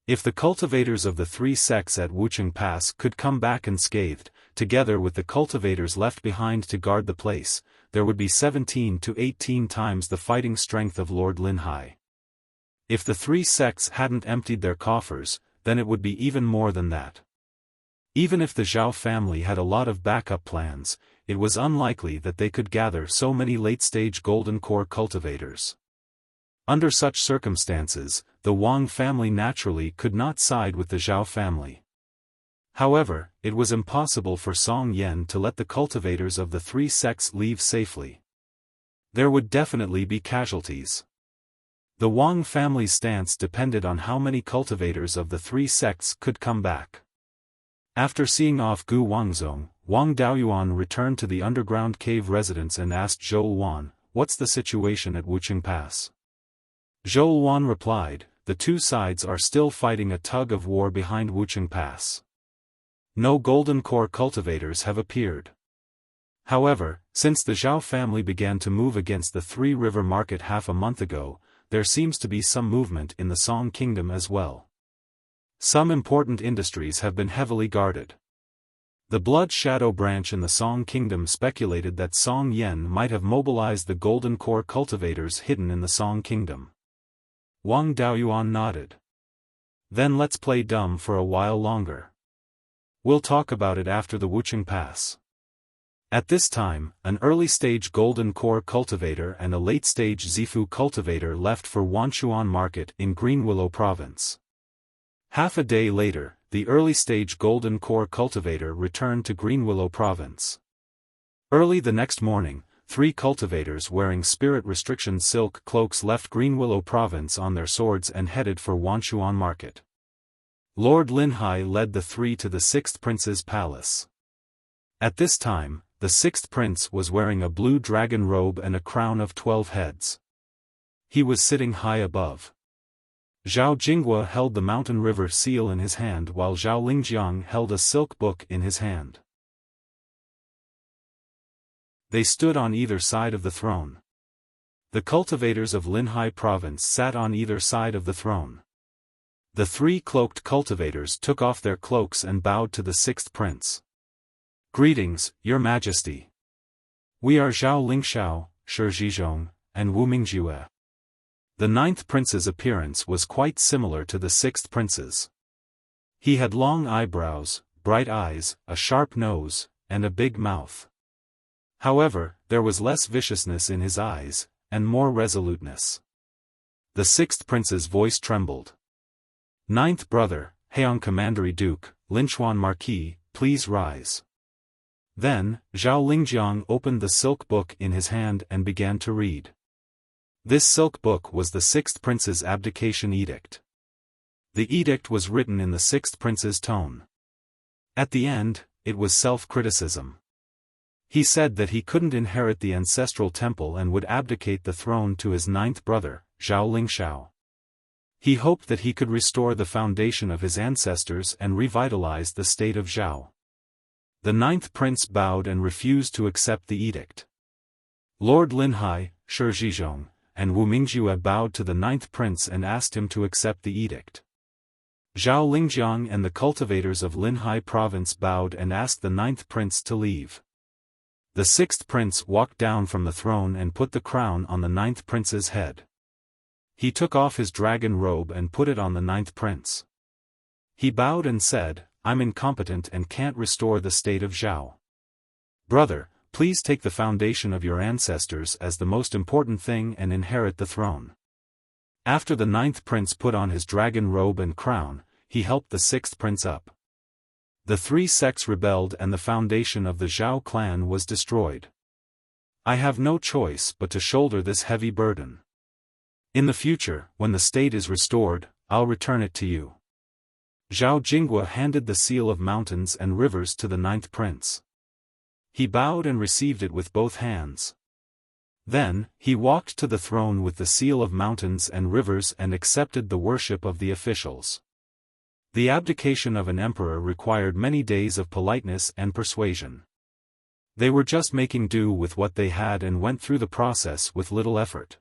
If the cultivators of the 3 sects at Wucheng Pass could come back unscathed, together with the cultivators left behind to guard the place, there would be 17 to 18 times the fighting strength of Lord Linhai. If the 3 sects hadn't emptied their coffers, then it would be even more than that. Even if the Zhao family had a lot of backup plans, it was unlikely that they could gather so many late-stage Golden Core cultivators. Under such circumstances, the Wang family naturally could not side with the Zhao family. However, it was impossible for Song Yan to let the cultivators of the 3 sects leave safely. There would definitely be casualties. The Wang family's stance depended on how many cultivators of the 3 sects could come back. After seeing off Gu Wangzong, Wang Daoyuan returned to the underground cave residence and asked Zhou Wan, "What's the situation at Wucheng Pass?" Zhou Wan replied, "The 2 sides are still fighting a tug-of-war behind Wucheng Pass. No Golden Core cultivators have appeared. However, since the Zhao family began to move against the 3 River Market half a month ago, there seems to be some movement in the Song Kingdom as well. Some important industries have been heavily guarded." The Blood Shadow branch in the Song Kingdom speculated that Song Yan might have mobilized the Golden Core cultivators hidden in the Song Kingdom. Wang Daoyuan nodded. "Then let's play dumb for a while longer. We'll talk about it after the Wucheng Pass." At this time, an early-stage Golden Core cultivator and a late-stage Zifu cultivator left for Wanchuan Market in Green Willow Province. Half a day later, the early-stage Golden Core cultivator returned to Green Willow Province. Early the next morning, 3 cultivators wearing spirit restriction silk cloaks left Green Willow Province on their swords and headed for Wanchuan Market. Lord Linhai led the 3 to the 6th Prince's palace. At this time, the 6th Prince was wearing a blue dragon robe and a crown of 12 heads. He was sitting high above. Zhao Jinghua held the Mountain River seal in his hand while Zhao Lingjiang held a silk book in his hand. They stood on either side of the throne. The cultivators of Linhai Province sat on either side of the throne. The 3 cloaked cultivators took off their cloaks and bowed to the 6th Prince. "Greetings, Your Majesty. We are Zhao Lingxiao, Shi Zhizhong, and Wu Mingjue." The 9th Prince's appearance was quite similar to the 6th Prince's. He had long eyebrows, bright eyes, a sharp nose, and a big mouth. However, there was less viciousness in his eyes, and more resoluteness. The 6th Prince's voice trembled. "Ninth brother, Heong Commandery Duke, Linchuan Marquis, please rise." Then, Zhao Lingjiang opened the silk book in his hand and began to read. This silk book was the 6th Prince's abdication edict. The edict was written in the 6th Prince's tone. At the end, it was self-criticism. He said that he couldn't inherit the ancestral temple and would abdicate the throne to his 9th brother, Zhao Lingxiao. He hoped that he could restore the foundation of his ancestors and revitalize the state of Zhao. The 9th Prince bowed and refused to accept the edict. Lord Linhai, Shi Zhizhong, and Wu Mingjue bowed to the 9th Prince and asked him to accept the edict. Zhao Lingjiang and the cultivators of Linhai Province bowed and asked the 9th Prince to leave. The 6th Prince walked down from the throne and put the crown on the 9th Prince's head. He took off his dragon robe and put it on the 9th Prince. He bowed and said, "I'm incompetent and can't restore the state of Zhao. Brother, please take the foundation of your ancestors as the most important thing and inherit the throne." After the 9th Prince put on his dragon robe and crown, he helped the 6th Prince up. The 3 sects rebelled and the foundation of the Zhao clan was destroyed. I have no choice but to shoulder this heavy burden. In the future, when the state is restored, I'll return it to you. Zhao Jinghua handed the seal of mountains and rivers to the 9th Prince. He bowed and received it with both hands. Then, he walked to the throne with the seal of mountains and rivers and accepted the worship of the officials. The abdication of an emperor required many days of politeness and persuasion. They were just making do with what they had and went through the process with little effort.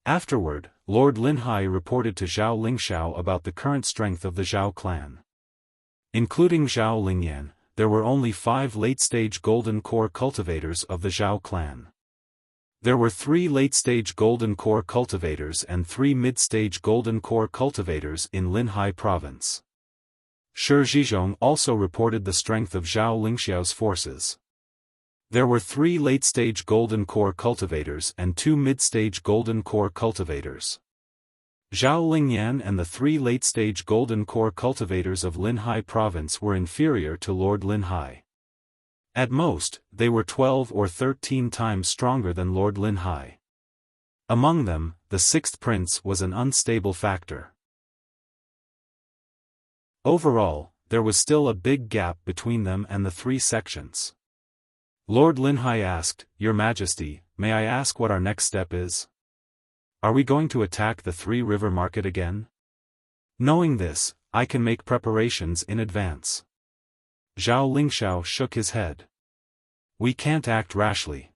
Afterward, Lord Linhai reported to Zhao Lingxiao about the current strength of the Zhao clan. Including Zhao Lingyan, there were only 5 late-stage golden core cultivators of the Zhao clan. There were 3 late-stage golden core cultivators and 3 mid-stage golden core cultivators in Linhai province. Shi Zhizhong also reported the strength of Zhao Lingxiao's forces. There were 3 late-stage golden core cultivators and 2 mid-stage golden core cultivators. Zhao Lingyan and the 3 late-stage golden core cultivators of Linhai province were inferior to Lord Linhai. At most, they were 12 or 13 times stronger than Lord Linhai. Among them, the 6th prince was an unstable factor. Overall, there was still a big gap between them and the 3 sections. Lord Linhai asked, "Your Majesty, may I ask what our next step is? Are we going to attack the 3-river market again? Knowing this, I can make preparations in advance." Zhao Lingxiao shook his head. "We can't act rashly.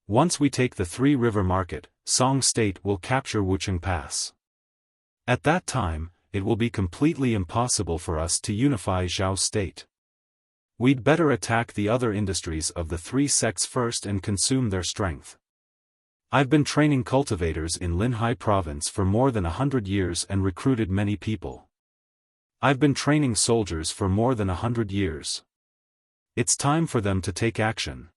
Once we take the 3-river market, Song State will capture Wucheng Pass. At that time, it will be completely impossible for us to unify Zhao State. We'd better attack the other industries of the 3 sects first and consume their strength. I've been training cultivators in Linhai province for more than 100 years and recruited many people. I've been training soldiers for more than 100 years. It's time for them to take action.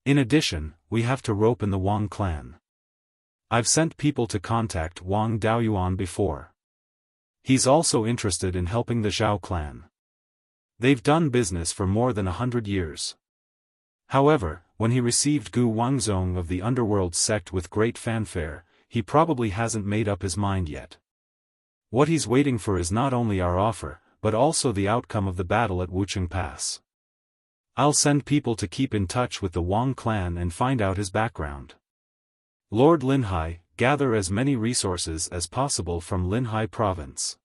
In addition, we have to rope in the Wang clan. I've sent people to contact Wang Daoyuan before. He's also interested in helping the Zhao clan. They've done business for more than 100 years. However, when he received Gu Wangzong of the underworld sect with great fanfare, he probably hasn't made up his mind yet. What he's waiting for is not only our offer, but also the outcome of the battle at Wucheng Pass. I'll send people to keep in touch with the Wang clan and find out his background. Lord Linhai, gather as many resources as possible from Linhai province.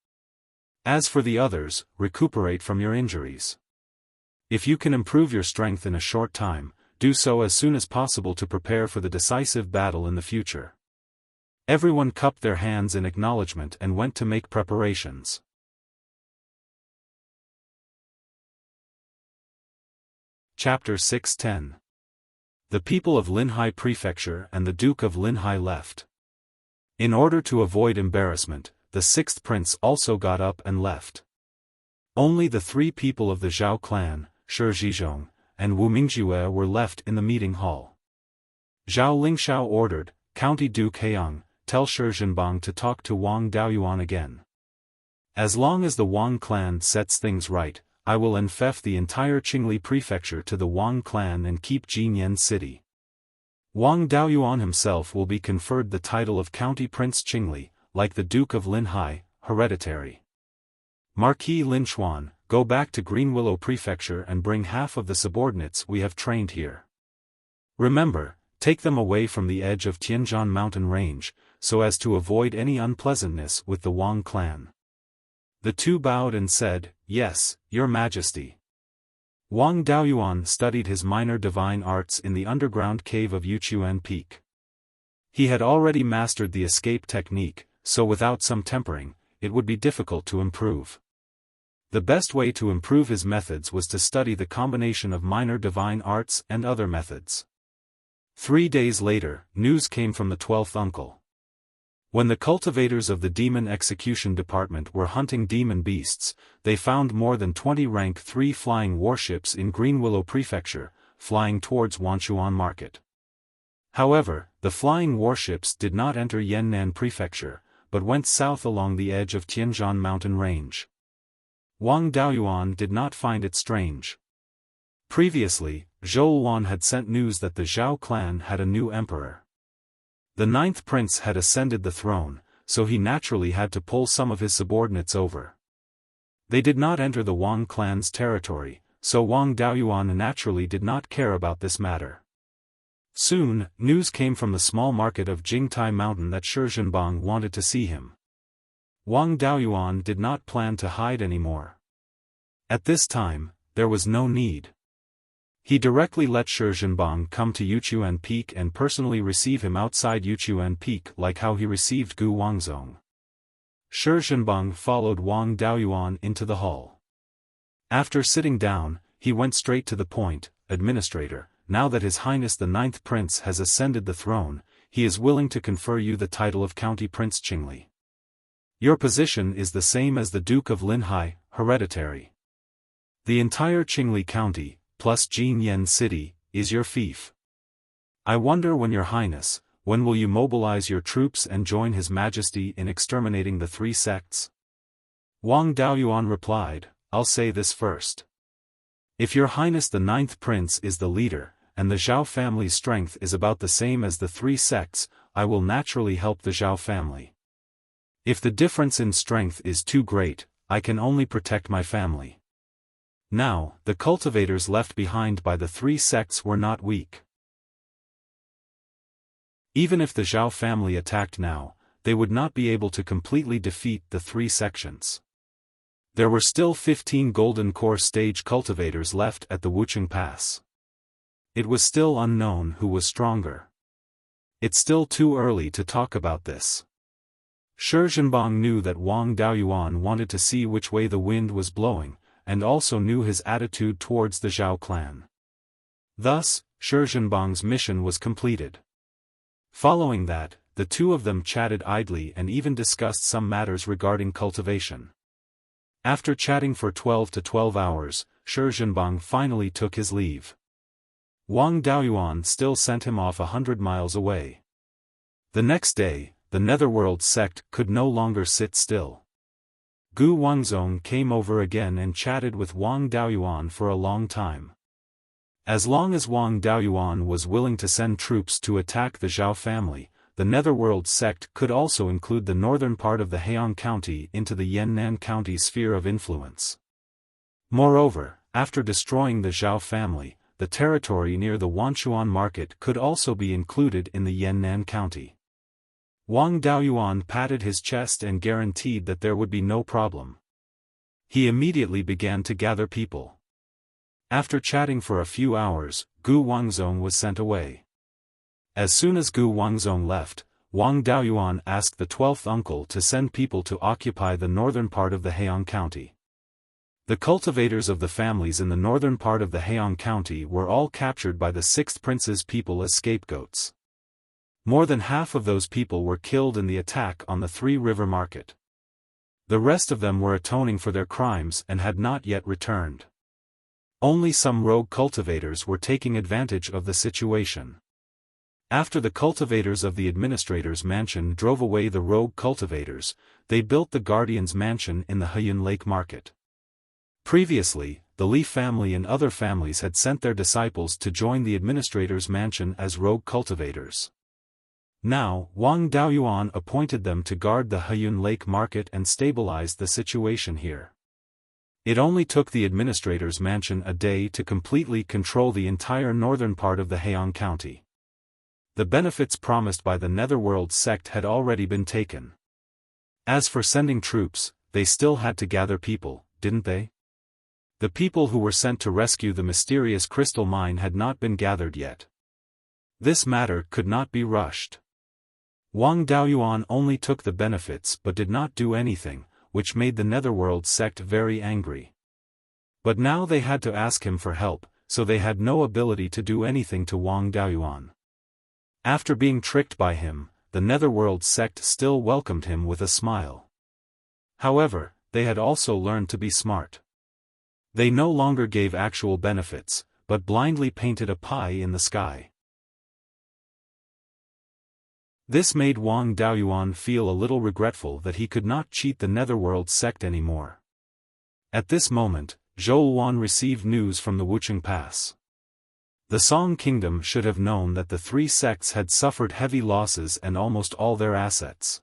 As for the others, recuperate from your injuries. If you can improve your strength in a short time, do so as soon as possible to prepare for the decisive battle in the future." Everyone cupped their hands in acknowledgement and went to make preparations. Chapter 610. The people of Linhai Prefecture and the Duke of Linhai left. In order to avoid embarrassment, the 6th prince also got up and left. Only the 3 people of the Zhao clan, Shi Zhizhong, and Wu Mingjue were left in the meeting hall. Zhao Lingxiao ordered, "County Duke Heiyang, tell Shi Zhenbang to talk to Wang Daoyuan again. As long as the Wang clan sets things right, I will enfeoff the entire Qingli prefecture to the Wang clan and keep Jinyan city. Wang Daoyuan himself will be conferred the title of County Prince Qingli, like the Duke of Linhai, hereditary. Marquis Lin Xuan, go back to Green Willow Prefecture and bring half of the subordinates we have trained here. Remember, take them away from the edge of Tianzhan mountain range, so as to avoid any unpleasantness with the Wang clan." The 2 bowed and said, "Yes, Your Majesty." Wang Daoyuan studied his minor divine arts in the underground cave of Yuchuan Peak. He had already mastered the escape technique, so without some tempering, it would be difficult to improve. The best way to improve his methods was to study the combination of minor divine arts and other methods. 3 days later, news came from the 12th uncle. When the cultivators of the Demon Execution Department were hunting demon beasts, they found more than 20 rank 3 flying warships in Green Willow Prefecture, flying towards Wanchuan Market. However, the flying warships did not enter Yannan Prefecture, but went south along the edge of Tianzhan mountain range. Wang Daoyuan did not find it strange. Previously, Zhou Wan had sent news that the Zhao clan had a new emperor. The 9th prince had ascended the throne, so he naturally had to pull some of his subordinates over. They did not enter the Wang clan's territory, so Wang Daoyuan naturally did not care about this matter. Soon, news came from the small market of Jingtai Mountain that Shi Zhenbang wanted to see him. Wang Daoyuan did not plan to hide anymore. At this time, there was no need. He directly let Shi Zhenbang come to Yuchuan Peak and personally receive him outside Yuchuan Peak like how he received Gu Wangzong. Shi Zhenbang followed Wang Daoyuan into the hall. After sitting down, he went straight to the point. Administrator, now that His Highness the Ninth Prince has ascended the throne, he is willing to confer you the title of County Prince Qingli. Your position is the same as the Duke of Linhai, hereditary. The entire Qingli County, plus Jinyan City, is your fief. I wonder when Your Highness, when will you mobilize your troops and join His Majesty in exterminating the three sects? Wang Daoyuan replied, I'll say this first. If Your Highness the Ninth Prince is the leader, and the Zhao family's strength is about the same as the three sects, I will naturally help the Zhao family. If the difference in strength is too great, I can only protect my family. Now, the cultivators left behind by the three sects were not weak. Even if the Zhao family attacked now, they would not be able to completely defeat the three sections. There were still 15 Golden Core stage cultivators left at the Wucheng Pass. It was still unknown who was stronger. It's still too early to talk about this. Shi Zhenbang knew that Wang Daoyuan wanted to see which way the wind was blowing, and also knew his attitude towards the Zhao clan. Thus, Shi Zhenbang's mission was completed. Following that, the two of them chatted idly and even discussed some matters regarding cultivation. After chatting for 12 to 12 hours, Shi Zhenbang finally took his leave. Wang Daoyuan still sent him off 100 miles away. The next day, the Netherworld sect could no longer sit still. Gu Wangzong came over again and chatted with Wang Daoyuan for a long time. As long as Wang Daoyuan was willing to send troops to attack the Zhao family, the Netherworld sect could also include the northern part of the Heian County into the Yannan County sphere of influence. Moreover, after destroying the Zhao family, the territory near the Wanchuan market could also be included in the Yannan County. Wang Daoyuan patted his chest and guaranteed that there would be no problem. He immediately began to gather people. After chatting for a few hours, Gu Wangzong was sent away. As soon as Gu Wangzong left, Wang Daoyuan asked the 12th uncle to send people to occupy the northern part of the Heian County. The cultivators of the families in the northern part of the Heian County were all captured by the 6th prince's people as scapegoats. More than half of those people were killed in the attack on the Three River Market. The rest of them were atoning for their crimes and had not yet returned. Only some rogue cultivators were taking advantage of the situation. After the cultivators of the administrator's mansion drove away the rogue cultivators, they built the guardian's mansion in the Heyun Lake Market. Previously, the Li family and other families had sent their disciples to join the administrator's mansion as rogue cultivators. Now, Wang Daoyuan appointed them to guard the Heyun Lake Market and stabilized the situation here. It only took the administrator's mansion a day to completely control the entire northern part of the Heian County. The benefits promised by the Netherworld sect had already been taken. As for sending troops, they still had to gather people, didn't they? The people who were sent to rescue the mysterious crystal mine had not been gathered yet. This matter could not be rushed. Wang Daoyuan only took the benefits but did not do anything, which made the Netherworld sect very angry. But now they had to ask him for help, so they had no ability to do anything to Wang Daoyuan. After being tricked by him, the Netherworld sect still welcomed him with a smile. However, they had also learned to be smart. They no longer gave actual benefits, but blindly painted a pie in the sky. This made Wang Daoyuan feel a little regretful that he could not cheat the Netherworld sect anymore. At this moment, Zhou received news from the Wucheng Pass. The Song Kingdom should have known that the three sects had suffered heavy losses and almost all their assets.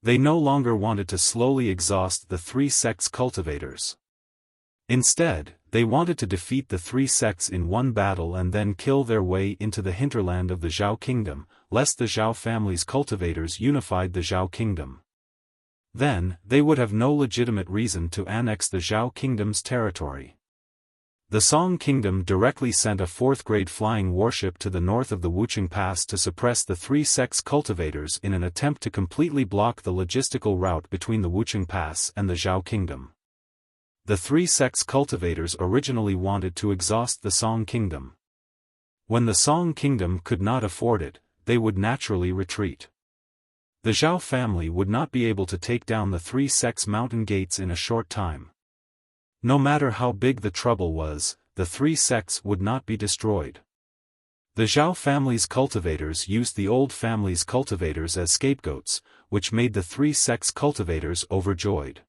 They no longer wanted to slowly exhaust the three sects' cultivators. Instead, they wanted to defeat the three sects in one battle and then kill their way into the hinterland of the Zhao Kingdom, lest the Zhao family's cultivators unified the Zhao Kingdom. Then, they would have no legitimate reason to annex the Zhao Kingdom's territory. The Song Kingdom directly sent a 4th-grade flying warship to the north of the Wuxia Pass to suppress the 3 sects' cultivators in an attempt to completely block the logistical route between the Wuxia Pass and the Zhao Kingdom. The 3 sects' cultivators originally wanted to exhaust the Song Kingdom. When the Song Kingdom could not afford it, they would naturally retreat. The Zhao family would not be able to take down the 3 sects' mountain gates in a short time. No matter how big the trouble was, the 3 sects would not be destroyed. The Zhao family's cultivators used the old family's cultivators as scapegoats, which made the 3 sects' cultivators overjoyed.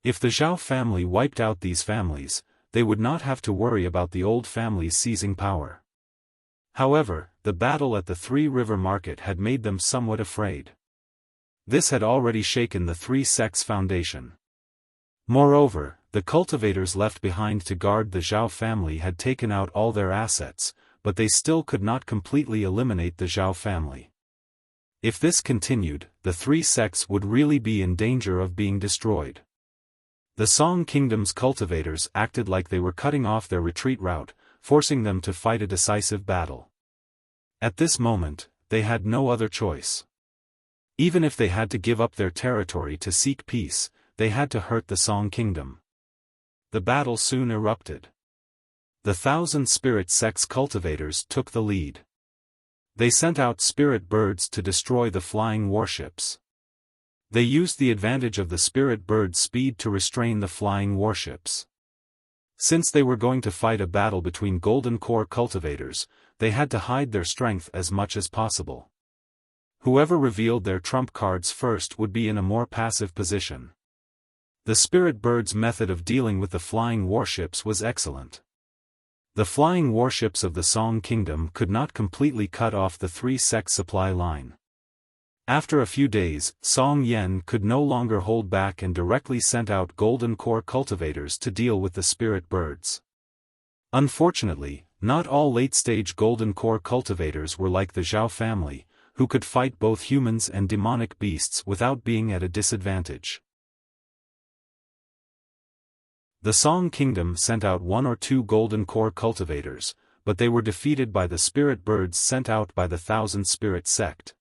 If the Zhao family wiped out these families, they would not have to worry about the old families seizing power. However, the battle at the 3 River Market had made them somewhat afraid. This had already shaken the 3 sects' foundation. Moreover, the cultivators left behind to guard the Zhao family had taken out all their assets, but they still could not completely eliminate the Zhao family. If this continued, the 3 sects would really be in danger of being destroyed. The Song Kingdom's cultivators acted like they were cutting off their retreat route, forcing them to fight a decisive battle. At this moment, they had no other choice. Even if they had to give up their territory to seek peace, they had to hurt the Song Kingdom. The battle soon erupted. The 1,000 spirit sects cultivators took the lead. They sent out spirit birds to destroy the flying warships. They used the advantage of the spirit bird's speed to restrain the flying warships. Since they were going to fight a battle between Golden Core cultivators, they had to hide their strength as much as possible. Whoever revealed their trump cards first would be in a more passive position. The spirit bird's method of dealing with the flying warships was excellent. The flying warships of the Song Kingdom could not completely cut off the 3 sects' supply line. After a few days, Song Yen could no longer hold back and directly sent out Golden Core cultivators to deal with the spirit birds. Unfortunately, not all late-stage Golden Core cultivators were like the Zhao family, who could fight both humans and demonic beasts without being at a disadvantage. The Song Kingdom sent out 1 or 2 Golden Core cultivators, but they were defeated by the spirit birds sent out by the 1,000 spirit sect.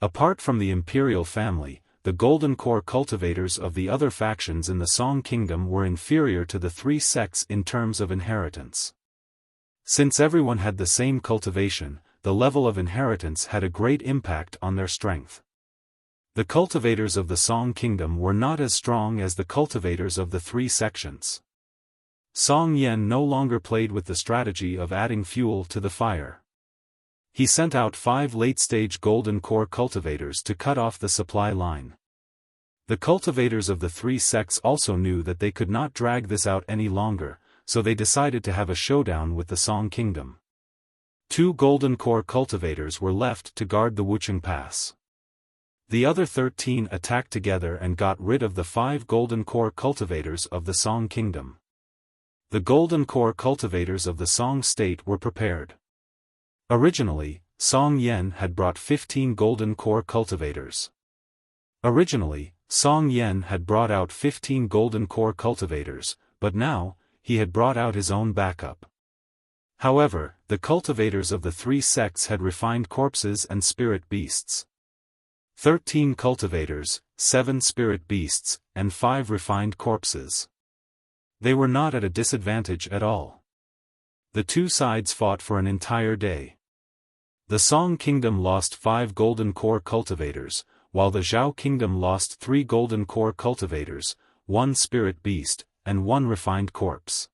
Apart from the imperial family, the Golden Core cultivators of the other factions in the Song Kingdom were inferior to the 3 sects in terms of inheritance. Since everyone had the same cultivation, the level of inheritance had a great impact on their strength. The cultivators of the Song Kingdom were not as strong as the cultivators of the 3 sections. Song Yen no longer played with the strategy of adding fuel to the fire. He sent out 5 late-stage Golden Core cultivators to cut off the supply line. The cultivators of the 3 sects also knew that they could not drag this out any longer, so they decided to have a showdown with the Song Kingdom. 2 Golden Core cultivators were left to guard the Wuxia Pass. The other 13 attacked together and got rid of the 5 Golden Core cultivators of the Song Kingdom. The Golden Core cultivators of the Song State were prepared. Originally, Song Yen had brought 15 Golden Core cultivators. But now, he had brought out his own backup. However, the cultivators of the 3 sects had refined corpses and spirit beasts. 13 cultivators, 7 spirit beasts, and 5 refined corpses. They were not at a disadvantage at all. The 2 sides fought for an entire day. The Song Kingdom lost 5 Golden Core cultivators, while the Zhao Kingdom lost 3 Golden Core cultivators, 1 spirit beast, and 1 refined corpse.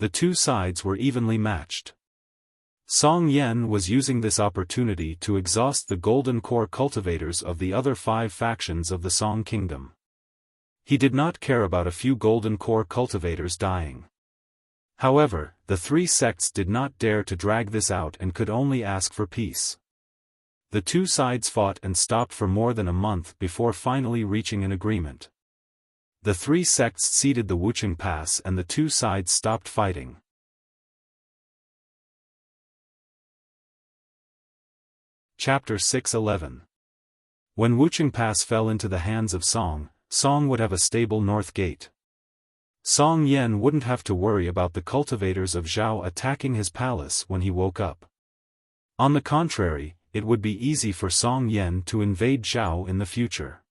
The 2 sides were evenly matched. Song Yen was using this opportunity to exhaust the Golden Core cultivators of the other 5 factions of the Song Kingdom. He did not care about a few Golden Core cultivators dying. However, the 3 sects did not dare to drag this out and could only ask for peace. The 2 sides fought and stopped for more than a month before finally reaching an agreement. The 3 sects ceded the Wuxia Pass and the 2 sides stopped fighting. Chapter 6:11. When Wuxia Pass fell into the hands of Song, Song would have a stable north gate. Song Yan wouldn't have to worry about the cultivators of Zhao attacking his palace when he woke up. On the contrary, it would be easy for Song Yan to invade Zhao in the future.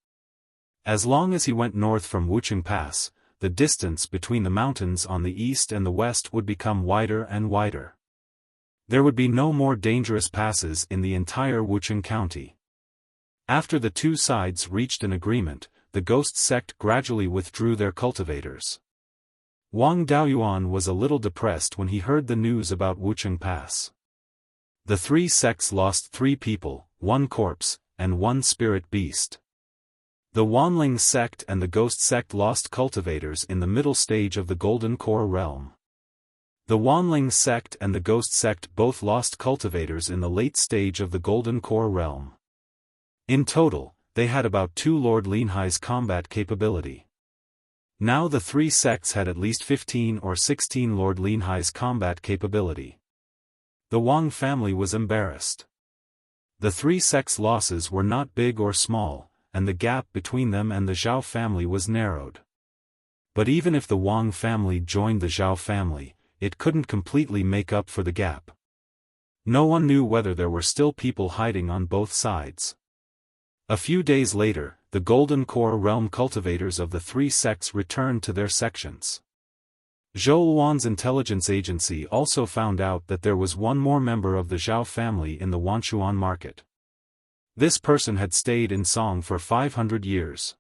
As long as he went north from Wuxia Pass, the distance between the mountains on the east and the west would become wider and wider. There would be no more dangerous passes in the entire Wuxia County. After the two sides reached an agreement, the ghost sect gradually withdrew their cultivators. Wang Daoyuan was a little depressed when he heard the news about Wuxia Pass. The three sects lost 3 people, 1 corpse, and 1 spirit beast. The Wanling sect and the Ghost sect lost cultivators in the middle stage of the Golden Core realm. The Wanling sect and the Ghost sect both lost cultivators in the late stage of the Golden Core realm. In total, they had about 2 Lord Linhai's combat capability. Now the 3 sects had at least 15 or 16 Lord Linhai's combat capability. The Wang family was embarrassed. The 3 sects' losses were not big or small, and the gap between them and the Zhao family was narrowed. But even if the Wang family joined the Zhao family, it couldn't completely make up for the gap. No one knew whether there were still people hiding on both sides. A few days later, the Golden Core realm cultivators of the 3 sects returned to their sections. Zhou Wan's intelligence agency also found out that there was one more member of the Zhao family in the Wanchuan market. This person had stayed in Song for 500 years.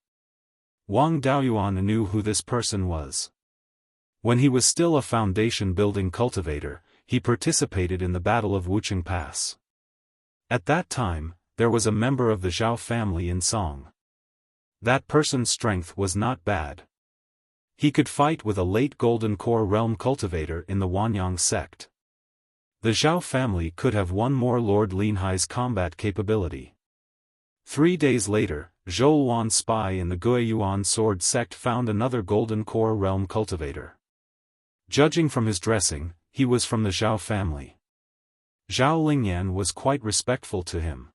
Wang Daoyuan knew who this person was. When he was still a foundation-building cultivator, he participated in the Battle of Wuxia Pass. At that time, there was a member of the Zhao family in Song. That person's strength was not bad. He could fight with a late Golden Core realm cultivator in the Wanyang sect. The Zhao family could have one more Lord Linhai's combat capability. 3 days later, Zhou Wan's spy in the Guiyuan sword sect found another Golden Core realm cultivator. Judging from his dressing, he was from the Zhao family. Zhao Lingyan was quite respectful to him.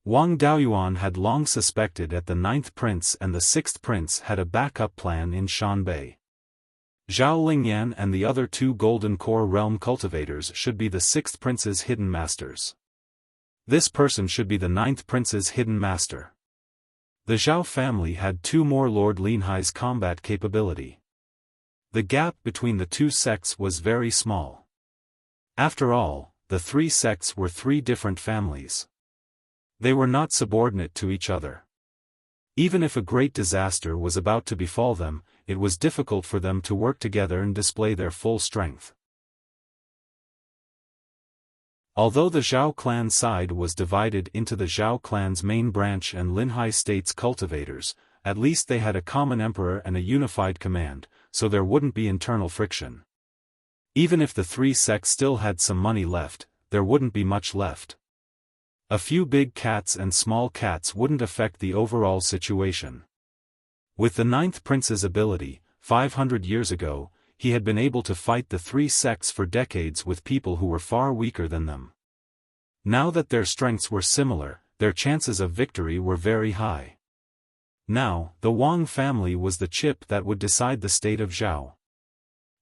Wang Daoyuan had long suspected that the 9th prince and the 6th prince had a backup plan in Shanbei. Zhao Lingyan and the other 2 Golden Core realm cultivators should be the 6th prince's hidden masters. This person should be the 9th prince's hidden master. The Zhao family had 2 more Lord Linhai's combat capability. The gap between the 2 sects was very small. After all, the 3 sects were 3 different families. They were not subordinate to each other. Even if a great disaster was about to befall them, it was difficult for them to work together and display their full strength. Although the Zhao clan side was divided into the Zhao clan's main branch and Linhai state's cultivators, at least they had a common emperor and a unified command, so there wouldn't be internal friction. Even if the 3 sects still had some money left, there wouldn't be much left. A few big cats and small cats wouldn't affect the overall situation. With the 9th prince's ability, 500 years ago, he had been able to fight the 3 sects for decades with people who were far weaker than them. Now that their strengths were similar, their chances of victory were very high. Now, the Wang family was the chip that would decide the state of Zhao.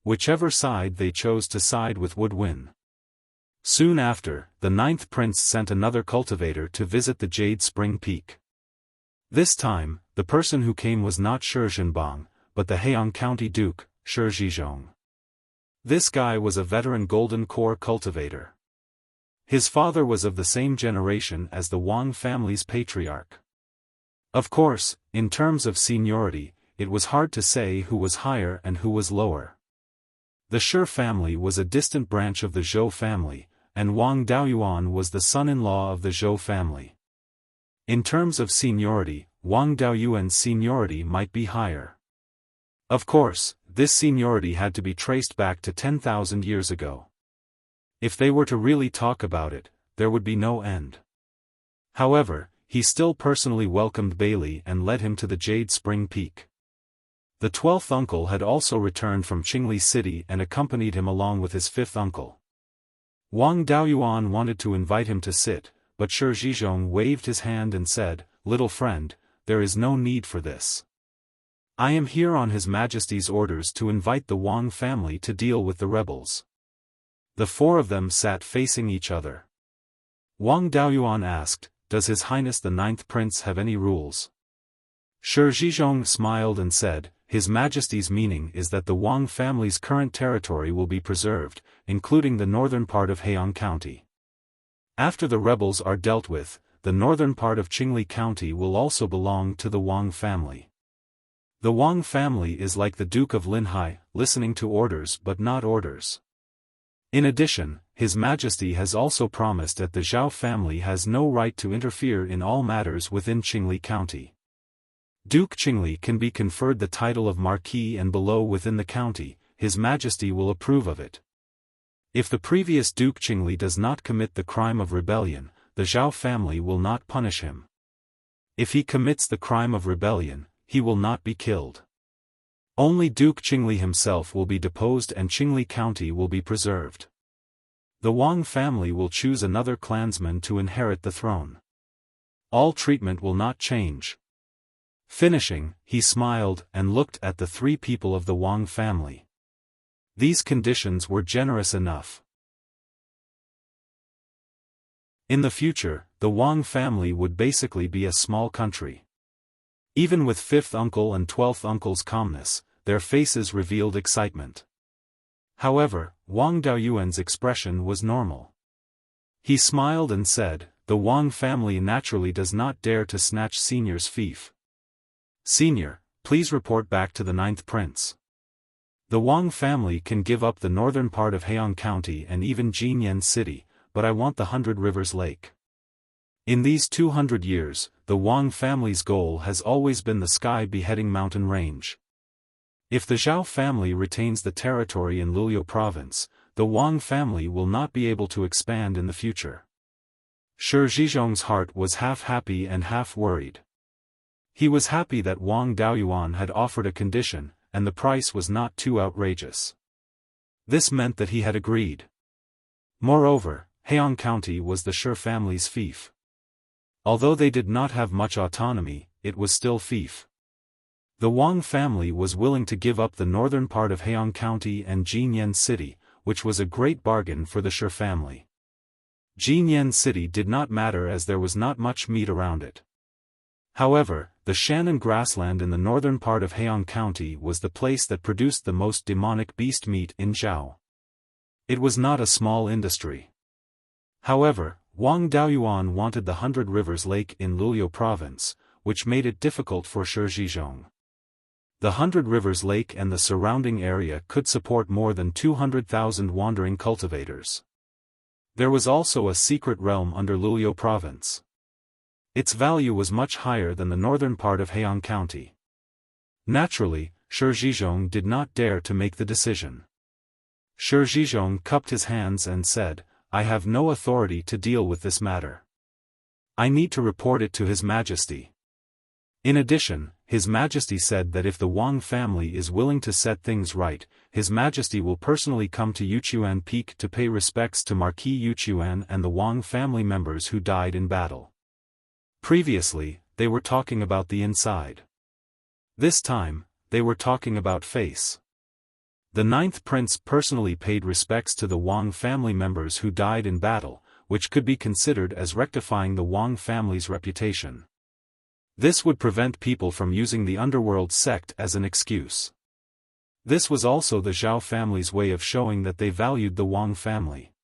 Whichever side they chose to side with would win. Soon after, the 9th prince sent another cultivator to visit the Jade Spring Peak. This time, the person who came was not Shi Zhenbang, but the Heian County Duke, Shi Zhizhong. This guy was a veteran Golden Core cultivator. His father was of the same generation as the Wang family's patriarch. Of course, in terms of seniority, it was hard to say who was higher and who was lower. The Shi family was a distant branch of the Zhou family, and Wang Daoyuan was the son-in-law of the Zhou family. In terms of seniority, Wang Daoyuan's seniority might be higher. Of course, this seniority had to be traced back to 10,000 years ago. If they were to really talk about it, there would be no end. However, he still personally welcomed Bailey and led him to the Jade Spring Peak. The 12th uncle had also returned from Qingli City and accompanied him along with his 5th uncle. Wang Daoyuan wanted to invite him to sit, but Shi Zhizhong waved his hand and said, "Little friend, there is no need for this. I am here on His Majesty's orders to invite the Wang family to deal with the rebels. The four of them sat facing each other. Wang Daoyuan asked, Does His Highness the Ninth Prince have any rules? Shi Zhizhong smiled and said, His Majesty's meaning is that the Wang family's current territory will be preserved, including the northern part of Heian County. After the rebels are dealt with, the northern part of Qingli County will also belong to the Wang family. The Wang family is like the Duke of Linhai, listening to orders but not orders. In addition, His Majesty has also promised that the Zhao family has no right to interfere in all matters within Qingli County. Duke Qingli can be conferred the title of Marquis and below within the county, His Majesty will approve of it. If the previous Duke Qingli does not commit the crime of rebellion, the Zhao family will not punish him. If he commits the crime of rebellion, he will not be killed. Only Duke Qingli himself will be deposed and Qingli County will be preserved. The Wang family will choose another clansman to inherit the throne. All treatment will not change. Finishing, he smiled and looked at the three people of the Wang family. These conditions were generous enough. In the future, the Wang family would basically be a small country. Even with fifth uncle and 12th uncle's calmness, their faces revealed excitement. However, Wang Daoyuan's expression was normal. He smiled and said, The Wang family naturally does not dare to snatch Senior's fief. Senior, please report back to the Ninth Prince. The Wang family can give up the northern part of Heian County and even Jinyan City, but I want the 100 Rivers Lake. In these 200 years, the Wang family's goal has always been the sky-beheading mountain range. If the Zhao family retains the territory in Luliu province, the Wang family will not be able to expand in the future. Shi Zhizhong's heart was half happy and half worried. He was happy that Wang Daoyuan had offered a condition, and the price was not too outrageous. This meant that he had agreed. Moreover, Heian County was the Shi family's fief. Although they did not have much autonomy, it was still fief. The Wang family was willing to give up the northern part of Heian County and Jinyan City, which was a great bargain for the Shi family. Jinyan City did not matter as there was not much meat around it. However, the Shannon grassland in the northern part of Heian County was the place that produced the most demonic beast meat in Zhao. It was not a small industry. However, Wang Daoyuan wanted the 100 Rivers Lake in Luliu province, which made it difficult for Shi Zhizhong. The 100 Rivers Lake and the surrounding area could support more than 200,000 wandering cultivators. There was also a secret realm under Luliu province. Its value was much higher than the northern part of Heian County. Naturally, Shi Zhizhong did not dare to make the decision. Shi Zhizhong cupped his hands and said, I have no authority to deal with this matter. I need to report it to His Majesty. In addition, His Majesty said that if the Wang family is willing to set things right, His Majesty will personally come to Yuchuan Peak to pay respects to Marquis Yuchuan and the Wang family members who died in battle. Previously, they were talking about the inside. This time, they were talking about face. The Ninth Prince personally paid respects to the Wang family members who died in battle, which could be considered as rectifying the Wang family's reputation. This would prevent people from using the underworld sect as an excuse. This was also the Zhao family's way of showing that they valued the Wang family.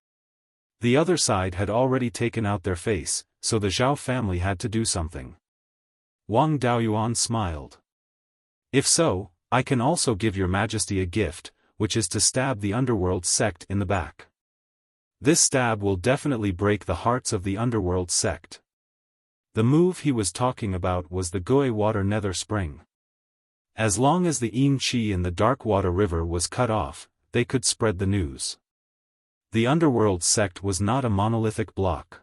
The other side had already taken out their face, so the Zhao family had to do something. Wang Daoyuan smiled. If so, I can also give Your Majesty a gift, which is to stab the underworld sect in the back. This stab will definitely break the hearts of the underworld sect. The move he was talking about was the Gui Water Nether Spring. As long as the Yin Qi in the Darkwater River was cut off, they could spread the news. The underworld sect was not a monolithic block.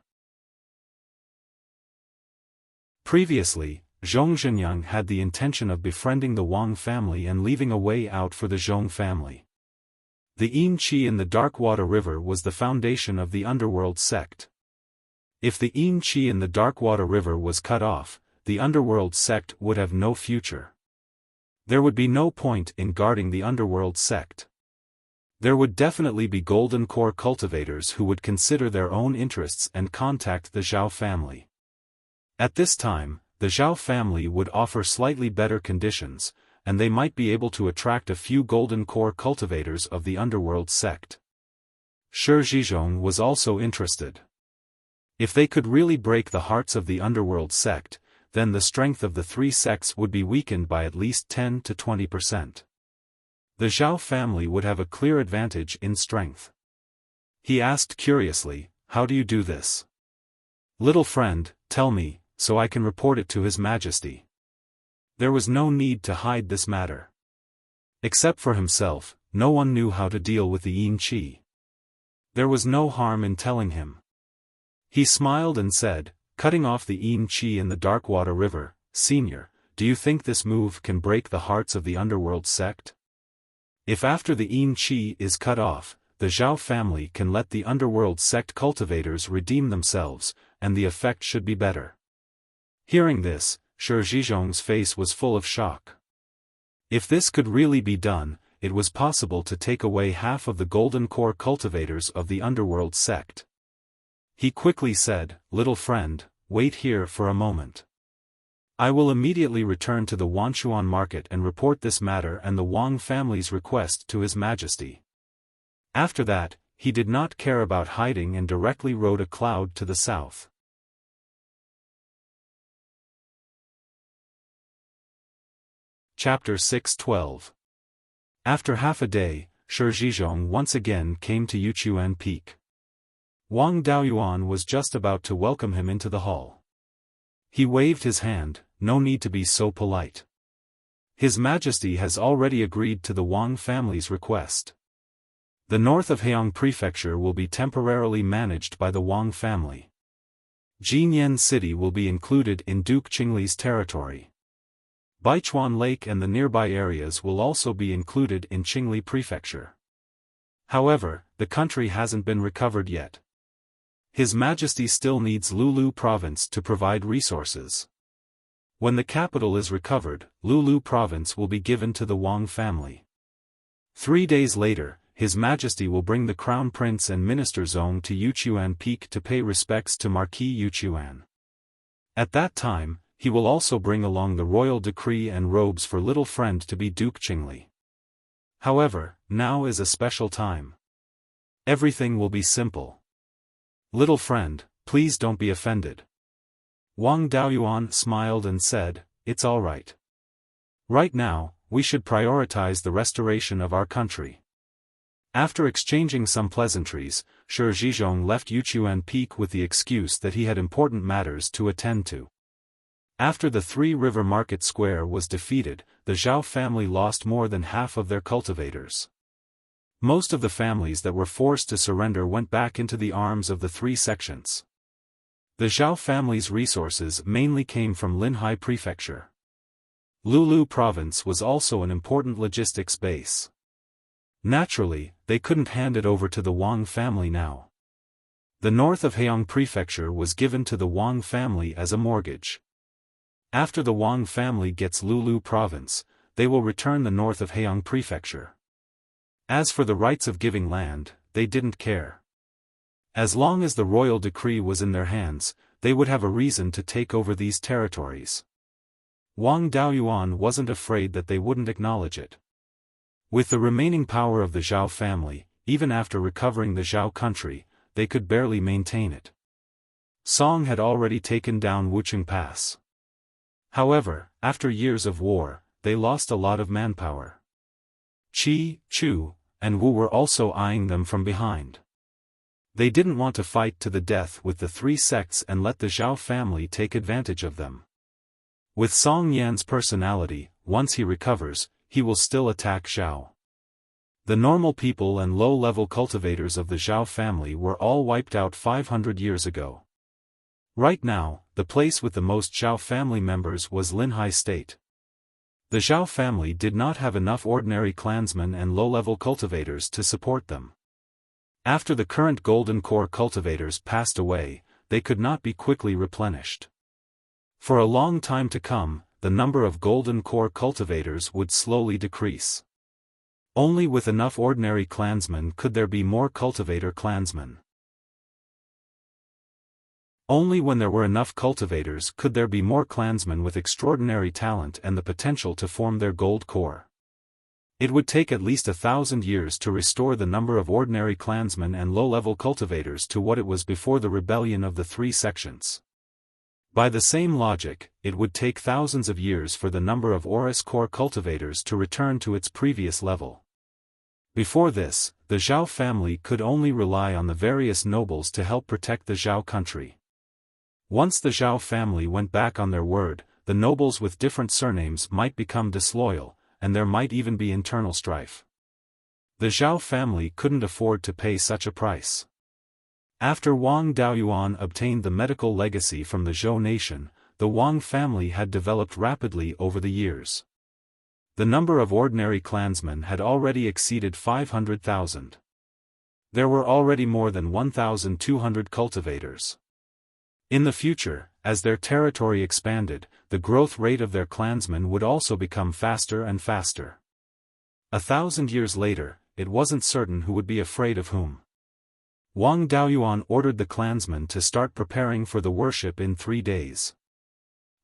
Previously, Zhong Zhenyang had the intention of befriending the Wang family and leaving a way out for the Zhong family. The Yin Qi in the Darkwater River was the foundation of the underworld sect. If the Yin Qi in the Darkwater River was cut off, the underworld sect would have no future. There would be no point in guarding the underworld sect. There would definitely be golden core cultivators who would consider their own interests and contact the Xiao family. At this time, the Xiao family would offer slightly better conditions, and they might be able to attract a few golden core cultivators of the underworld sect. Shi Zhizhong was also interested. If they could really break the hearts of the underworld sect, then the strength of the three sects would be weakened by at least 10 to 20%. The Xiao family would have a clear advantage in strength. He asked curiously, "How do you do this? Little friend, tell me, so I can report it to His Majesty." There was no need to hide this matter. Except for himself, no one knew how to deal with the Yin Qi. There was no harm in telling him. He smiled and said, "Cutting off the Yin Qi in the Darkwater River, Senior, do you think this move can break the hearts of the underworld sect? If after the Yin Qi is cut off, the Zhao family can let the underworld sect cultivators redeem themselves, and the effect should be better." Hearing this, Shi Zhizhong's face was full of shock. If this could really be done, it was possible to take away half of the golden core cultivators of the underworld sect. He quickly said, "Little friend, wait here for a moment. I will immediately return to the Wanchuan market and report this matter and the Wang family's request to His Majesty." After that, he did not care about hiding and directly rode a cloud to the south. Chapter 6:12. After half a day, Shi Zhizhong once again came to Yuchuan Peak. Wang Daoyuan was just about to welcome him into the hall. He waved his hand, "No need to be so polite. His Majesty has already agreed to the Wang family's request. The north of Heong Prefecture will be temporarily managed by the Wang family. Jinyan City will be included in Duke Qingli's territory. Baichuan Lake and the nearby areas will also be included in Qingli Prefecture. However, the country hasn't been recovered yet. His Majesty still needs Lulu Province to provide resources. When the capital is recovered, Lulu Province will be given to the Wang family. 3 days later, His Majesty will bring the Crown Prince and Minister Zong to Yuchuan Peak to pay respects to Marquis Yuchuan. At that time, he will also bring along the royal decree and robes for little friend to be Duke Qingli. However, now is a special time. Everything will be simple. Little friend, please don't be offended." Wang Daoyuan smiled and said, "It's all right. Right now, we should prioritize the restoration of our country." After exchanging some pleasantries, Shi Zhizhong left Yuchuan Peak with the excuse that he had important matters to attend to. After the Three River Market Square was defeated, the Zhao family lost more than half of their cultivators. Most of the families that were forced to surrender went back into the arms of the three sections. The Zhao family's resources mainly came from Linhai Prefecture. Lulu Province was also an important logistics base. Naturally, they couldn't hand it over to the Wang family now. The north of Heong Prefecture was given to the Wang family as a mortgage. After the Wang family gets Lulu Province, they will return the north of Heong Prefecture. As for the rights of giving land, they didn't care. As long as the royal decree was in their hands, they would have a reason to take over these territories. Wang Daoyuan wasn't afraid that they wouldn't acknowledge it. With the remaining power of the Zhao family, even after recovering the Zhao country, they could barely maintain it. Song had already taken down Wucheng Pass. However, after years of war, they lost a lot of manpower. Qi, Chu, and Wu were also eyeing them from behind. They didn't want to fight to the death with the three sects and let the Zhao family take advantage of them. With Song Yan's personality, once he recovers, he will still attack Zhao. The normal people and low-level cultivators of the Zhao family were all wiped out 500 years ago. Right now, the place with the most Zhao family members was Linhai State. The Zhao family did not have enough ordinary clansmen and low-level cultivators to support them. After the current golden core cultivators passed away, they could not be quickly replenished. For a long time to come, the number of golden core cultivators would slowly decrease. Only with enough ordinary clansmen could there be more cultivator clansmen. Only when there were enough cultivators could there be more clansmen with extraordinary talent and the potential to form their gold core. It would take at least 1,000 years to restore the number of ordinary clansmen and low-level cultivators to what it was before the rebellion of the three sections. By the same logic, it would take thousands of years for the number of Oris core cultivators to return to its previous level. Before this, the Zhao family could only rely on the various nobles to help protect the Zhao country. Once the Zhao family went back on their word, the nobles with different surnames might become disloyal, and there might even be internal strife. The Zhao family couldn't afford to pay such a price. After Wang Daoyuan obtained the medical legacy from the Zhou nation, the Wang family had developed rapidly over the years. The number of ordinary clansmen had already exceeded 500,000. There were already more than 1,200 cultivators. In the future, as their territory expanded, the growth rate of their clansmen would also become faster and faster. 1,000 years later, it wasn't certain who would be afraid of whom. Wang Daoyuan ordered the clansmen to start preparing for the worship in 3 days.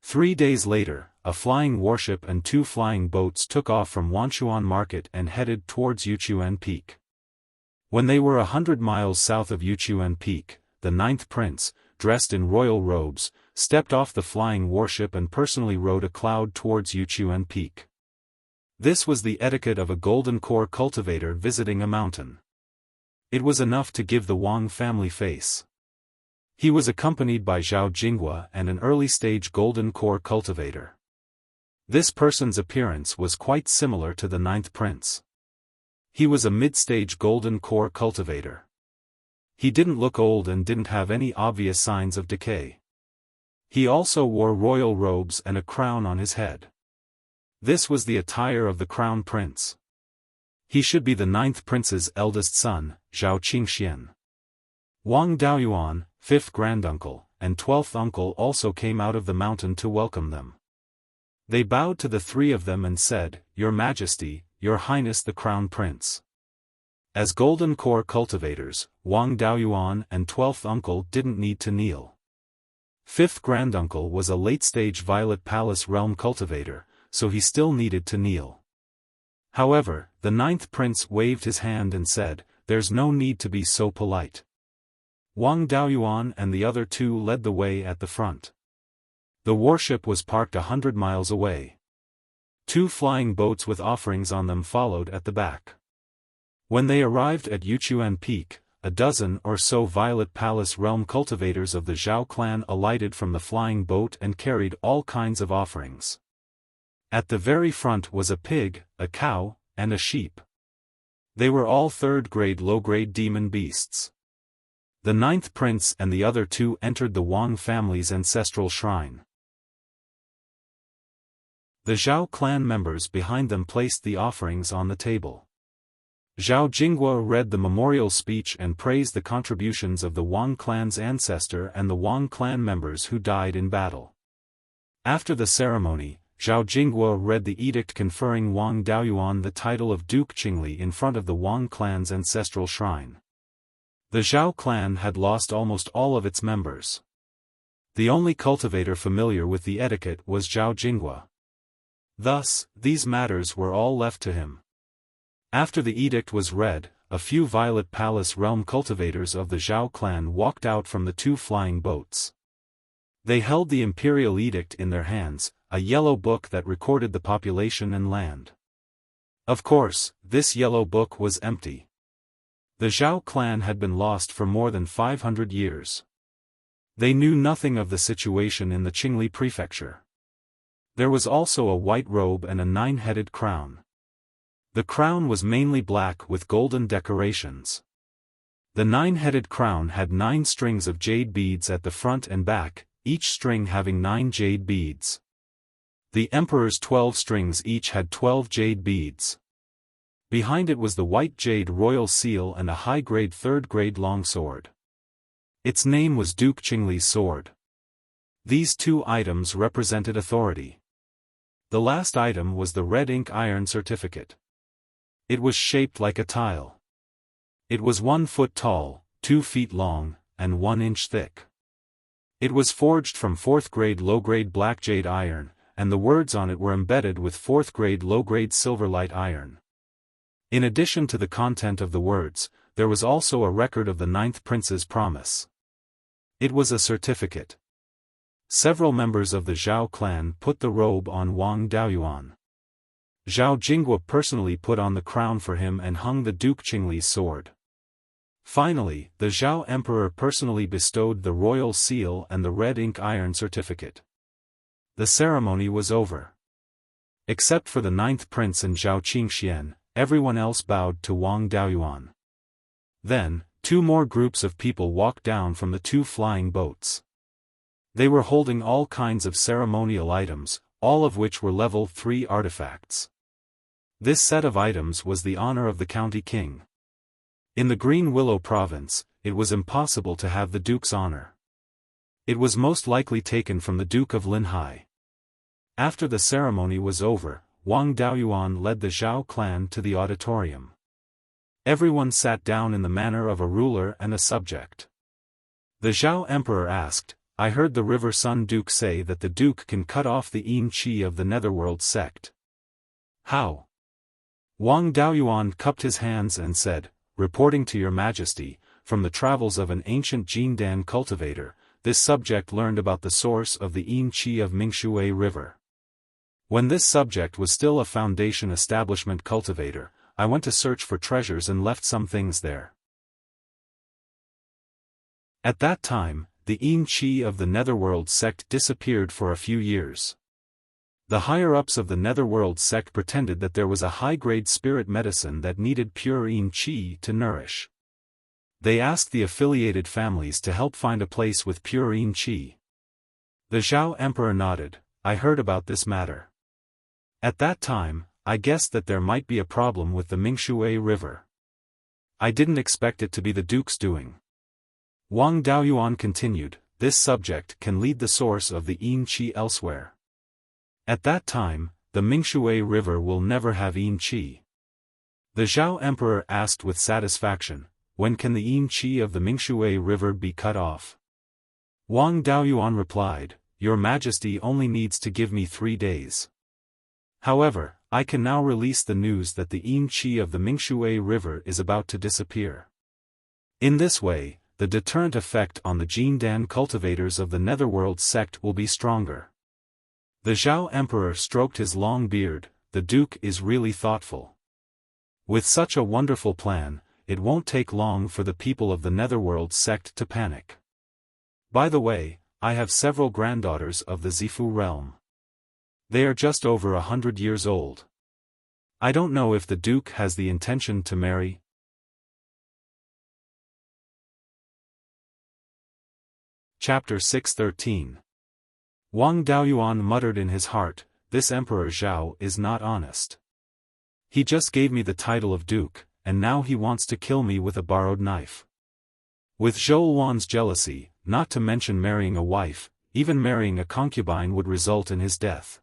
3 days later, a flying warship and 2 flying boats took off from Wanchuan Market and headed towards Yuchuan Peak. When they were 100 miles south of Yuchuan Peak, the 9th prince, dressed in royal robes, stepped off the flying warship and personally rode a cloud towards Yuchuan Peak. This was the etiquette of a golden core cultivator visiting a mountain. It was enough to give the Wang family face. He was accompanied by Zhao Jinghua and an early-stage golden core cultivator. This person's appearance was quite similar to the 9th prince. He was a mid-stage golden core cultivator. He didn't look old and didn't have any obvious signs of decay. He also wore royal robes and a crown on his head. This was the attire of the crown prince. He should be the 9th prince's eldest son, Zhao Qingxian. Wang Daoyuan, 5th granduncle, and 12th uncle also came out of the mountain to welcome them. They bowed to the 3 of them and said, "Your Majesty, Your Highness the Crown Prince." As golden core cultivators, Wang Daoyuan and 12th uncle didn't need to kneel. 5th granduncle was a late-stage Violet Palace realm cultivator, so he still needed to kneel. However, the 9th prince waved his hand and said, "There's no need to be so polite." Wang Daoyuan and the other 2 led the way at the front. The warship was parked 100 miles away. 2 flying boats with offerings on them followed at the back. When they arrived at Yuchuan Peak, a dozen or so Violet Palace realm cultivators of the Zhao clan alighted from the flying boat and carried all kinds of offerings. At the very front was a pig, a cow, and a sheep. They were all 3rd-grade low-grade demon beasts. The 9th prince and the other 2 entered the Wang family's ancestral shrine. The Zhao clan members behind them placed the offerings on the table. Zhao Jinghua read the memorial speech and praised the contributions of the Wang clan's ancestor and the Wang clan members who died in battle. After the ceremony, Zhao Jinghua read the edict conferring Wang Daoyuan the title of Duke Qingli in front of the Wang clan's ancestral shrine. The Zhao clan had lost almost all of its members. The only cultivator familiar with the etiquette was Zhao Jinghua. Thus, these matters were all left to him. After the edict was read, a few Violet Palace realm cultivators of the Zhao clan walked out from the 2 flying boats. They held the imperial edict in their hands, a yellow book that recorded the population and land. Of course, this yellow book was empty. The Zhao clan had been lost for more than 500 years. They knew nothing of the situation in the Qingli prefecture. There was also a white robe and a 9-headed crown. The crown was mainly black with golden decorations. The 9-headed crown had 9 strings of jade beads at the front and back, each string having 9 jade beads. The emperor's 12 strings each had 12 jade beads. Behind it was the white jade royal seal and a high-grade 3rd-grade longsword. Its name was Duke Qingli's sword. These 2 items represented authority. The last item was the red ink iron certificate. It was shaped like a tile. It was 1 foot tall, 2 feet long, and 1 inch thick. It was forged from 4th grade low-grade black jade iron, and the words on it were embedded with 4th grade low-grade silverlight iron. In addition to the content of the words, there was also a record of the 9th prince's promise. It was a certificate. Several members of the Zhao clan put the robe on Wang Daoyuan. Zhao Jinghua personally put on the crown for him and hung the Duke Qingli's sword. Finally, the Zhao emperor personally bestowed the royal seal and the red ink iron certificate. The ceremony was over. Except for the 9th prince and Zhao Qingxian, everyone else bowed to Wang Daoyuan. Then, 2 more groups of people walked down from the 2 flying boats. They were holding all kinds of ceremonial items, all of which were level 3 artifacts. This set of items was the honor of the county king. In the Green Willow province, it was impossible to have the duke's honor. It was most likely taken from the Duke of Linhai. After the ceremony was over, Wang Daoyuan led the Zhao clan to the auditorium. Everyone sat down in the manner of a ruler and a subject. The Zhao emperor asked, "I heard the River Sun Duke say that the Duke can cut off the Yin Qi of the Netherworld sect. How?" Wang Daoyuan cupped his hands and said, "Reporting to your majesty, from the travels of an ancient Jindan cultivator, this subject learned about the source of the Yin Qi of Mingshui River. When this subject was still a foundation establishment cultivator, I went to search for treasures and left some things there. At that time, the Yin Qi of the Netherworld sect disappeared for a few years. The higher-ups of the Netherworld sect pretended that there was a high-grade spirit medicine that needed pure Yin Qi to nourish. They asked the affiliated families to help find a place with pure Yin Qi. The Zhao emperor nodded, "I heard about this matter. At that time, I guessed that there might be a problem with the Mingshui River. I didn't expect it to be the Duke's doing." Wang Daoyuan continued, "This subject can lead the source of the Yin Qi elsewhere. At that time, the Mingshui River will never have Yin Qi." The Zhao emperor asked with satisfaction, "When can the Yin Qi of the Mingshui River be cut off?" Wang Daoyuan replied, "Your Majesty only needs to give me 3 days. However, I can now release the news that the Yin Qi of the Mingshui River is about to disappear. In this way, the deterrent effect on the Jindan cultivators of the Netherworld sect will be stronger." The Zhao emperor stroked his long beard. "The Duke is really thoughtful. With such a wonderful plan, it won't take long for the people of the Netherworld sect to panic. By the way, I have several granddaughters of the Zifu realm. They are just over 100 years old. I don't know if the Duke has the intention to marry." Chapter 613. Wang Daoyuan muttered in his heart, "This Emperor Zhao is not honest. He just gave me the title of Duke, and now he wants to kill me with a borrowed knife." With Zhou Wan's jealousy, not to mention marrying a wife, even marrying a concubine would result in his death.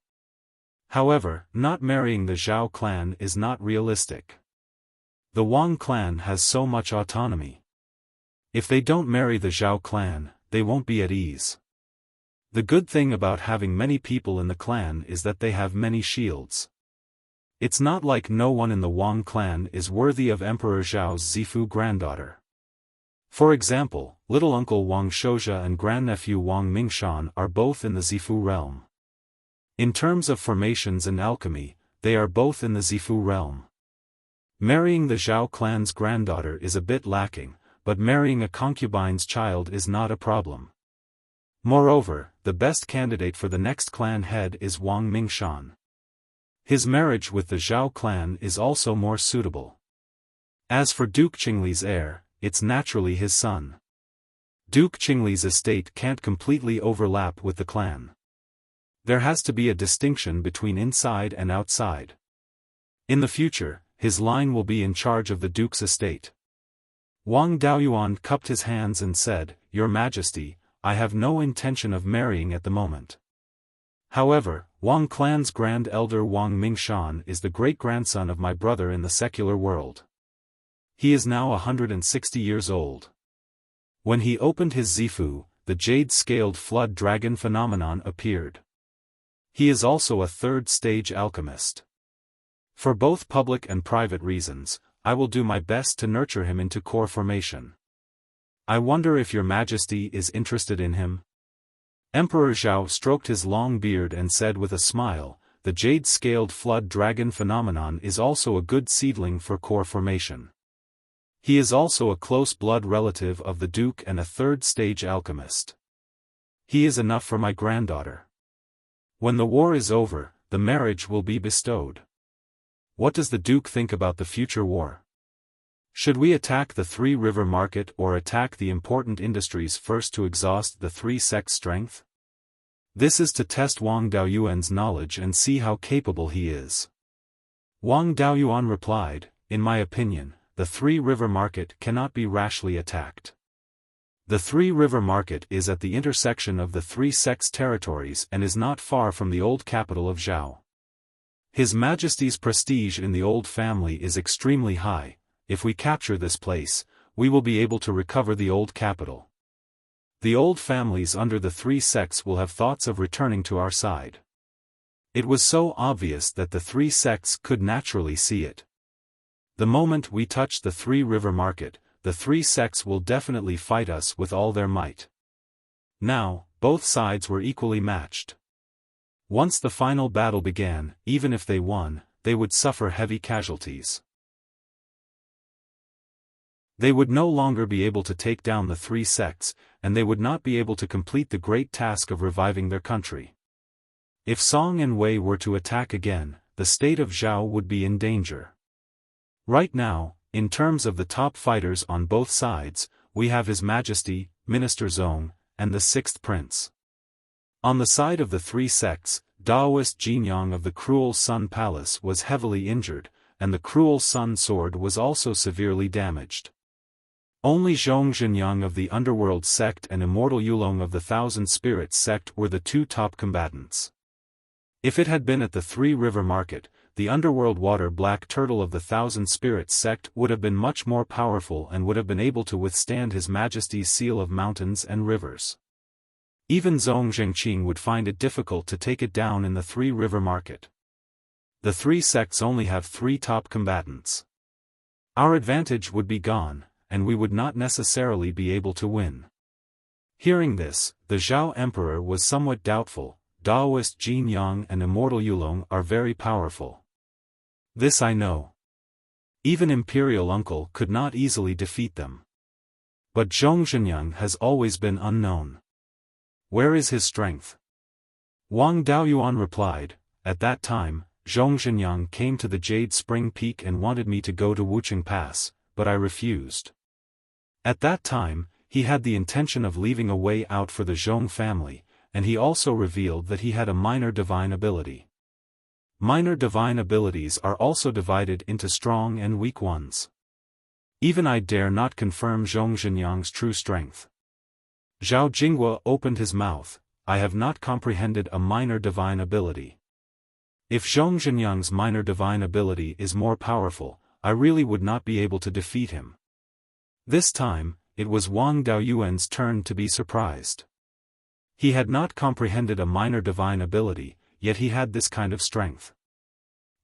However, not marrying the Zhao clan is not realistic. The Wang clan has so much autonomy. If they don't marry the Zhao clan, they won't be at ease. The good thing about having many people in the clan is that they have many shields. It's not like no one in the Wang clan is worthy of Emperor Zhao's Zifu granddaughter. For example, little uncle Wang Shouja and grandnephew Wang Mingshan are both in the Zifu realm. In terms of formations and alchemy, they are both in the Zifu realm. Marrying the Zhao clan's granddaughter is a bit lacking, but marrying a concubine's child is not a problem. Moreover, the best candidate for the next clan head is Wang Mingshan. His marriage with the Zhao clan is also more suitable. As for Duke Qingli's heir, it's naturally his son. Duke Qingli's estate can't completely overlap with the clan. There has to be a distinction between inside and outside. In the future, his line will be in charge of the Duke's estate. Wang Daoyuan cupped his hands and said, "Your Majesty, I have no intention of marrying at the moment. However, Wang clan's grand elder Wang Mingshan is the great-grandson of my brother in the secular world. He is now 160 years old. When he opened his Zifu, the jade-scaled flood dragon phenomenon appeared. He is also a third-stage alchemist. For both public and private reasons, I will do my best to nurture him into core formation. I wonder if your Majesty is interested in him? Emperor Zhao stroked his long beard and said with a smile, the jade-scaled flood dragon phenomenon is also a good seedling for core formation. He is also a close blood relative of the Duke and a third-stage alchemist. He is enough for my granddaughter. When the war is over, the marriage will be bestowed. What does the Duke think about the future war? Should we attack the Three River Market or attack the important industries first to exhaust the three sects' strength? This is to test Wang Daoyuan's knowledge and see how capable he is. Wang Daoyuan replied, in my opinion, the Three River Market cannot be rashly attacked. The Three River Market is at the intersection of the three sects' territories and is not far from the old capital of Zhao. His Majesty's prestige in the old family is extremely high. If we capture this place, we will be able to recover the old capital. The old families under the three sects will have thoughts of returning to our side. It was so obvious that the three sects could naturally see it. The moment we touch the Three River Market, the three sects will definitely fight us with all their might. Now, both sides were equally matched. Once the final battle began, even if they won, they would suffer heavy casualties. They would no longer be able to take down the three sects, and they would not be able to complete the great task of reviving their country. If Song and Wei were to attack again, the state of Zhao would be in danger. Right now, in terms of the top fighters on both sides, we have His Majesty, Minister Zong, and the Sixth Prince. On the side of the three sects, Daoist Jinyang of the Cruel Sun Palace was heavily injured, and the Cruel Sun Sword was also severely damaged. Only Zhong Zhenyang of the Underworld sect and Immortal Yulong of the Thousand Spirits sect were the two top combatants. If it had been at the Three River Market, the Underworld Water Black Turtle of the Thousand Spirits sect would have been much more powerful and would have been able to withstand His Majesty's Seal of Mountains and Rivers. Even Zhong Zhengqing would find it difficult to take it down in the Three River Market. The three sects only have three top combatants. Our advantage would be gone, and we would not necessarily be able to win. Hearing this, the Zhao Emperor was somewhat doubtful. Daoist Jinyang and Immortal Yulong are very powerful. This I know. Even Imperial Uncle could not easily defeat them. But Zhong Zhenyang has always been unknown. Where is his strength? Wang Daoyuan replied, at that time, Zhong Zhenyang came to the Jade Spring Peak and wanted me to go to Wucheng Pass, but I refused. At that time, he had the intention of leaving a way out for the Zhong family, and he also revealed that he had a minor divine ability. Minor divine abilities are also divided into strong and weak ones. Even I dare not confirm Zhong Zhenyang's true strength. Zhao Jinghua opened his mouth, I have not comprehended a minor divine ability. If Zhong Zhenyang's minor divine ability is more powerful, I really would not be able to defeat him. This time, it was Wang Daoyuan's turn to be surprised. He had not comprehended a minor divine ability, yet he had this kind of strength.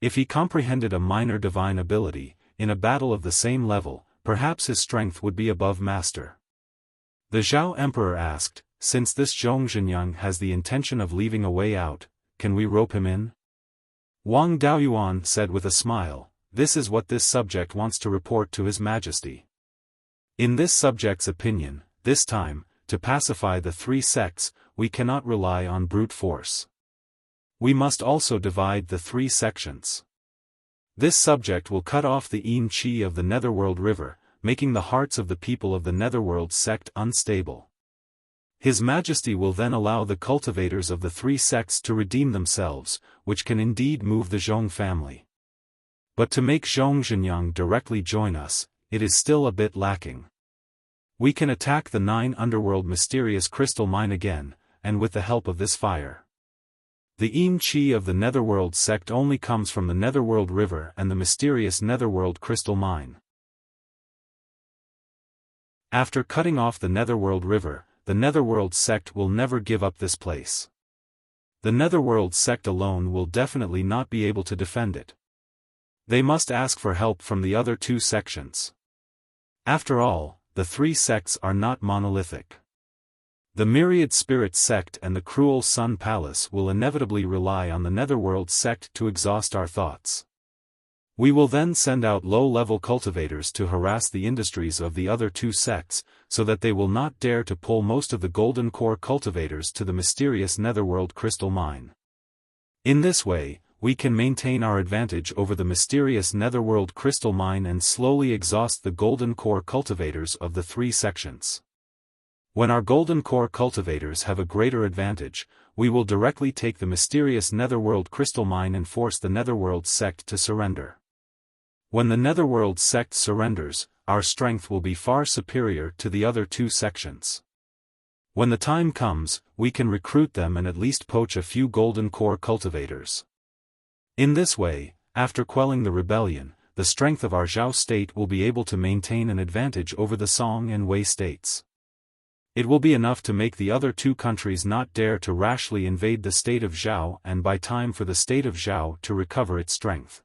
If he comprehended a minor divine ability, in a battle of the same level, perhaps his strength would be above master. The Zhao Emperor asked, since this Zhong Zhenyang has the intention of leaving a way out, can we rope him in? Wang Daoyuan said with a smile, this is what this subject wants to report to His Majesty. In this subject's opinion, this time, to pacify the three sects, we cannot rely on brute force. We must also divide the three sections. This subject will cut off the Yin Qi of the Netherworld River, making the hearts of the people of the Netherworld sect unstable. His Majesty will then allow the cultivators of the three sects to redeem themselves, which can indeed move the Zhong family. But to make Zhong Zhenyang directly join us, it is still a bit lacking. We can attack the 9 underworld mysterious crystal mine again, and with the help of this fire. The Yin Qi of the Netherworld sect only comes from the Netherworld River and the mysterious Netherworld Crystal Mine. After cutting off the Netherworld River, the Netherworld sect will never give up this place. The Netherworld sect alone will definitely not be able to defend it. They must ask for help from the other two sections. After all, the three sects are not monolithic. The Myriad Spirit sect and the Cruel Sun Palace will inevitably rely on the Netherworld sect to exhaust our thoughts. We will then send out low-level cultivators to harass the industries of the other two sects, so that they will not dare to pull most of the Golden Core cultivators to the mysterious Netherworld Crystal Mine. In this way, we can maintain our advantage over the mysterious Netherworld Crystal Mine and slowly exhaust the Golden Core cultivators of the three sections. When our Golden Core cultivators have a greater advantage, we will directly take the mysterious Netherworld Crystal Mine and force the Netherworld sect to surrender. When the Netherworld sect surrenders, our strength will be far superior to the other two sections. When the time comes, we can recruit them and at least poach a few Golden Core cultivators. In this way, after quelling the rebellion, the strength of our Zhao state will be able to maintain an advantage over the Song and Wei states. It will be enough to make the other two countries not dare to rashly invade the state of Zhao and buy time for the state of Zhao to recover its strength.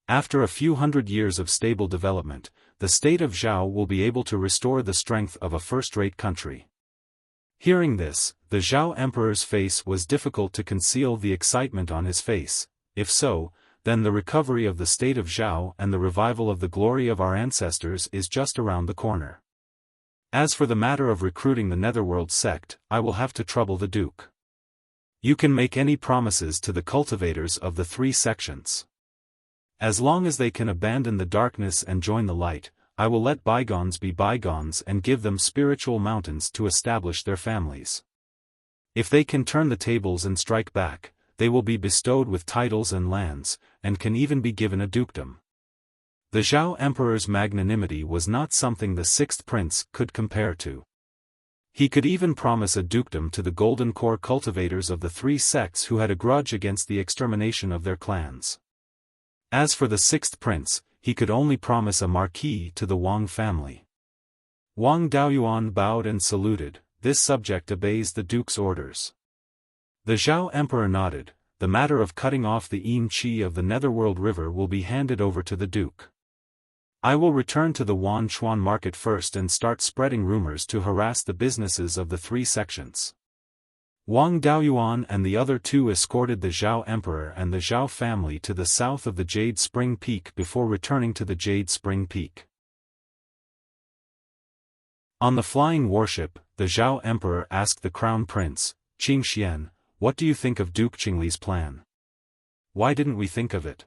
After a few hundred years of stable development, the state of Zhao will be able to restore the strength of a first-rate country. Hearing this, the Zhao Emperor's face was difficult to conceal the excitement on his face. If so, then the recovery of the state of Zhao and the revival of the glory of our ancestors is just around the corner. As for the matter of recruiting the Netherworld sect, I will have to trouble the Duke. You can make any promises to the cultivators of the three sections. As long as they can abandon the darkness and join the light, I will let bygones be bygones and give them spiritual mountains to establish their families. If they can turn the tables and strike back, they will be bestowed with titles and lands, and can even be given a dukedom. The Zhao Emperor's magnanimity was not something the sixth prince could compare to. He could even promise a dukedom to the Golden Core cultivators of the three sects who had a grudge against the extermination of their clans. As for the sixth prince, he could only promise a marquis to the Wang family. Wang Daoyuan bowed and saluted. This subject obeys the duke's orders. The Zhao Emperor nodded. The matter of cutting off the Yin Qi of the Netherworld River will be handed over to the duke. I will return to the Wanchuan market first and start spreading rumors to harass the businesses of the three sections. Wang Daoyuan and the other two escorted the Zhao Emperor and the Zhao family to the south of the Jade Spring Peak before returning to the Jade Spring Peak. On the flying warship, the Zhao Emperor asked the Crown Prince, Qingxian, "What do you think of Duke Qingli's plan? Why didn't we think of it?"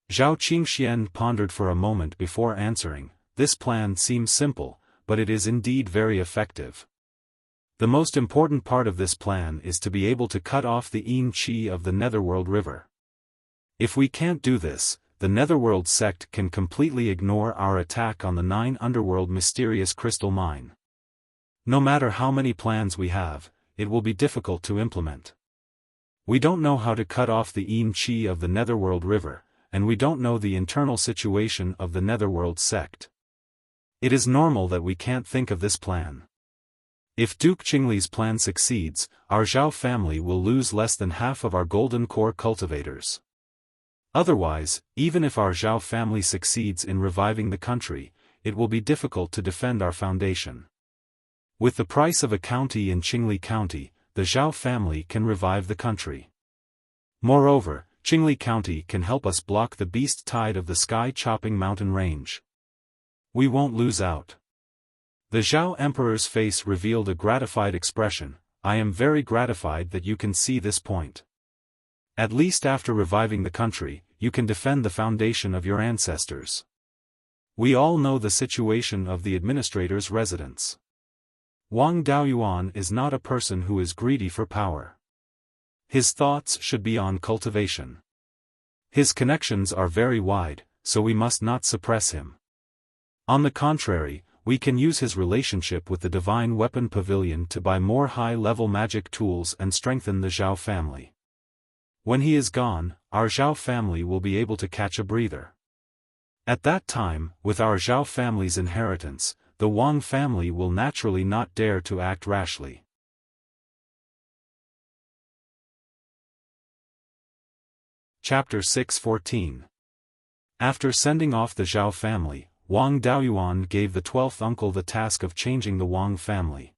Zhao Qingxian pondered for a moment before answering. This plan seems simple, but it is indeed very effective. The most important part of this plan is to be able to cut off the Yin Qi of the Netherworld River. If we can't do this, the Netherworld sect can completely ignore our attack on the 9 Underworld Mysterious Crystal Mine. No matter how many plans we have, it will be difficult to implement. We don't know how to cut off the Yin Qi of the Netherworld River, and we don't know the internal situation of the Netherworld sect. It is normal that we can't think of this plan. If Duke Qingli's plan succeeds, our Zhao family will lose less than half of our Golden Core cultivators. Otherwise, even if our Zhao family succeeds in reviving the country, it will be difficult to defend our foundation. With the price of a county in Qingli County, the Zhao family can revive the country. Moreover, Qingli County can help us block the beast tide of the sky-chopping mountain range. We won't lose out. The Zhao Emperor's face revealed a gratified expression. I am very gratified that you can see this point. At least after reviving the country, you can defend the foundation of your ancestors. We all know the situation of the administrator's residence. Wang Daoyuan is not a person who is greedy for power. His thoughts should be on cultivation. His connections are very wide, so we must not suppress him. On the contrary, we can use his relationship with the Divine Weapon Pavilion to buy more high-level magic tools and strengthen the Zhao family. When he is gone, our Zhao family will be able to catch a breather. At that time, with our Zhao family's inheritance, the Wang family will naturally not dare to act rashly. Chapter 6:14. After sending off the Zhao family, Wang Daoyuan gave the 12th uncle the task of changing the Wang family.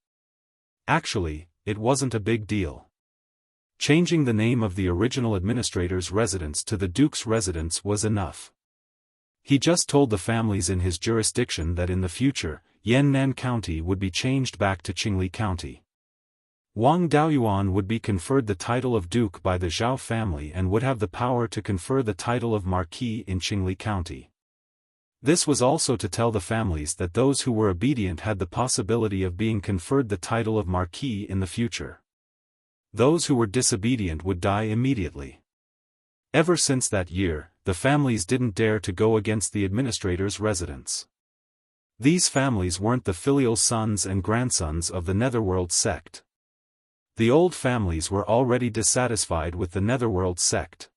Actually, it wasn't a big deal. Changing the name of the original administrator's residence to the duke's residence was enough. He just told the families in his jurisdiction that in the future, Yannan County would be changed back to Qingli County. Wang Daoyuan would be conferred the title of duke by the Zhao family and would have the power to confer the title of marquis in Qingli County. This was also to tell the families that those who were obedient had the possibility of being conferred the title of marquis in the future. Those who were disobedient would die immediately. Ever since that year, the families didn't dare to go against the administrator's residence. These families weren't the filial sons and grandsons of the Netherworld sect. The old families were already dissatisfied with the Netherworld sect.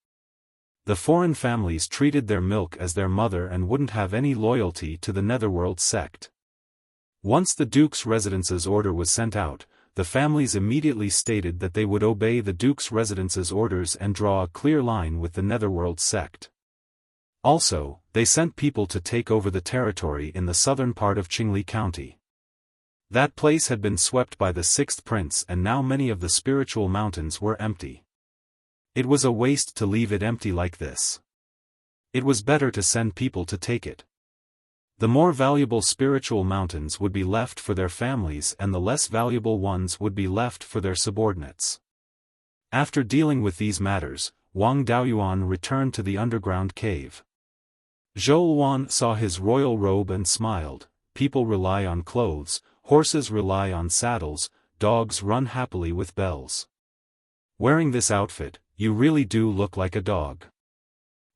The foreign families treated their milk as their mother and wouldn't have any loyalty to the Netherworld sect. Once the Duke's Residence's order was sent out, the families immediately stated that they would obey the Duke's Residence's orders and draw a clear line with the Netherworld sect. Also, they sent people to take over the territory in the southern part of Qingli County. That place had been swept by the sixth prince and now many of the spiritual mountains were empty. It was a waste to leave it empty like this. It was better to send people to take it. The more valuable spiritual mountains would be left for their families and the less valuable ones would be left for their subordinates. After dealing with these matters, Wang Daoyuan returned to the underground cave. Zhou Wan saw his royal robe and smiled. People rely on clothes, horses rely on saddles, dogs run happily with bells. Wearing this outfit, you really do look like a dog.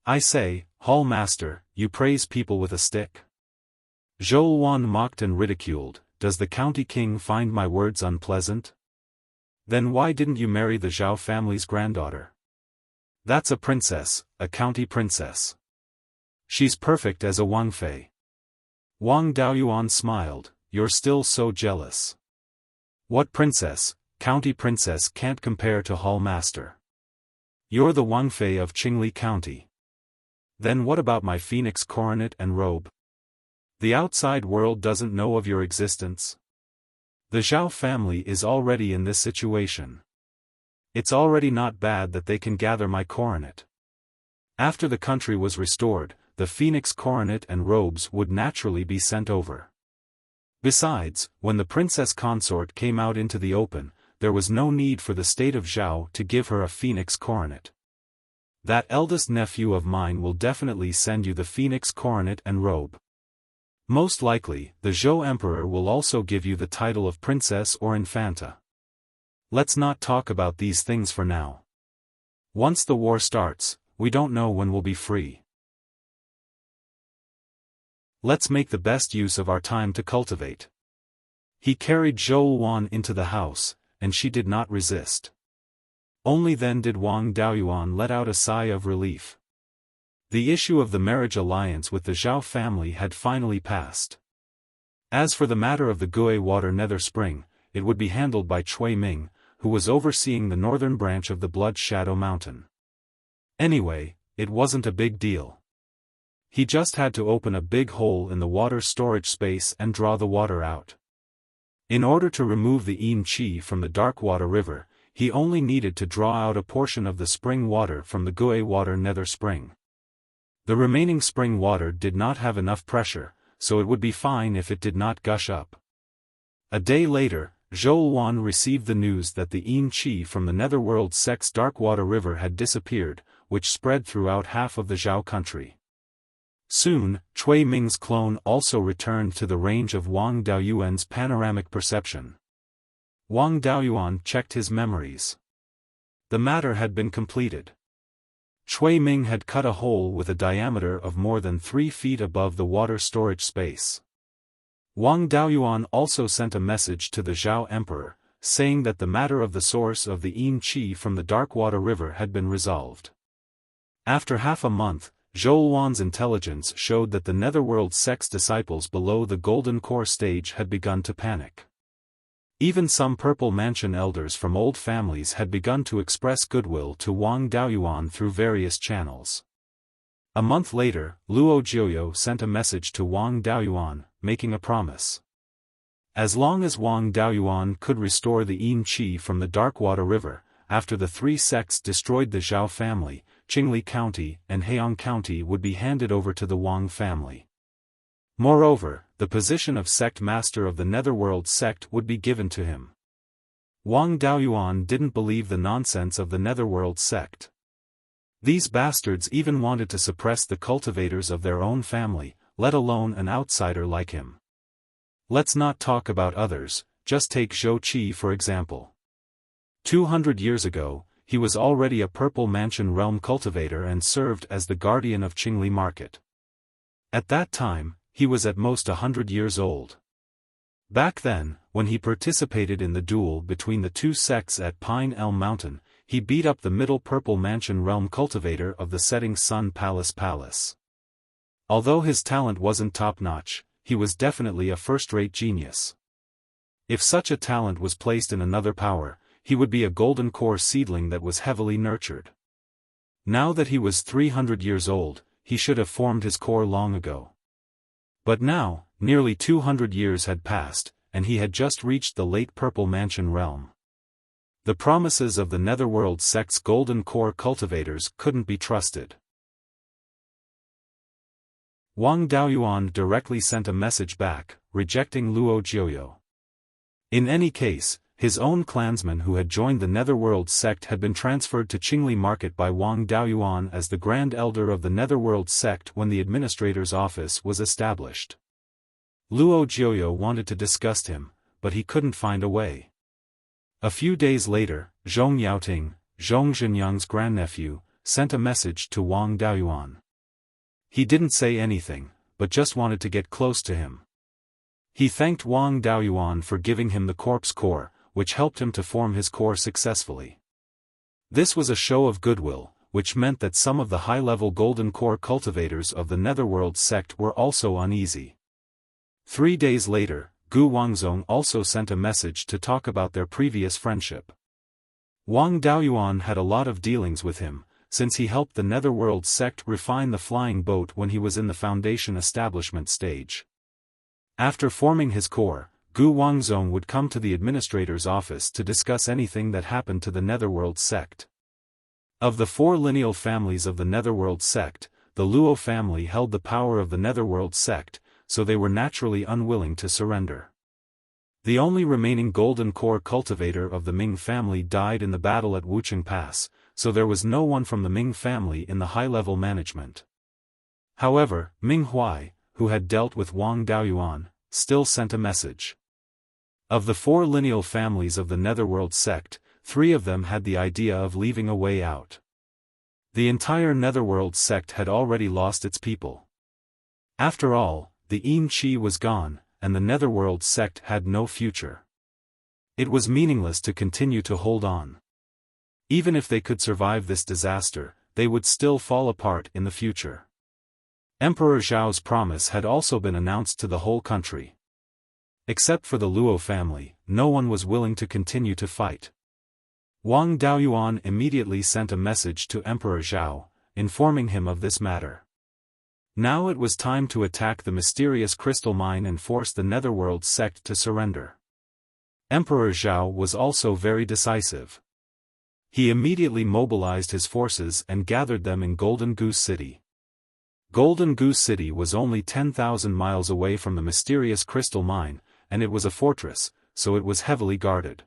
I say, Hall Master, you praise people with a stick? Zhou Wan mocked and ridiculed. Does the county king find my words unpleasant? Then why didn't you marry the Zhao family's granddaughter? That's a princess, a county princess. She's perfect as a Wangfei. Wang Daoyuan smiled. You're still so jealous. What princess, county princess can't compare to Hall Master? You're the Wangfei of Qingli County. Then what about my phoenix coronet and robe? The outside world doesn't know of your existence. The Zhao family is already in this situation. It's already not bad that they can gather my coronet. After the country was restored, the phoenix coronet and robes would naturally be sent over. Besides, when the princess consort came out into the open, there was no need for the state of Zhao to give her a phoenix coronet. That eldest nephew of mine will definitely send you the phoenix coronet and robe. Most likely, the Zhou Emperor will also give you the title of princess or infanta. Let's not talk about these things for now. Once the war starts, we don't know when we'll be free. Let's make the best use of our time to cultivate. He carried Zhou Wan into the house, and she did not resist. Only then did Wang Daoyuan let out a sigh of relief. The issue of the marriage alliance with the Zhao family had finally passed. As for the matter of the Gui Water Nether Spring, it would be handled by Cui Ming, who was overseeing the northern branch of the Blood Shadow Mountain. Anyway, it wasn't a big deal. He just had to open a big hole in the water storage space and draw the water out. In order to remove the Yin Qi from the Darkwater River, he only needed to draw out a portion of the spring water from the Gui Water Nether Spring. The remaining spring water did not have enough pressure, so it would be fine if it did not gush up. A day later, Zhou Wan received the news that the Yin Qi from the Netherworld sect's Darkwater River had disappeared, which spread throughout half of the Zhao country. Soon, Cui Ming's clone also returned to the range of Wang Daoyuan's panoramic perception. Wang Daoyuan checked his memories. The matter had been completed. Cui Ming had cut a hole with a diameter of more than 3 feet above the water storage space. Wang Daoyuan also sent a message to the Zhao Emperor, saying that the matter of the source of the Yin Qi from the Darkwater River had been resolved. After half a month, Zhou intelligence showed that the Netherworld sect's disciples below the Golden Core stage had begun to panic. Even some Purple Mansion elders from old families had begun to express goodwill to Wang Daoyuan through various channels. A month later, Luo Jiuyo sent a message to Wang Daoyuan, making a promise. As long as Wang Daoyuan could restore the Yin Qi from the Darkwater River, after the three sects destroyed the Zhao family, Qingli County and Heiyang County would be handed over to the Wang family. Moreover, the position of sect master of the Netherworld sect would be given to him. Wang Daoyuan didn't believe the nonsense of the Netherworld sect. These bastards even wanted to suppress the cultivators of their own family, let alone an outsider like him. Let's not talk about others, just take Zhou Qi for example. 200 years ago, he was already a Purple Mansion realm cultivator and served as the guardian of Qingli Market. At that time, he was at most 100 years old. Back then, when he participated in the duel between the two sects at Pine Elm Mountain, he beat up the middle Purple Mansion realm cultivator of the Setting Sun Palace. Although his talent wasn't top-notch, he was definitely a first-rate genius. If such a talent was placed in another power, he would be a Golden Core seedling that was heavily nurtured. Now that he was 300 years old, he should have formed his core long ago. But now, nearly 200 years had passed, and he had just reached the late Purple Mansion realm. The promises of the Netherworld sect's Golden Core cultivators couldn't be trusted. Wang Daoyuan directly sent a message back, rejecting Luo Jiuyo. In any case, his own clansmen who had joined the Netherworld sect had been transferred to Qingli Market by Wang Daoyuan as the Grand Elder of the Netherworld sect when the administrator's office was established. Luo Jiuyo wanted to disgust him, but he couldn't find a way. A few days later, Zhong Yaoting, Zhong Zhenyang's grandnephew, sent a message to Wang Daoyuan. He didn't say anything, but just wanted to get close to him. He thanked Wang Daoyuan for giving him the corpse core, which helped him to form his core successfully. This was a show of goodwill, which meant that some of the high-level Golden Core cultivators of the Netherworld sect were also uneasy. 3 days later, Gu Wangzong also sent a message to talk about their previous friendship. Wang Daoyuan had a lot of dealings with him, since he helped the Netherworld sect refine the flying boat when he was in the Foundation establishment stage. After forming his core, Gu Wangzong would come to the administrator's office to discuss anything that happened to the Netherworld sect. Of the 4 lineal families of the Netherworld sect, the Luo family held the power of the Netherworld sect, so they were naturally unwilling to surrender. The only remaining Golden Core cultivator of the Ming family died in the battle at Wucheng Pass, so there was no one from the Ming family in the high-level management. However, Ming Huai, who had dealt with Wang Daoyuan, still sent a message. Of the 4 lineal families of the Netherworld sect, 3 of them had the idea of leaving a way out. The entire Netherworld sect had already lost its people. After all, the Yin Qi was gone, and the Netherworld sect had no future. It was meaningless to continue to hold on. Even if they could survive this disaster, they would still fall apart in the future. Emperor Zhao's promise had also been announced to the whole country. Except for the Luo family, no one was willing to continue to fight. Wang Daoyuan immediately sent a message to Emperor Zhao, informing him of this matter. Now it was time to attack the mysterious crystal mine and force the Netherworld sect to surrender. Emperor Zhao was also very decisive. He immediately mobilized his forces and gathered them in Golden Goose City. Golden Goose City was only 10,000 miles away from the mysterious crystal mine, and it was a fortress, so it was heavily guarded.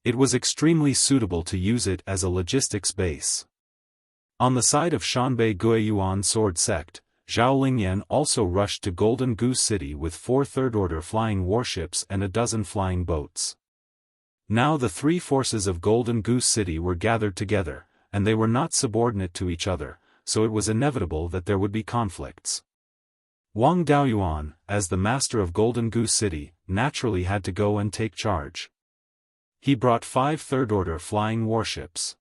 It was extremely suitable to use it as a logistics base. On the side of Shanbei Guiyuan sword sect, Zhao Lingyan also rushed to Golden Goose City with 4 third-order flying warships and a dozen flying boats. Now the 3 forces of Golden Goose City were gathered together, and they were not subordinate to each other, so it was inevitable that there would be conflicts. Wang Daoyuan, as the master of Golden Goose City, naturally had to go and take charge. He brought 5 third-order flying warships.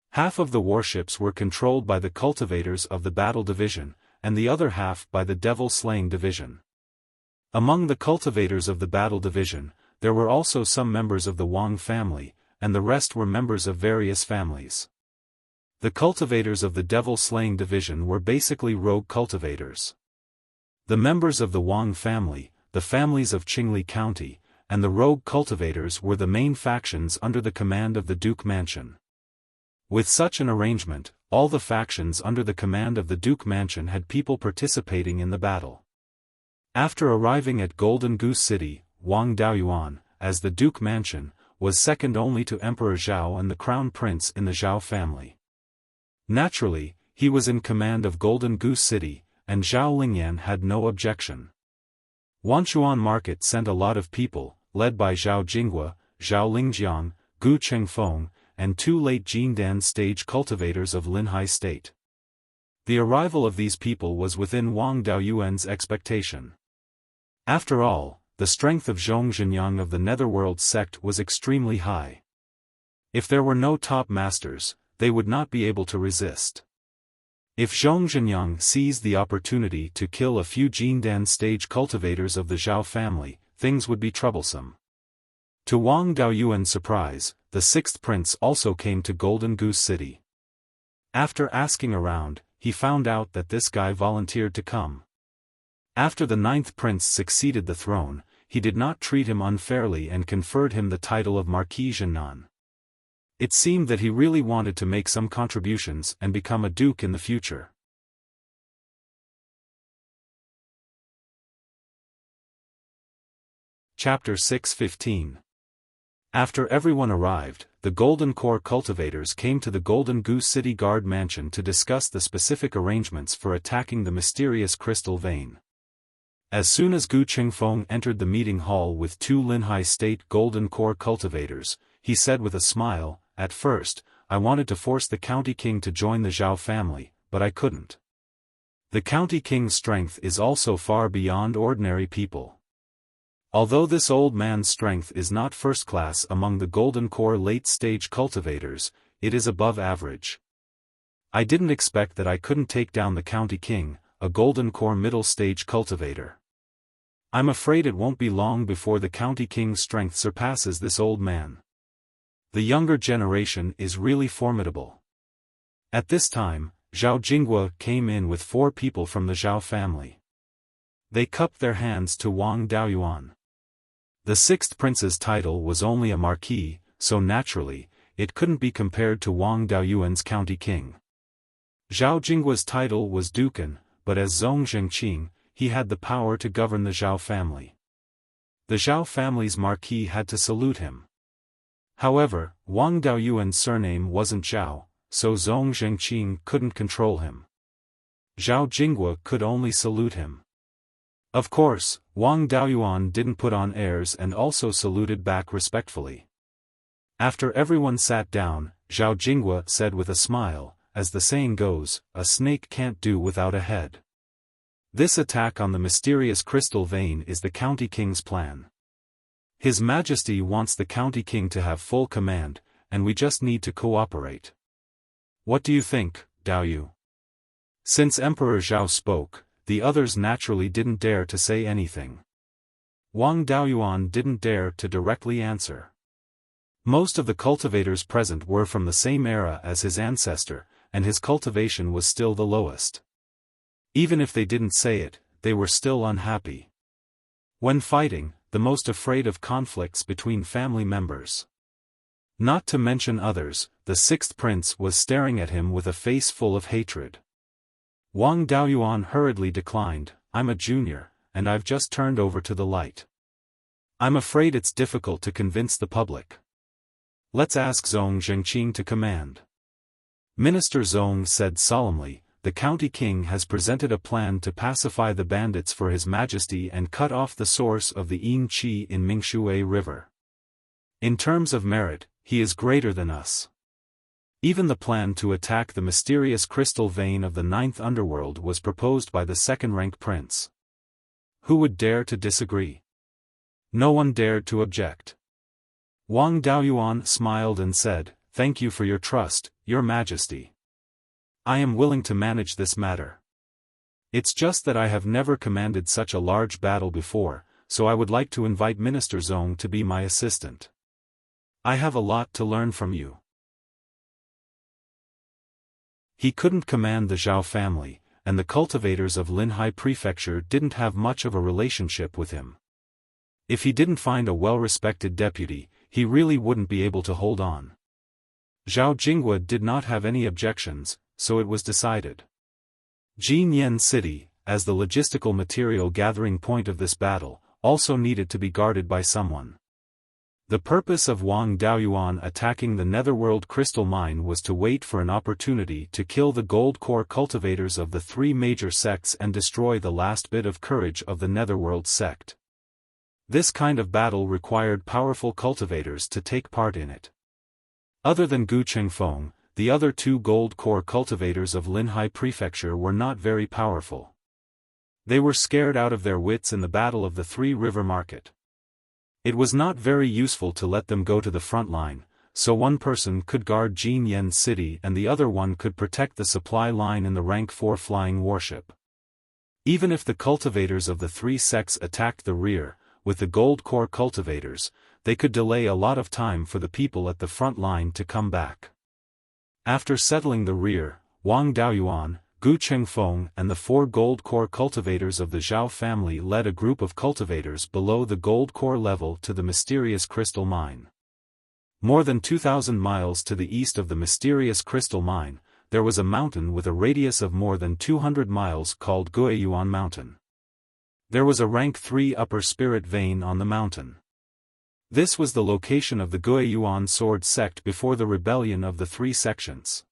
Half of the warships were controlled by the cultivators of the Battle Division, and the other half by the Devil-Slaying Division. Among the cultivators of the Battle Division, there were also some members of the Wang family, and the rest were members of various families. The cultivators of the Devil-Slaying Division were basically rogue cultivators. The members of the Wang family, the families of Qingli County, and the rogue cultivators were the main factions under the command of the Duke Mansion. With such an arrangement, all the factions under the command of the Duke Mansion had people participating in the battle. After arriving at Golden Goose City, Wang Daoyuan, as the Duke Mansion, was second only to Emperor Zhao and the Crown Prince in the Zhao family. Naturally, he was in command of Golden Goose City, and Zhao Lingyan had no objection. Wanchuan Market sent a lot of people, led by Zhao Jinghua, Zhao Lingjiang, Gu Chengfeng, and 2 late Jindan stage cultivators of Linhai State. The arrival of these people was within Wang Daoyuan's expectation. After all, the strength of Zhong Zhenyang of the Netherworld sect was extremely high. If there were no top masters, they would not be able to resist. If Zhong Zhenyang seized the opportunity to kill a few Jindan stage cultivators of the Zhao family, things would be troublesome. To Wang Daoyuan's surprise, the 6th prince also came to Golden Goose City. After asking around, he found out that this guy volunteered to come. After the 9th prince succeeded the throne, he did not treat him unfairly and conferred him the title of Marquis Zhennan. It seemed that he really wanted to make some contributions and become a duke in the future. Chapter 6:15. After everyone arrived, the Golden Core cultivators came to the Golden Goose City Guard Mansion to discuss the specific arrangements for attacking the mysterious crystal vein. As soon as Gu Chengfeng entered the meeting hall with 2 Linhai State Golden Core cultivators, he said with a smile, "At first, I wanted to force the County King to join the Zhao family, but I couldn't. The County King's strength is also far beyond ordinary people. Although this old man's strength is not first class among the Golden Core late-stage cultivators, it is above average. I didn't expect that I couldn't take down the County King, a Golden Core middle-stage cultivator. I'm afraid it won't be long before the County King's strength surpasses this old man. The younger generation is really formidable." At this time, Zhao Jinghua came in with 4 people from the Zhao family. They cupped their hands to Wang Daoyuan. The 6th prince's title was only a marquis, so naturally, it couldn't be compared to Wang Daoyuan's County King. Zhao Jinghua's title was Dukan, but as Zhong Zhengqing, he had the power to govern the Zhao family. The Zhao family's marquis had to salute him. However, Wang Daoyuan's surname wasn't Zhao, so Zhong Zhengqing couldn't control him. Zhao Jinghua could only salute him. Of course, Wang Daoyuan didn't put on airs and also saluted back respectfully. After everyone sat down, Zhao Jinghua said with a smile, as the saying goes, a snake can't do without a head. This attack on the mysterious crystal vein is the County King's plan. His Majesty wants the County King to have full command, and we just need to cooperate. What do you think, Daoyu? Since Emperor Zhao spoke, the others naturally didn't dare to say anything. Wang Daoyuan didn't dare to directly answer. Most of the cultivators present were from the same era as his ancestor, and his cultivation was still the lowest. Even if they didn't say it, they were still unhappy. When fighting, the most afraid of conflicts between family members. Not to mention others, the 6th prince was staring at him with a face full of hatred. Wang Daoyuan hurriedly declined, "I'm a junior, and I've just turned over to the light. I'm afraid it's difficult to convince the public. Let's ask Zhong Zhengqing to command." Minister Zhong said solemnly, "The County King has presented a plan to pacify the bandits for His Majesty and cut off the source of the Yin Qi in Mingshui River. In terms of merit, he is greater than us. Even the plan to attack the mysterious crystal vein of the 9th underworld was proposed by the 2nd-rank prince. Who would dare to disagree? No one dared to object. Wang Daoyuan smiled and said, "Thank you for your trust, Your Majesty. I am willing to manage this matter. It's just that I have never commanded such a large battle before, so I would like to invite Minister Zong to be my assistant. I have a lot to learn from you." He couldn't command the Zhao family, and the cultivators of Linhai Prefecture didn't have much of a relationship with him. If he didn't find a well-respected deputy, he really wouldn't be able to hold on. Zhao Jinghua did not have any objections, so it was decided. Jinyan City, as the logistical material gathering point of this battle, also needed to be guarded by someone. The purpose of Wang Daoyuan attacking the Netherworld crystal mine was to wait for an opportunity to kill the gold core cultivators of the three major sects and destroy the last bit of courage of the Netherworld sect. This kind of battle required powerful cultivators to take part in it. Other than Gu Chengfeng, the other two gold core cultivators of Linhai Prefecture were not very powerful. They were scared out of their wits in the Battle of the Three River Market. It was not very useful to let them go to the front line, so one person could guard Jinyan City and the other one could protect the supply line in the rank 4 flying warship. Even if the cultivators of the three sects attacked the rear, with the gold core cultivators, they could delay a lot of time for the people at the front line to come back. After settling the rear, Wang Daoyuan, Gu Chengfeng and the four gold core cultivators of the Zhao family led a group of cultivators below the gold core level to the mysterious crystal mine. More than 2,000 miles to the east of the mysterious crystal mine, there was a mountain with a radius of more than 200 miles called Guiyuan Mountain. There was a rank 3 upper spirit vein on the mountain. This was the location of the Guiyuan sword sect before the rebellion of the three sections.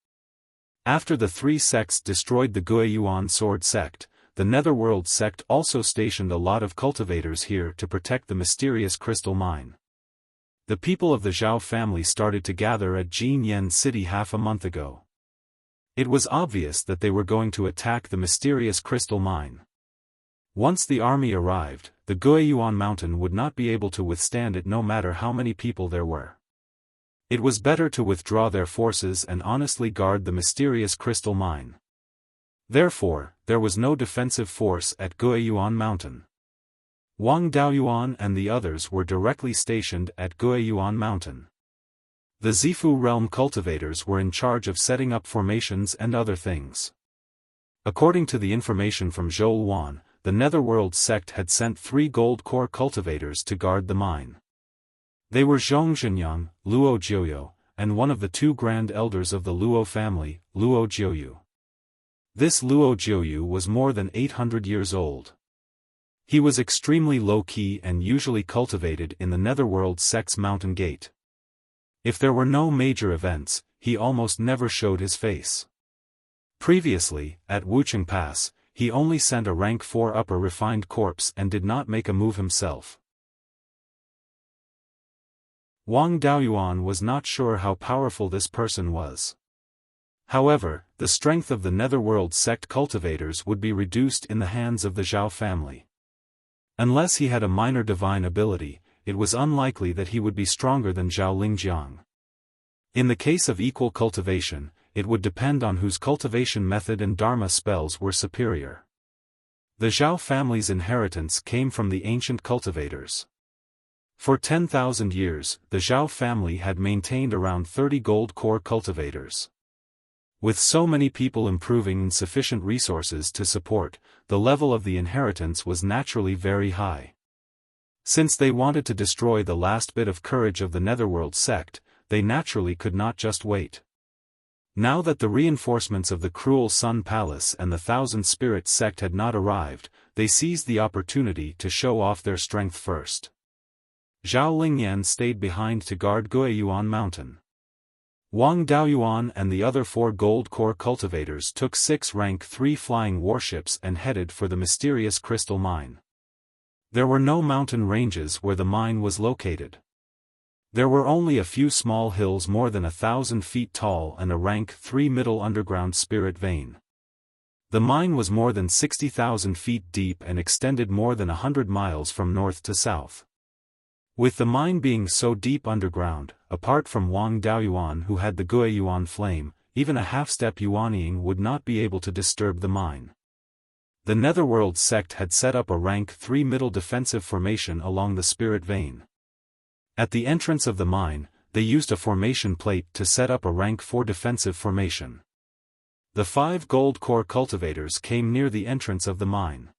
After the three sects destroyed the Guiyuan sword sect, the Netherworld sect also stationed a lot of cultivators here to protect the mysterious crystal mine. The people of the Zhao family started to gather at Jinyan City half a month ago. It was obvious that they were going to attack the mysterious crystal mine. Once the army arrived, the Guiyuan mountain would not be able to withstand it no matter how many people there were. It was better to withdraw their forces and honestly guard the mysterious crystal mine. Therefore, there was no defensive force at Guiyuan mountain. Wang Daoyuan and the others were directly stationed at Guiyuan mountain. The Zifu realm cultivators were in charge of setting up formations and other things. According to the information from Zhou Wan, the Netherworld sect had sent 3 gold core cultivators to guard the mine. They were Zhong Zhenyang, Luo Jiuyu, and one of the 2 grand elders of the Luo family, Luo Jiuyu. This Luo Jiuyu was more than 800 years old. He was extremely low-key and usually cultivated in the Netherworld sect's mountain gate. If there were no major events, he almost never showed his face. Previously, at Wucheng Pass, he only sent a rank 4 upper refined corpse and did not make a move himself. Wang Daoyuan was not sure how powerful this person was. However, the strength of the Netherworld sect cultivators would be reduced in the hands of the Zhao family. Unless he had a minor divine ability, it was unlikely that he would be stronger than Zhao Lingjiang. In the case of equal cultivation, it would depend on whose cultivation method and dharma spells were superior. The Zhao family's inheritance came from the ancient cultivators. For 10,000 years, the Zhao family had maintained around 30 gold core cultivators. With so many people improving and sufficient resources to support, the level of the inheritance was naturally very high. Since they wanted to destroy the last bit of courage of the Netherworld sect, they naturally could not just wait. Now that the reinforcements of the Cruel Sun Palace and the Thousand Spirit sect had not arrived, they seized the opportunity to show off their strength first. Zhao Lingyan stayed behind to guard Guiyuan Mountain. Wang Daoyuan and the other 4 gold core cultivators took 6 rank 3 flying warships and headed for the mysterious crystal mine. There were no mountain ranges where the mine was located. There were only a few small hills more than 1,000 feet tall and a rank 3 middle underground spirit vein. The mine was more than 60,000 feet deep and extended more than 100 miles from north to south. With the mine being so deep underground, apart from Wang Daoyuan who had the Guiyuan flame, even a half-step Yuanying would not be able to disturb the mine. The Netherworld sect had set up a rank 3 middle defensive formation along the spirit vein. At the entrance of the mine, they used a formation plate to set up a rank 4 defensive formation. The 5 gold core cultivators came near the entrance of the mine.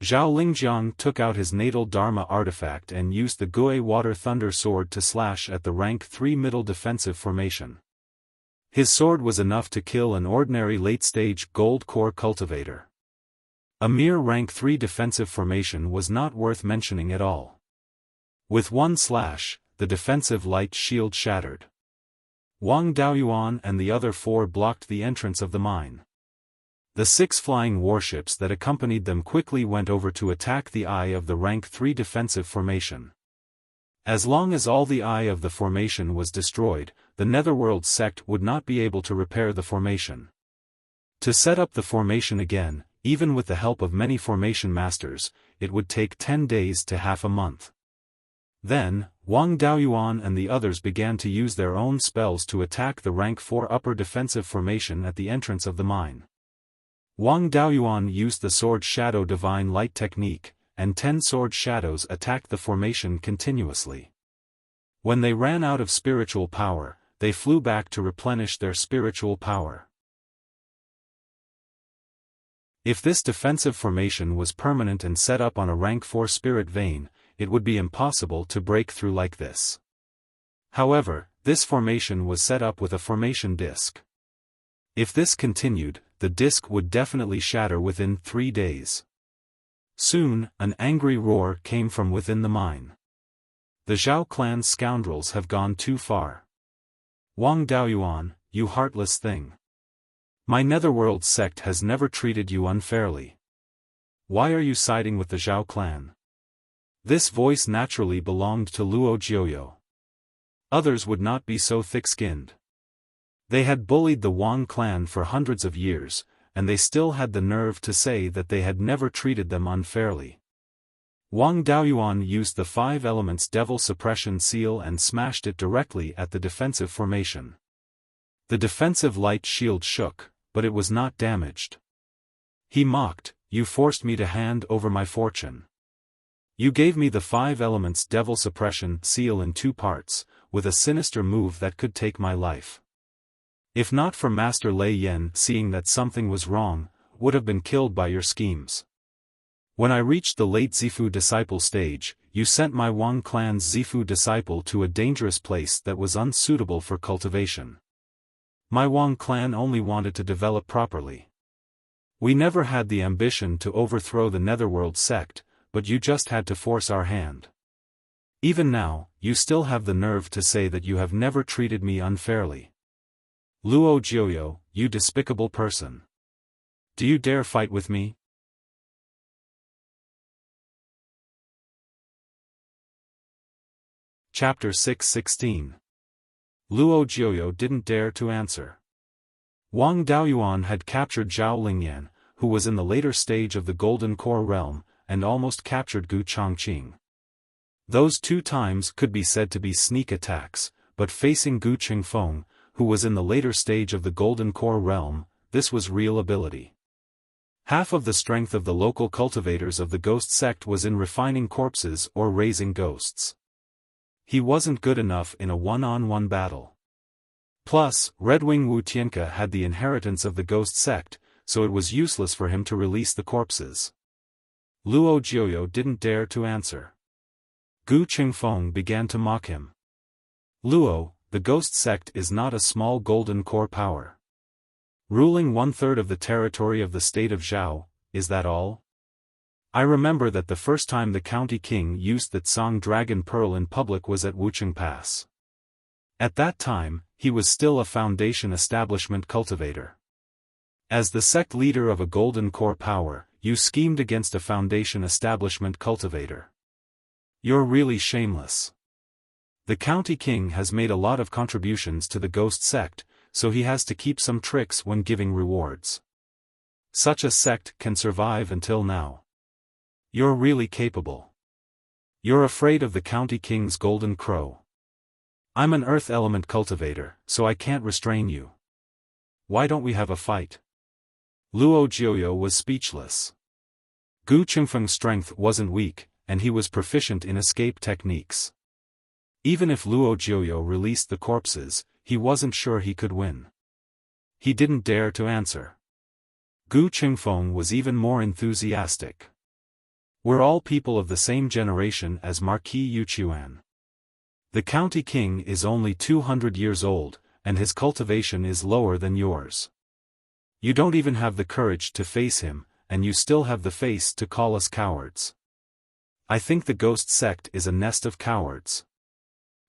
Zhao Lingjiang took out his natal Dharma artifact and used the Gui Water Thunder Sword to slash at the rank 3 middle defensive formation. His sword was enough to kill an ordinary late-stage gold core cultivator. A mere rank 3 defensive formation was not worth mentioning at all. With one slash, the defensive light shield shattered. Wang Daoyuan and the other 4 blocked the entrance of the mine. The 6 flying warships that accompanied them quickly went over to attack the eye of the rank 3 defensive formation. As long as all the eye of the formation was destroyed, the Netherworld sect would not be able to repair the formation. To set up the formation again, even with the help of many formation masters, it would take 10 days to half a month. Then, Wang Daoyuan and the others began to use their own spells to attack the rank 4 upper defensive formation at the entrance of the mine. Wang Daoyuan used the Sword Shadow Divine Light technique, and 10 sword shadows attacked the formation continuously. When they ran out of spiritual power, they flew back to replenish their spiritual power. If this defensive formation was permanent and set up on a rank 4 spirit vein, it would be impossible to break through like this. However, this formation was set up with a formation disc. If this continued, the disc would definitely shatter within 3 days. Soon, an angry roar came from within the mine. The Zhao clan's scoundrels have gone too far. Wang Daoyuan, you heartless thing. My Netherworld sect has never treated you unfairly. Why are you siding with the Zhao clan? This voice naturally belonged to Luo Jiuyo. Others would not be so thick-skinned. They had bullied the Wang clan for hundreds of years, and they still had the nerve to say that they had never treated them unfairly. Wang Daoyuan used the 5 elements Devil Suppression Seal and smashed it directly at the defensive formation. The defensive light shield shook, but it was not damaged. He mocked, "You forced me to hand over my fortune. You gave me the 5 elements Devil Suppression Seal in 2 parts, with a sinister move that could take my life. If not for Master Lei Yen seeing that something was wrong, would have been killed by your schemes. When I reached the late Zifu disciple stage, you sent my Wang clan's Zifu disciple to a dangerous place that was unsuitable for cultivation. My Wang clan only wanted to develop properly. We never had the ambition to overthrow the Netherworld sect, but you just had to force our hand. Even now, you still have the nerve to say that you have never treated me unfairly. Luo Jiuyo, you despicable person. Do you dare fight with me?" Chapter 6:16. Luo Jiuyo didn't dare to answer. Wang Daoyuan had captured Zhao Lingyan, who was in the later stage of the Golden Core realm, and almost captured Gu Chongqing. Those 2 times could be said to be sneak attacks, but facing Gu Qingfeng, who was in the later stage of the Golden Core realm, this was real ability. Half of the strength of the local cultivators of the ghost sect was in refining corpses or raising ghosts. He wasn't good enough in a one-on-one battle. Plus, Redwing Wu Tianke had the inheritance of the ghost sect, so it was useless for him to release the corpses. Luo Jiuyo didn't dare to answer. Gu Qingfeng began to mock him. "Luo, the ghost sect is not a small golden core power. Ruling 1/3 of the territory of the state of Zhao, is that all? I remember that the first time the county king used the Tsang Dragon Pearl in public was at Wucheng Pass. At that time, he was still a foundation establishment cultivator. As the sect leader of a golden core power, you schemed against a foundation establishment cultivator. You're really shameless. The county king has made a lot of contributions to the ghost sect, so he has to keep some tricks when giving rewards. Such a sect can survive until now. You're really capable. You're afraid of the county king's golden crow. I'm an earth element cultivator, so I can't restrain you. Why don't we have a fight? Luo Jiuyo was speechless. Gu Qingfeng's strength wasn't weak, and he was proficient in escape techniques. Even if Luo Jiuyo released the corpses, he wasn't sure he could win. He didn't dare to answer. Gu Qingfeng was even more enthusiastic. We're all people of the same generation as Marquis Yuchuan. The county king is only 200 years old, and his cultivation is lower than yours. You don't even have the courage to face him, and you still have the face to call us cowards. I think the ghost sect is a nest of cowards.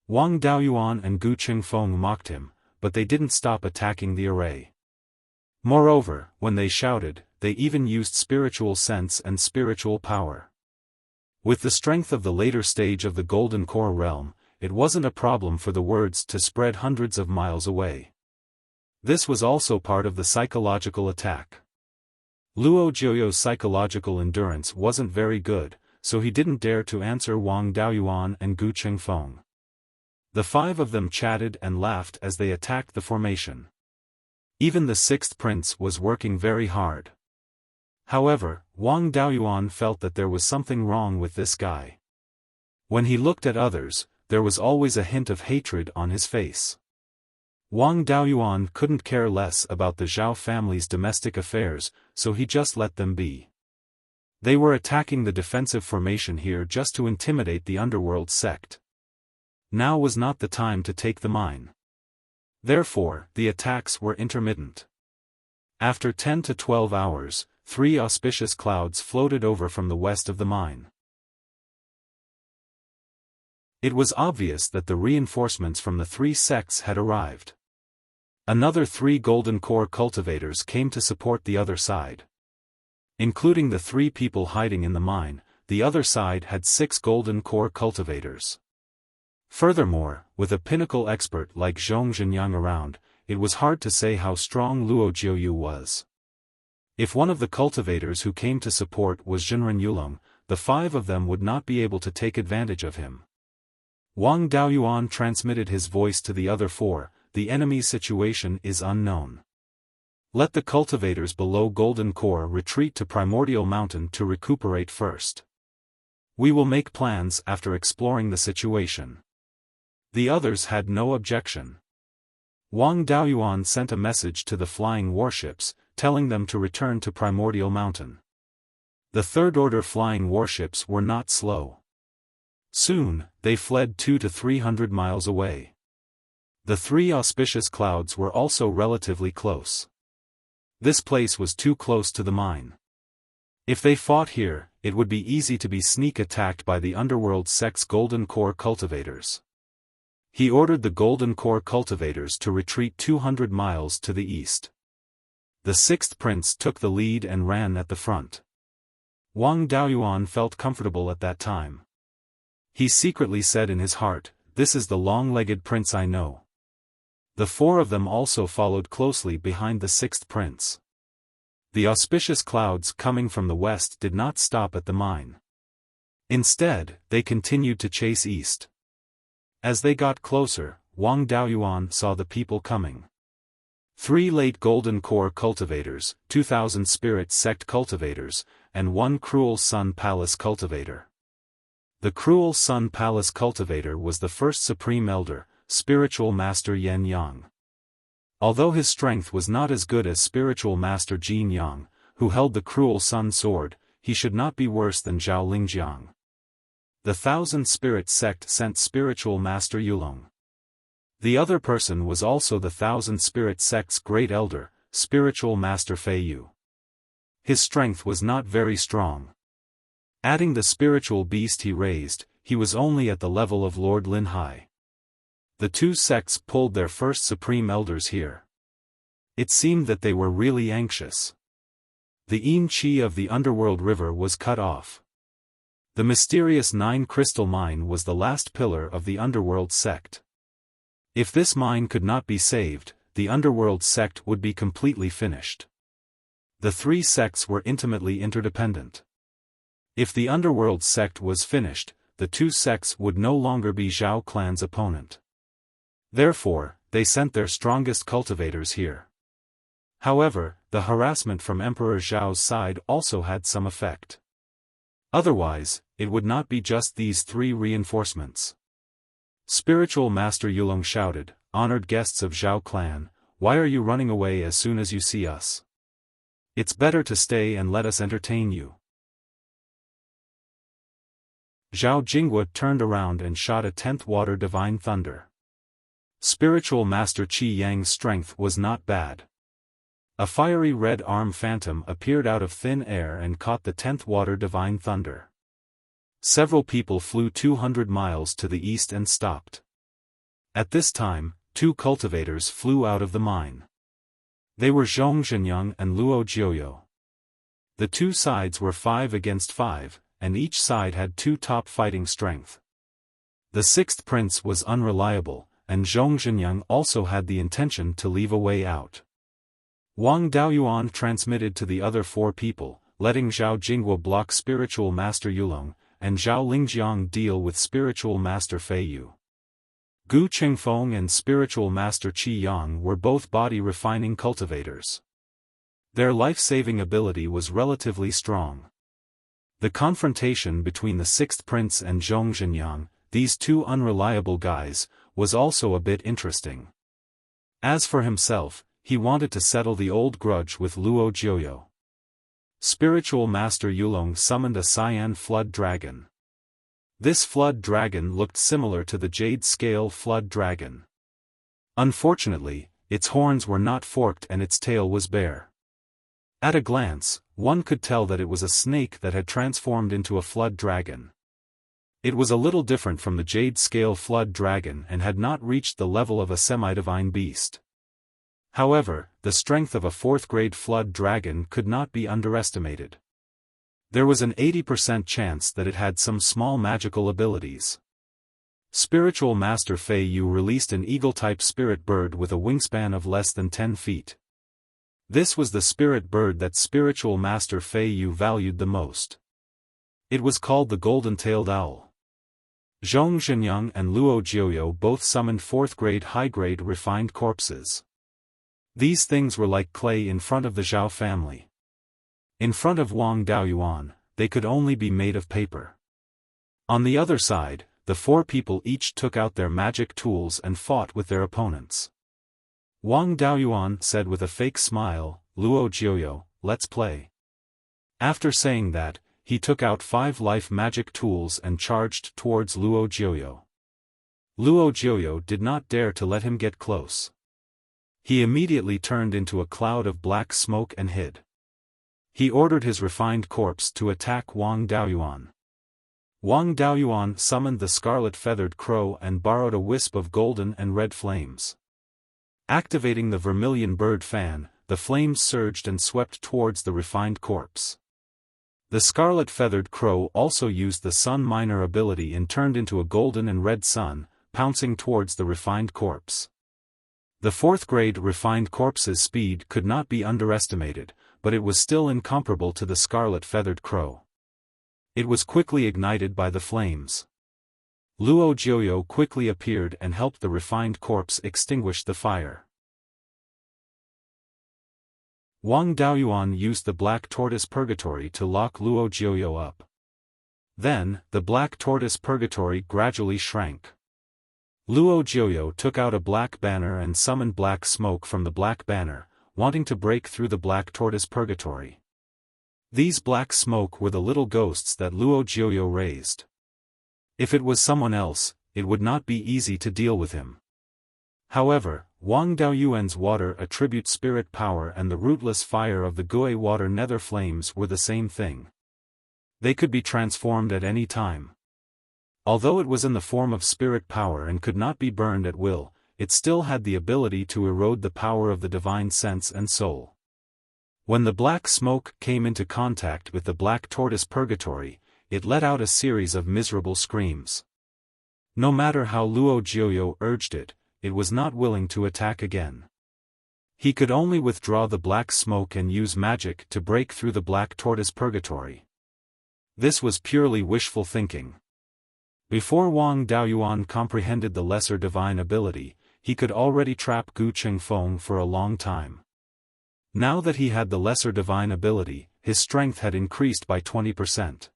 Wang Daoyuan and Gu Qingfeng mocked him, but they didn't stop attacking the array. Moreover, when they shouted, they even used spiritual sense and spiritual power. With the strength of the later stage of the Golden Core realm, it wasn't a problem for the words to spread hundreds of miles away. This was also part of the psychological attack. Luo Jiuyo's psychological endurance wasn't very good, so he didn't dare to answer Wang Daoyuan and Gu Qingfeng. The five of them chatted and laughed as they attacked the formation. Even the sixth prince was working very hard. However, Wang Daoyuan felt that there was something wrong with this guy. When he looked at others, there was always a hint of hatred on his face. Wang Daoyuan couldn't care less about the Zhao family's domestic affairs, so he just let them be. They were attacking the defensive formation here just to intimidate the underworld sect. Now was not the time to take the mine. Therefore, the attacks were intermittent. After 10 to 12 hours, 3 auspicious clouds floated over from the west of the mine. It was obvious that the reinforcements from the 3 sects had arrived. Another 3 golden core cultivators came to support the other side. Including the 3 people hiding in the mine, the other side had 6 golden core cultivators. Furthermore, with a pinnacle expert like Zhong Zhenyang around, it was hard to say how strong Luo Jiuyu was. If one of the cultivators who came to support was Zhenren Yulong, the 5 of them would not be able to take advantage of him. Wang Daoyuan transmitted his voice to the other 4, the enemy's situation is unknown. Let the cultivators below Golden Core retreat to Primordial Mountain to recuperate first. We will make plans after exploring the situation. The others had no objection. Wang Daoyuan sent a message to the flying warships, telling them to return to Primordial Mountain. The third-order flying warships were not slow. Soon, they fled 200 to 300 miles away. The 3 auspicious clouds were also relatively close. This place was too close to the mine. If they fought here, it would be easy to be sneak attacked by the underworld sect's Golden Core cultivators. He ordered the Golden Core cultivators to retreat 200 miles to the east. The 6th prince took the lead and ran at the front. Wang Daoyuan felt comfortable at that time. He secretly said in his heart, "This is the long-legged prince I know." The 4 of them also followed closely behind the 6th prince. The auspicious clouds coming from the west did not stop at the mine. Instead, they continued to chase east. As they got closer, Wang Daoyuan saw the people coming. 3 late Golden Core cultivators, 2,000 Spirit Sect cultivators, and 1 Cruel Sun Palace cultivator. The Cruel Sun Palace cultivator was the first Supreme Elder, Spiritual Master Yen Yang. Although his strength was not as good as Spiritual Master Jin Yang, who held the Cruel Sun Sword, he should not be worse than Zhao Lingjiang. The 1,000 Spirit Sect sent Spiritual Master Yulong. The other person was also the 1,000 Spirit Sect's Great Elder, Spiritual Master Fei Yu. His strength was not very strong. Adding the spiritual beast he raised, he was only at the level of Lord Lin Hai. The 2 sects pulled their first Supreme Elders here. It seemed that they were really anxious. The Yin Qi of the Underworld River was cut off. The mysterious 9 crystal mine was the last pillar of the Underworld sect. If this mine could not be saved, the Underworld sect would be completely finished. The 3 sects were intimately interdependent. If the Underworld sect was finished, the two sects would no longer be Zhao clan's opponent. Therefore, they sent their strongest cultivators here. However, the harassment from Emperor Zhao's side also had some effect. Otherwise, it would not be just these three reinforcements. Spiritual Master Yulong shouted, "Honored guests of Zhao clan, why are you running away as soon as you see us? It's better to stay and let us entertain you." Zhao Jinghua turned around and shot a 10th water divine thunder. Spiritual Master Qi Yang's strength was not bad. A fiery red arm phantom appeared out of thin air and caught the 10th water divine thunder. Several people flew 200 miles to the east and stopped. At this time, two cultivators flew out of the mine. They were Zhong Zhenyang and Luo Jiuyo. The two sides were 5 against 5, and each side had 2 top fighting strength. The 6th prince was unreliable, and Zhong Zhenyang also had the intention to leave a way out. Wang Daoyuan transmitted to the other 4 people, letting Zhao Jinghua block Spiritual Master Yulong, and Zhao Lingjiang deal with Spiritual Master Fei Yu. Gu Qingfeng and Spiritual Master Qi Yang were both body-refining cultivators. Their life-saving ability was relatively strong. The confrontation between the 6th prince and Zhong Zhenyang, these two unreliable guys, was also a bit interesting. As for himself, he wanted to settle the old grudge with Luo Jiuyo. Spiritual Master Yulong summoned a cyan flood dragon. This flood dragon looked similar to the jade scale flood dragon. Unfortunately, its horns were not forked and its tail was bare. At a glance, one could tell that it was a snake that had transformed into a flood dragon. It was a little different from the jade scale flood dragon and had not reached the level of a semi-divine beast. However, the strength of a 4th-grade flood dragon could not be underestimated. There was an 80% chance that it had some small magical abilities. Spiritual Master Fei Yu released an eagle-type spirit bird with a wingspan of less than 10 feet. This was the spirit bird that Spiritual Master Fei Yu valued the most. It was called the golden-tailed owl. Zhong Zhenyang and Luo Jiuyo both summoned 4th-grade high-grade refined corpses. These things were like clay in front of the Zhao family. In front of Wang Daoyuan, they could only be made of paper. On the other side, the 4 people each took out their magic tools and fought with their opponents. Wang Daoyuan said with a fake smile, "Luo Jiuyo, let's play." After saying that, he took out 5 life magic tools and charged towards Luo Jiuyo. Luo Jiuyo did not dare to let him get close. He immediately turned into a cloud of black smoke and hid. He ordered his refined corpse to attack Wang Daoyuan. Wang Daoyuan summoned the scarlet-feathered crow and borrowed a wisp of golden and red flames. Activating the vermilion bird fan, the flames surged and swept towards the refined corpse. The scarlet-feathered crow also used the sun minor ability and turned into a golden and red sun, pouncing towards the refined corpse. The 4th-grade refined corpse's speed could not be underestimated, but it was still incomparable to the scarlet-feathered crow. It was quickly ignited by the flames. Luo Jiuyo quickly appeared and helped the refined corpse extinguish the fire. Wang Daoyuan used the black tortoise purgatory to lock Luo Jiuyo up. Then, the black tortoise purgatory gradually shrank. Luo Jiuyo took out a black banner and summoned black smoke from the black banner, wanting to break through the black tortoise purgatory. These black smoke were the little ghosts that Luo Jiuyo raised. If it was someone else, it would not be easy to deal with him. However, Wang Daoyuan's water attribute spirit power and the rootless fire of the Gui water nether flames were the same thing. They could be transformed at any time. Although it was in the form of spirit power and could not be burned at will, it still had the ability to erode the power of the divine sense and soul. When the black smoke came into contact with the black tortoise purgatory, it let out a series of miserable screams. No matter how Luo Jiuyo urged it, it was not willing to attack again. He could only withdraw the black smoke and use magic to break through the black tortoise purgatory. This was purely wishful thinking. Before Wang Daoyuan comprehended the lesser divine ability, he could already trap Gu Qingfeng for a long time. Now that he had the lesser divine ability, his strength had increased by 20%.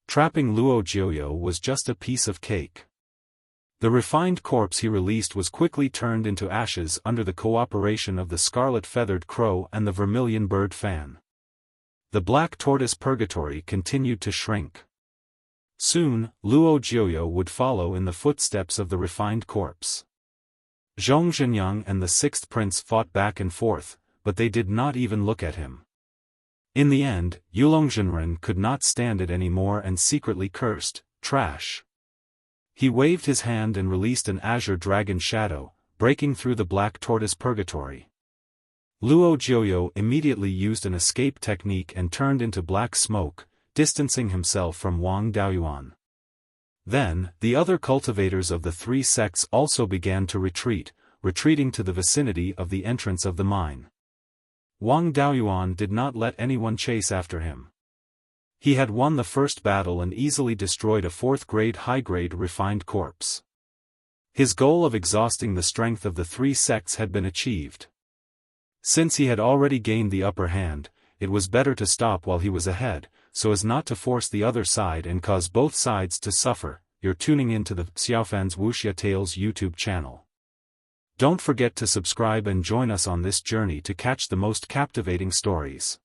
Trapping Luo Jiuyo was just a piece of cake. The refined corpse he released was quickly turned into ashes under the cooperation of the scarlet-feathered crow and the vermilion bird fan. The black tortoise purgatory continued to shrink. Soon, Luo Jiuyo would follow in the footsteps of the refined corpse. Zhong Zhenyang and the sixth prince fought back and forth, but they did not even look at him. In the end, Yulong Zhenren could not stand it anymore and secretly cursed, "Trash." He waved his hand and released an azure dragon shadow, breaking through the black tortoise purgatory. Luo Jiuyo immediately used an escape technique and turned into black smoke, distancing himself from Wang Daoyuan. Then, the other cultivators of the three sects also began to retreating to the vicinity of the entrance of the mine. Wang Daoyuan did not let anyone chase after him. He had won the first battle and easily destroyed a fourth-grade high-grade refined corpse. His goal of exhausting the strength of the three sects had been achieved. Since he had already gained the upper hand, it was better to stop while he was ahead, so as not to force the other side and cause both sides to suffer. You're tuning into the Xiaofan's Wuxia Tales YouTube channel. Don't forget to subscribe and join us on this journey to catch the most captivating stories.